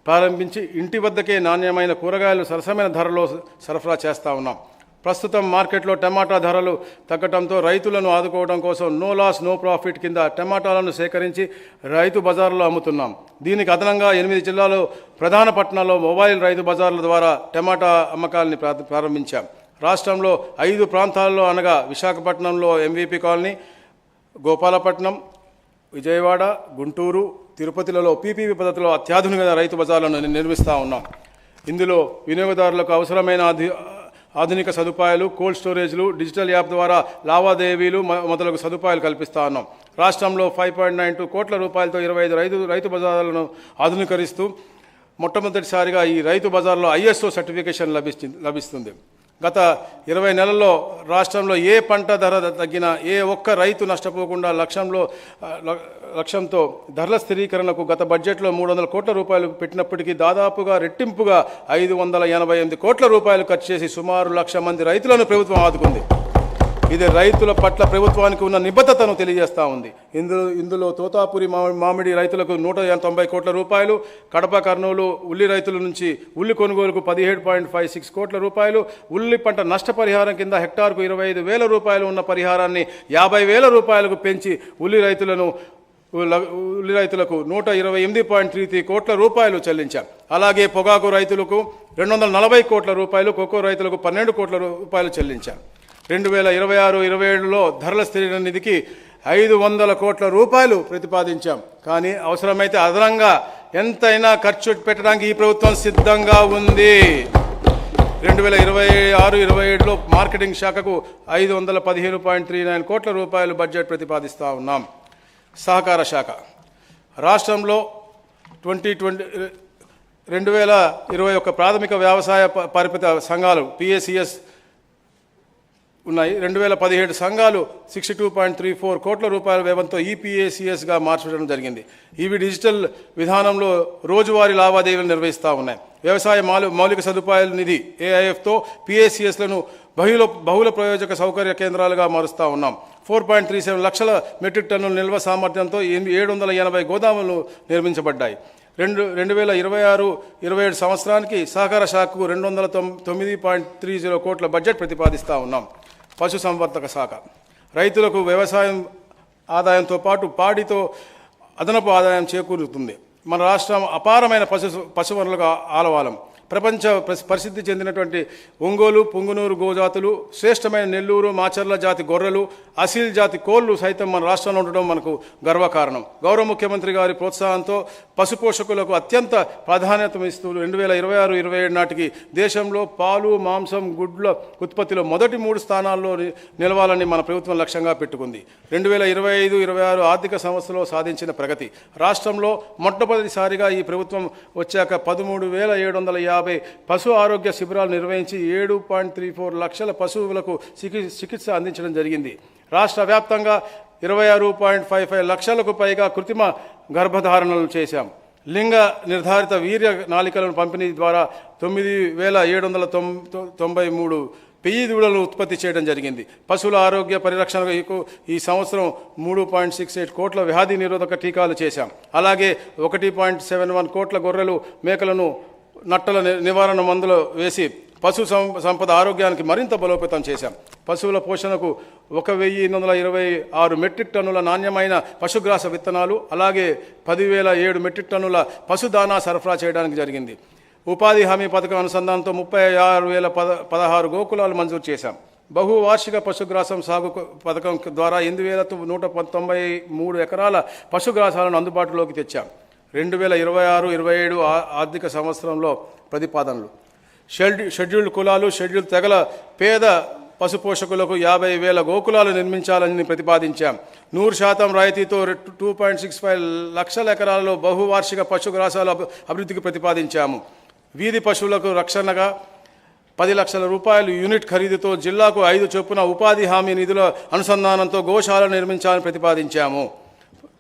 ప్రారంభించి ఇంటి వద్దకే నాణ్యమైన కూరగాయలు సరసమైన ధరలో సరఫరా చేస్తూ ఉన్నాం. ప్రస్తుతం మార్కెట్లో టమాటా ధరలు తగ్గడంతో రైతులను ఆదుకోవడం కోసం నో లాస్ నో ప్రాఫిట్ కింద టమాటాలను సేకరించి రైతు బజార్లో అమ్ముతున్నాం. దీనికి అదనంగా 8 జిల్లాలో ప్రధాన పట్టణాల్లో మొబైల్ రైతు బజార్ల ద్వారా టమాటా అమ్మకాలని ప్రారంభించాం. రాష్ట్రంలో 5 ప్రాంతాల్లో అనగా విశాఖపట్నంలో MVP కాలనీ, గోపాలపట్నం, విజయవాడ, గుంటూరు, తిరుపతిలలో PPP పద్ధతిలో అత్యాధునిక రైతు బజార్లను నిర్మిస్తూ ఉన్నాం. ఇందులో వినియోగదారులకు అవసరమైన ఆధునిక సదుపాయాలు, కోల్డ్ స్టోరేజ్లు, డిజిటల్ యాప్ ద్వారా లావాదేవీలు మొదలగు సదుపాయాలు కల్పిస్తూ ఉన్నాం. రాష్ట్రంలో 5.92 కోట్ల రూపాయలతో 25 రైతు బజార్లను ఆధునీకరిస్తూ మొట్టమొదటిసారిగా ఈ రైతు బజార్లో ISO సర్టిఫికేషన్ లభిస్తుంది. గత 20 నెలల్లో రాష్ట్రంలో ఏ పంట ధర తగ్గినా ఏ ఒక్క రైతు నష్టపోకుండా లక్ష్యంతో ధరల స్థిరీకరణకు గత బడ్జెట్లో 300 కోట్ల రూపాయలు పెట్టినప్పటికీ దాదాపుగా రెట్టింపుగా 588 కోట్ల రూపాయలు ఖర్చు చేసి సుమారు 1,00,000 మంది రైతులను ప్రభుత్వం ఆదుకుంది. ఇది రైతుల పట్ల ప్రభుత్వానికి ఉన్న నిబద్ధతను తెలియజేస్తూ ఉంది. ఇందులో తోతాపురి మామిడి రైతులకు 190 కోట్ల రూపాయలు, కడప కర్నూలు ఉల్లి రైతుల నుంచి ఉల్లి కొనుగోలుకు 17.56 కోట్ల రూపాయలు, ఉల్లి పంట నష్టపరిహారం కింద హెక్టార్కు 25,000 రూపాయలు ఉన్న పరిహారాన్ని 50,000 రూపాయలకు పెంచి ఉల్లి రైతులకు 128.33 కోట్ల రూపాయలు చెల్లించాం. అలాగే పొగాకు రైతులకు 240 కోట్ల రూపాయలు, కోకో రైతులకు 12 కోట్ల రూపాయలు చెల్లించాం. 2026-27లో ధరల స్థిరీకరణ నిధికి 500 కోట్ల రూపాయలు ప్రతిపాదించాం. కానీ అవసరమైతే అదనంగా ఎంతైనా ఖర్చు పెట్టడానికి ఈ ప్రభుత్వం సిద్ధంగా ఉంది. 2026-27లో మార్కెటింగ్ శాఖకు 515.39 కోట్ల రూపాయలు బడ్జెట్ ప్రతిపాదిస్తూ ఉన్నాం. సహకార శాఖ. రాష్ట్రంలో 2021 ప్రాథమిక వ్యవసాయ పరిమిత సంఘాలు PACS ఉన్నాయి. 2017 సంఘాలు 62.34 కోట్ల రూపాయల వ్యయంతో EPACSగా మార్చడం జరిగింది. ఇవి డిజిటల్ విధానంలో రోజువారీ లావాదేవీలు నిర్వహిస్తూ ఉన్నాయి. వ్యవసాయ మౌలిక సదుపాయాల నిధి AIFతో PACSలను బహుళ ప్రయోజక సౌకర్య కేంద్రాలుగా మారుస్తూ ఉన్నాం. 4.37 లక్షల మెట్రిక్ టన్నుల నిల్వ సామర్థ్యంతో 780 గోదాములు నిర్మించబడ్డాయి. 2026-27 సంవత్సరానికి సహకార శాఖకు 209.30 కోట్ల బడ్జెట్ ప్రతిపాదిస్తూ ఉన్నాం. పశుసంవర్ధక శాఖ. రైతులకు వ్యవసాయం ఆదాయంతో పాటు పాడితో అదనపు ఆదాయం చేకూరుతుంది. మన రాష్ట్రం అపారమైన పశువనులకు ఆలవాలం. ప్రపంచ ప్రసిద్ధి చెందినటువంటి ఒంగోలు, పుంగునూరు గోజాతులు, శ్రేష్టమైన నెల్లూరు, మాచర్ల జాతి గొర్రెలు, అసీల్ జాతి కోళ్లు సైతం మన రాష్ట్రంలో ఉండడం మనకు గర్వకారణం. గౌరవ ముఖ్యమంత్రి గారి ప్రోత్సాహంతో పశుపోషకులకు అత్యంత ప్రాధాన్యత ఇస్తూ 2026-27 నాటికి దేశంలో పాలు, మాంసం, గుడ్ల ఉత్పత్తిలో మొదటి 3 స్థానాల్లో నిలవాలని మన ప్రభుత్వం లక్ష్యంగా పెట్టుకుంది. 2025-26 ఆర్థిక సంవత్సరంలో సాధించిన ప్రగతి. రాష్ట్రంలో మొట్టమొదటిసారిగా ఈ ప్రభుత్వం వచ్చాక 13,750 పశు ఆరోగ్య శిబిరాలు నిర్వహించి 7.34 లక్షల పశువులకు చికిత్స అందించడం జరిగింది. రాష్ట్ర వ్యాప్తంగా 26.55 లక్షలకు పైగా కృత్రిమ గర్భధారణలు చేశాం. లింగ నిర్ధారిత వీర్య నాళికలను పంపిణీ ద్వారా 9,793 పెయ్యి దూడలను ఉత్పత్తి చేయడం జరిగింది. పశువుల ఆరోగ్య పరిరక్షణకు ఈ సంవత్సరం 3.68 కోట్ల వ్యాధి నిరోధక టీకాలు చేశాం. అలాగే 1.71 కోట్ల గొర్రెలు మేకలను నట్టల నివారణ మందులు వేసి పశు సంపద ఆరోగ్యానికి మరింత బలోపేతం చేశాం. పశువుల పోషణకు 1,826 మెట్రిక్ టన్నుల నాణ్యమైన పశుగ్రాస విత్తనాలు, అలాగే 10,007 మెట్రిక్ టన్నుల పశుదానా సరఫరా చేయడానికి జరిగింది. ఉపాధి హామీ పథకం అనుసంధానంతో 36,016 గోకులాలు మంజూరు చేశాం. బహువార్షిక పశుగ్రాసం సాగు పథకం ద్వారా 8,193 ఎకరాల పశుగ్రాసాలను అందుబాటులోకి తెచ్చాం. 2026-27 ఆర్థిక సంవత్సరంలో ప్రతిపాదనలు: షెడ్యూల్డ్ కులాలు, షెడ్యూల్డ్ తెగల పేద పశుపోషకులకు 50,000 గోకులాలు నిర్మించాలని ప్రతిపాదించాం. 100% రాయితీతో 2.65 లక్షల ఎకరాలలో బహువార్షిక పశుగ్రాసాల అభివృద్ధికి ప్రతిపాదించాము. వీధి పశువులకు రక్షణగా 10 లక్షల రూపాయలు యూనిట్ ఖరీదుతో జిల్లాకు 5 చొప్పున ఉపాధి హామీ నిధుల అనుసంధానంతో గోశాల నిర్మించాలని ప్రతిపాదించాము.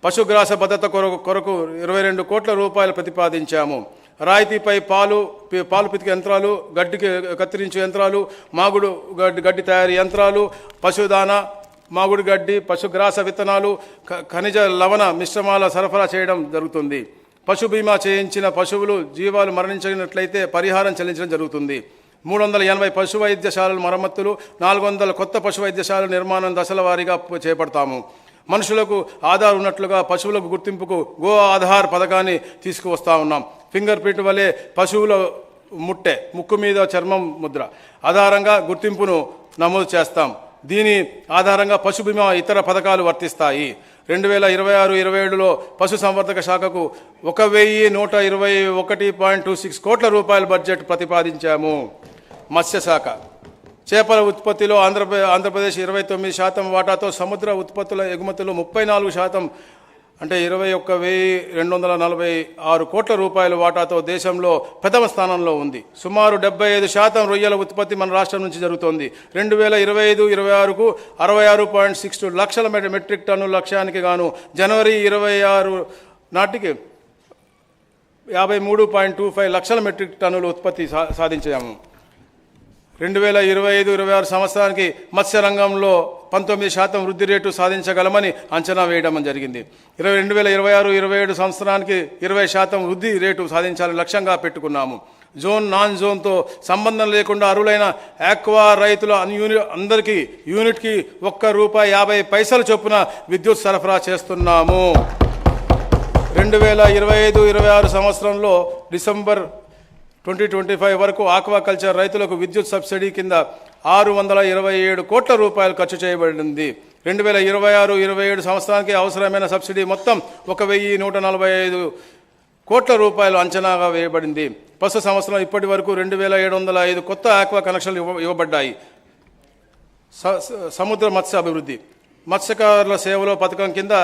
పశుగ్రాస భద్రత కొరకు 22 కోట్ల రూపాయలు ప్రతిపాదించాము. రాయితీపై పాలు పితికే యంత్రాలు, గడ్డికి కత్తిరించే యంత్రాలు, మాగుడు గడ్డి తయారీ యంత్రాలు, పశుదాన, మాగుడు గడ్డి, పశుగ్రాస విత్తనాలు, ఖనిజ లవణ మిశ్రమాల సరఫరా చేయడం జరుగుతుంది. పశు బీమా చేయించిన పశువులు జీవాలు మరణించినట్లయితే పరిహారం చెల్లించడం జరుగుతుంది. 380 పశు వైద్యశాలల మరమ్మతులు, 400 కొత్త పశు వైద్యశాలల నిర్మాణం దశల వారీగా చేపడతాము. మనుషులకు ఆధార్ ఉన్నట్లుగా పశువులకు గుర్తింపుకు గో ఆధార్ పథకాన్ని తీసుకువస్తా ఉన్నాం. ఫింగర్ ప్రింట్ వలె పశువుల ముక్కు మీద చర్మం ముద్ర ఆధారంగా గుర్తింపును నమోదు చేస్తాం. దీని ఆధారంగా పశు బీమా ఇతర పథకాలు వర్తిస్తాయి. 2026-27లో పశు సంవర్ధక శాఖకు 1,121.26 కోట్ల రూపాయల బడ్జెట్ ప్రతిపాదించాము. మత్స్యశాఖ చేపల ఉత్పత్తిలో ఆంధ్రప్రదేశ్ 29% వాటాతో, సముద్ర ఉత్పత్తుల ఎగుమతులు 34% అంటే 21,246 కోట్ల రూపాయల వాటాతో దేశంలో ప్రథమ స్థానంలో ఉంది. సుమారు 75% రొయ్యల ఉత్పత్తి మన రాష్ట్రం నుంచి జరుగుతోంది. 2025-26కు 66.62 లక్షల మెట్రిక్ టన్నుల లక్ష్యానికి గాను జనవరి 26 నాటికి 53.25 లక్షల మెట్రిక్ టన్నుల ఉత్పత్తి సాధించాము. 2025-26 సంవత్సరానికి మత్స్య రంగంలో 19% వృద్ధి రేటు సాధించగలమని అంచనా వేయడం జరిగింది. 2026-27 సంవత్సరానికి 20% వృద్ధి రేటు సాధించాలని లక్ష్యంగా పెట్టుకున్నాము. జోన్, నాన్ జోన్తో సంబంధం లేకుండా అర్హులైన ఆక్వా రైతుల అందరికీ యూనిట్కి ₹1.50 చొప్పున విద్యుత్ సరఫరా చేస్తున్నాము. 2025-26 సంవత్సరంలో డిసెంబర్ 2025 వరకు ఆక్వాకల్చర్ రైతులకు విద్యుత్ సబ్సిడీ కింద 627 కోట్ల రూపాయలు ఖర్చు చేయబడింది. 2026-27 సంవత్సరానికి అవసరమైన సబ్సిడీ మొత్తం 1,145 కోట్ల రూపాయలు అంచనాగా వేయబడింది. ప్రస్తుత సంవత్సరం ఇప్పటి వరకు 2,705 కొత్త ఆక్వా కనెక్షన్లు ఇవ్వబడ్డాయి. సముద్ర మత్స్య అభివృద్ధి మత్స్యకారుల సేవలో పథకం కింద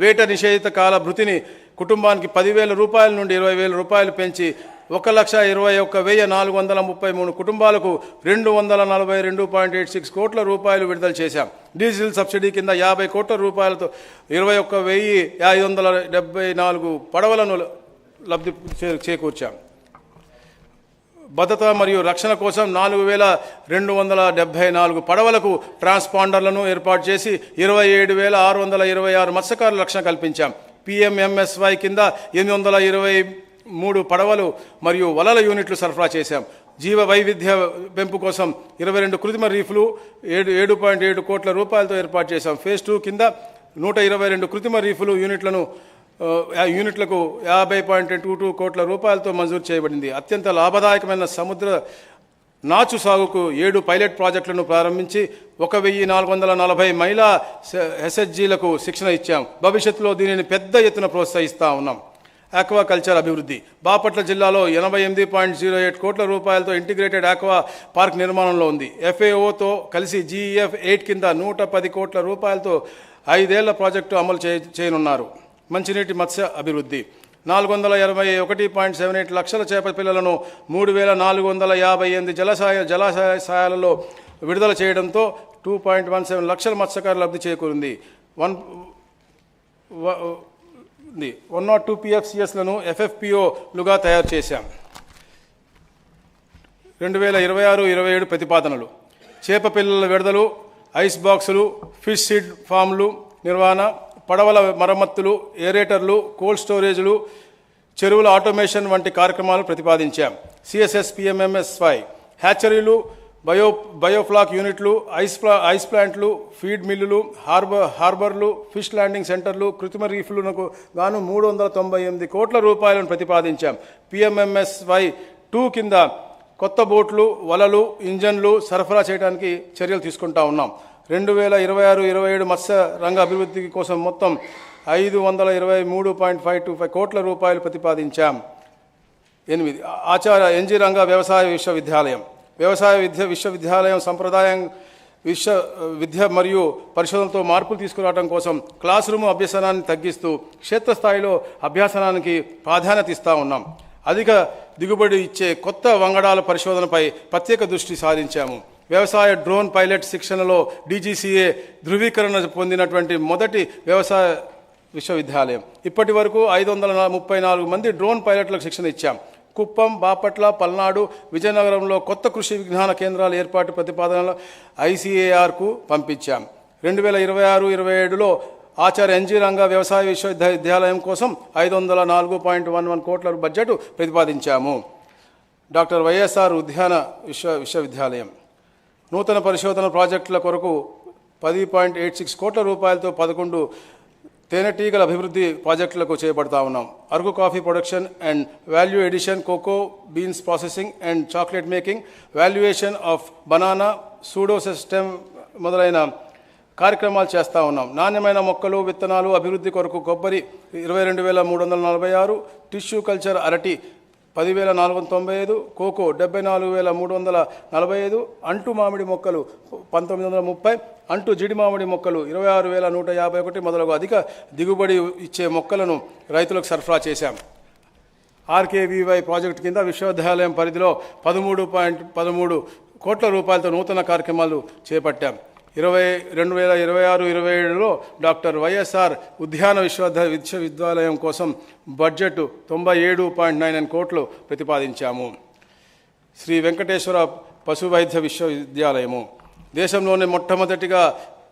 వేట నిషేధిత కాల భృతిని కుటుంబానికి 10,000 రూపాయల నుండి 20,000 రూపాయలు పెంచి 1,21,433 కుటుంబాలకు 242.86 కోట్ల రూపాయలు విడుదల చేశాం. డీజిల్ సబ్సిడీ కింద 50 కోట్ల రూపాయలతో 21,574 పడవలను లబ్ధి చేకూర్చాం. భద్రత మరియు రక్షణ కోసం 4,274 పడవలకు ట్రాన్స్పాండర్లను ఏర్పాటు చేసి 27,626 మత్స్యకారుల రక్షణ కల్పించాం. PMMSY కింద 823 పడవలు మరియు వలల యూనిట్లు సరఫరా చేశాం. జీవ వైవిధ్య పెంపు కోసం 22 కృత్రిమ రీఫ్లు 7.7 కోట్ల రూపాయలతో ఏర్పాటు చేశాం. ఫేజ్ 2 కింద 122 కృత్రిమ రీఫ్లు యూనిట్లకు 50.22 కోట్ల రూపాయలతో మంజూరు చేయబడింది. అత్యంత లాభదాయకమైన సముద్ర నాచు సాగుకు 7 పైలట్ ప్రాజెక్టులను ప్రారంభించి 1,440 మహిళా SHGలకు శిక్షణ ఇచ్చాం. భవిష్యత్తులో దీనిని పెద్ద ఎత్తున ప్రోత్సహిస్తూ ఉన్నాం. ఆక్వాకల్చర్ అభివృద్ధి బాపట్ల జిల్లాలో 88.08 కోట్ల రూపాయలతో ఇంటిగ్రేటెడ్ ఆక్వా పార్క్ నిర్మాణంలో ఉంది. FAOతో కలిసి GEF 8 కింద 110 కోట్ల రూపాయలతో 5 ఏళ్ల ప్రాజెక్టు అమలు చేయనున్నారు. మంచినీటి మత్స్య అభివృద్ధి 481.78 లక్షల చేప పిల్లలను 3,458 జలాశయాలలో విడుదల చేయడంతో 2.17 లక్షల మత్స్యకారులు లబ్ధి చేకూరింది. ఉంది. 102 PFCSలను FFPOలుగా తయారు చేశాం. 2026-27 ప్రతిపాదనలు: చేప పిల్లల విడుదలు, ఐస్ బాక్సులు, ఫిష్ సీడ్ ఫామ్లు నిర్వహణ, పడవల మరమ్మతులు, ఏరేటర్లు, కోల్డ్ స్టోరేజ్లు, చెరువుల ఆటోమేషన్ వంటి కార్యక్రమాలు ప్రతిపాదించాం. CSS PMMS5 హ్యాచరీలు, బయోఫ్లాక్ యూనిట్లు, ఐస్ ప్లాంట్లు, ఫీడ్ మిల్లులు, హార్బర్లు, ఫిష్ ల్యాండింగ్ సెంటర్లు, కృత్రిమ రీఫ్లకు గాను 398 కోట్ల రూపాయలను ప్రతిపాదించాం. PMMSY2 కింద కొత్త బోట్లు, వలలు, ఇంజన్లు సరఫరా చేయడానికి చర్యలు తీసుకుంటా ఉన్నాం. 2026-27 మత్స్య రంగ అభివృద్ధి కోసం మొత్తం 523.525 కోట్ల రూపాయలు ప్రతిపాదించాం. 8 ఆచార్య NG రంగా వ్యవసాయ విశ్వవిద్యాలయం. వ్యవసాయ విశ్వవిద్యాలయం సంప్రదాయం విద్య మరియు పరిశోధనతో మార్పులు తీసుకురావడం కోసం క్లాస్ రూమ్ అభ్యసనాన్ని తగ్గిస్తూ క్షేత్రస్థాయిలో అభ్యాసనానికి ప్రాధాన్యత ఇస్తూ ఉన్నాం. అధిక దిగుబడి ఇచ్చే కొత్త వంగడాల పరిశోధనపై ప్రత్యేక దృష్టి సారించాము. వ్యవసాయ డ్రోన్ పైలట్ శిక్షణలో DGCA ధృవీకరణ పొందినటువంటి మొదటి వ్యవసాయ విశ్వవిద్యాలయం. ఇప్పటి వరకు 534 మంది డ్రోన్ పైలట్లకు శిక్షణ ఇచ్చాం. కుప్పం, బాపట్ల, పల్నాడు, విజయనగరంలో కొత్త కృషి విజ్ఞాన కేంద్రాల ఏర్పాటు ప్రతిపాదనలు ICARకు పంపించాం. 2026-27లో ఆచార్య NG రంగా వ్యవసాయ విశ్వవిద్యాలయం కోసం 504.11 కోట్ల బడ్జెట్ ప్రతిపాదించాము. డాక్టర్ వైఎస్ఆర్ ఉద్యాన విశ్వవిద్యాలయం నూతన పరిశోధన ప్రాజెక్టుల కొరకు 10.86 కోట్ల రూపాయలతో 11 తేనెటీగల అభివృద్ధి ప్రాజెక్టులకు చేపడతా ఉన్నాం. Araku coffee production and value addition, cocoa beans processing and chocolate making, valuation of banana, pseudo system మొదలైన కార్యక్రమాలు చేస్తూ ఉన్నాం. నాణ్యమైన మొక్కలు, విత్తనాలు అభివృద్ధి కొరకు కొబ్బరి 22,346, టిష్యూ కల్చర్ అరటి 10,495, కోకో 74,345, అంటు మామిడి మొక్కలు 1930, అంటు జిడి మామిడి మొక్కలు 26,151 మొదలగు అధిక దిగుబడి ఇచ్చే మొక్కలను రైతులకు సరఫరా చేశాం. RKVY ప్రాజెక్టు కింద విశ్వవిద్యాలయం పరిధిలో 13.13 కోట్ల రూపాయలతో నూతన కార్యక్రమాలు చేపట్టాం. 2026-27లో డాక్టర్ వైఎస్ఆర్ ఉద్యాన విశ్వవిద్యాలయం కోసం బడ్జెట్ 97.99 కోట్లు ప్రతిపాదించాము. శ్రీ వెంకటేశ్వర పశు వైద్య విశ్వవిద్యాలయము దేశంలోనే మొట్టమొదటిగా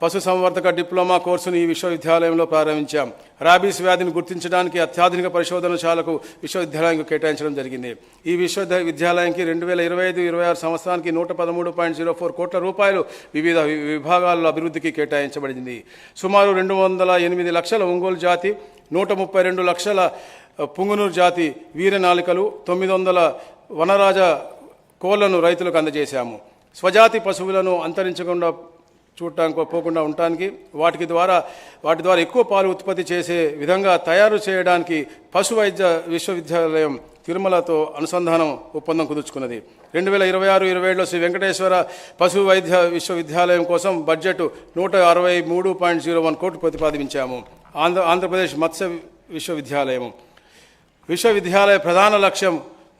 పశు సంవర్ధక డిప్లొమా కోర్సును ఈ విశ్వవిద్యాలయంలో ప్రారంభించాం. రాబీస్ వ్యాధిని గుర్తించడానికి అత్యాధునిక పరిశోధనశాలకు విశ్వవిద్యాలయానికి కేటాయించడం జరిగింది. ఈ విశ్వవిద్యాలయానికి 2025-26 సంవత్సరానికి 113.04 కోట్ల రూపాయలు వివిధ విభాగాల్లో అభివృద్ధికి కేటాయించబడింది. సుమారు 208 లక్షల ఒంగోలు జాతి, 132 లక్షల పుంగునూరు జాతి వీరనాలికలు, 900 వనరాజ కోళ్లను రైతులకు అందజేశాము. స్వజాతి పశువులను అంతరించకుండా పోకుండా ఉండటానికి వాటి ద్వారా ఎక్కువ పాలు ఉత్పత్తి చేసే విధంగా తయారు చేయడానికి పశు వైద్య విశ్వవిద్యాలయం తిరుమలతో అనుసంధానం ఒప్పందం కుదుర్చుకున్నది. 2026-27లో శ్రీ వెంకటేశ్వర పశు వైద్య విశ్వవిద్యాలయం కోసం బడ్జెట్ 163.01 కోట్లు ప్రతిపాదించాము. ఆంధ్రప్రదేశ్ మత్స్య విశ్వవిద్యాలయ ప్రధాన లక్ష్యం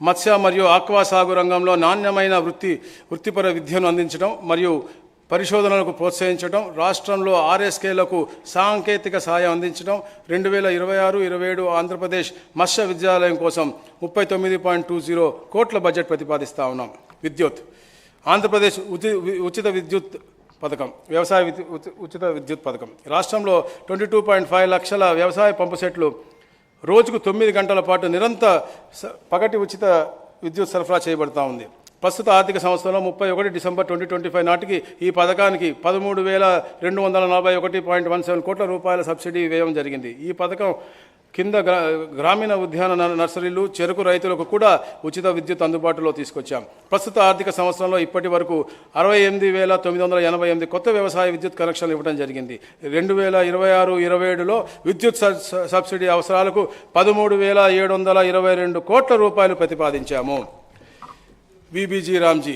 మత్స్య మరియు ఆక్వా సాగు రంగంలో నాణ్యమైన వృత్తిపర విద్యను అందించడం మరియు పరిశోధనలకు ప్రోత్సహించడం, రాష్ట్రంలో RSKలకు సాంకేతిక సహాయం అందించడం. 2026-27 ఆంధ్రప్రదేశ్ మత్స్య విద్యాలయం కోసం 39.20 కోట్ల బడ్జెట్ ప్రతిపాదిస్తూ ఉన్నాం. విద్యుత్ ఆంధ్రప్రదేశ్ ఉచిత విద్యుత్ పథకం, వ్యవసాయ ఉచిత విద్యుత్ పథకం. రాష్ట్రంలో 22.5 లక్షల వ్యవసాయ పంపు సెట్లు రోజుకు 9 గంటల పాటు నిరంతర పగటి ఉచిత విద్యుత్ సరఫరా చేయబడుతూ ఉంది. ప్రస్తుత ఆర్థిక సంవత్సరంలో 31 డిసెంబర్ 2025 నాటికి ఈ పథకానికి 13,241.17 కోట్ల రూపాయల సబ్సిడీ వ్యయం జరిగింది. ఈ పథకం కింద గ్రామీణ ఉద్యాన నర్సరీలు, చెరకు రైతులకు కూడా ఉచిత విద్యుత్ అందుబాటులో తీసుకొచ్చాం. ప్రస్తుత ఆర్థిక సంవత్సరంలో ఇప్పటి వరకు 68,988 కొత్త వ్యవసాయ విద్యుత్ కనెక్షన్లు ఇవ్వడం జరిగింది. 2026-27లో విద్యుత్ సబ్సిడీ అవసరాలకు 13,722 కోట్ల రూపాయలు ప్రతిపాదించాము. VBG రామ్జీ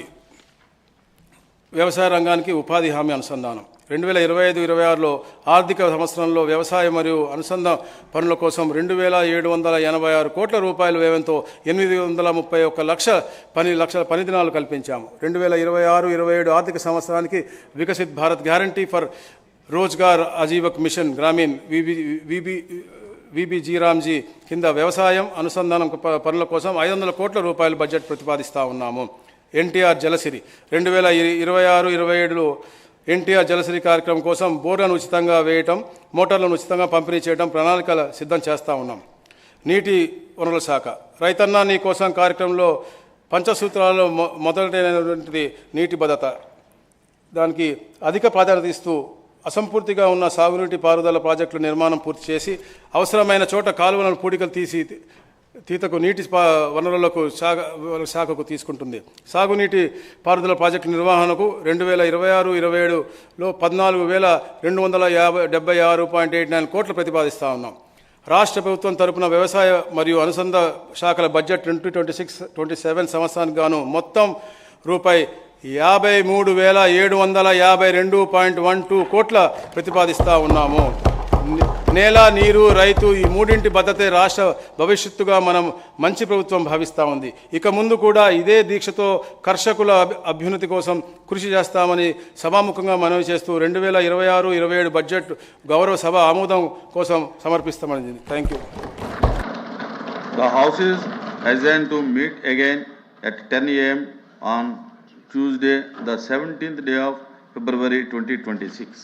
వ్యవసాయ రంగానికి ఉపాధి హామీ అనుసంధానం. 2025-26లో ఆర్థిక సంవత్సరంలో వ్యవసాయ మరియు అనుసంధాన పనుల కోసం 2,786 కోట్ల రూపాయల వ్యయంతో 831 లక్షల పని దినాలు కల్పించాము. 2026-27 ఆర్థిక సంవత్సరానికి Viksit Bharat guarantee for Rozgar Ajeevika mission Gramin VB G RAM G కింద వ్యవసాయం అనుసంధానం పనుల కోసం 500 కోట్ల రూపాయల బడ్జెట్ ప్రతిపాదిస్తూ ఉన్నాము. ఎన్టీఆర్ జలసిరి 2026-27లో ఎన్టీఆర్ జలసిరి కార్యక్రమం కోసం బోర్లను ఉచితంగా వేయటం, మోటార్లను ఉచితంగా పంపిణీ చేయడం ప్రణాళికలు సిద్ధం చేస్తూ ఉన్నాం. నీటి వనరుల శాఖ రైతన్న నీ కోసం కార్యక్రమంలో పంచసూత్రాలలో మొదలైనటువంటిది నీటి భద్రత. దానికి అధిక ప్రాధాన్యత ఇస్తూ అసంపూర్తిగా ఉన్న సాగునీటి పారుదల ప్రాజెక్టుల నిర్మాణం పూర్తి చేసి అవసరమైన చోట కాలువలను పూడికలు తీతకు నీటి వనరులకు శాఖకు తీసుకుంటుంది. సాగునీటి పారుదల ప్రాజెక్టు నిర్వహణకు 2026-27లో 14,276.89 కోట్లు ప్రతిపాదిస్తూ ఉన్నాం. రాష్ట్ర ప్రభుత్వం తరపున వ్యవసాయ మరియు అనుబంధ శాఖల బడ్జెట్ 2026-27 సంవత్సరానికి గాను మొత్తం రూపాయి 53,752.12 కోట్ల ప్రతిపాదిస్తూ ఉన్నాము. నేల, నీరు, రైతు ఈ మూడింటి భద్రతే రాష్ట్ర భవిష్యత్తుగా మనం మంచి ప్రభుత్వం భావిస్తూ ఉంది. ఇక ముందు కూడా ఇదే దీక్షతో కర్షకుల అభ్యున్నతి కోసం కృషి చేస్తామని సభాముఖంగా మనవి చేస్తూ 2026-27 బడ్జెట్ గౌరవ సభ ఆమోదం కోసం సమర్పిస్తామని. Thank you. The House is adjourned to meet again at 10 a.m. on Tuesday, the 17th day of February 2026.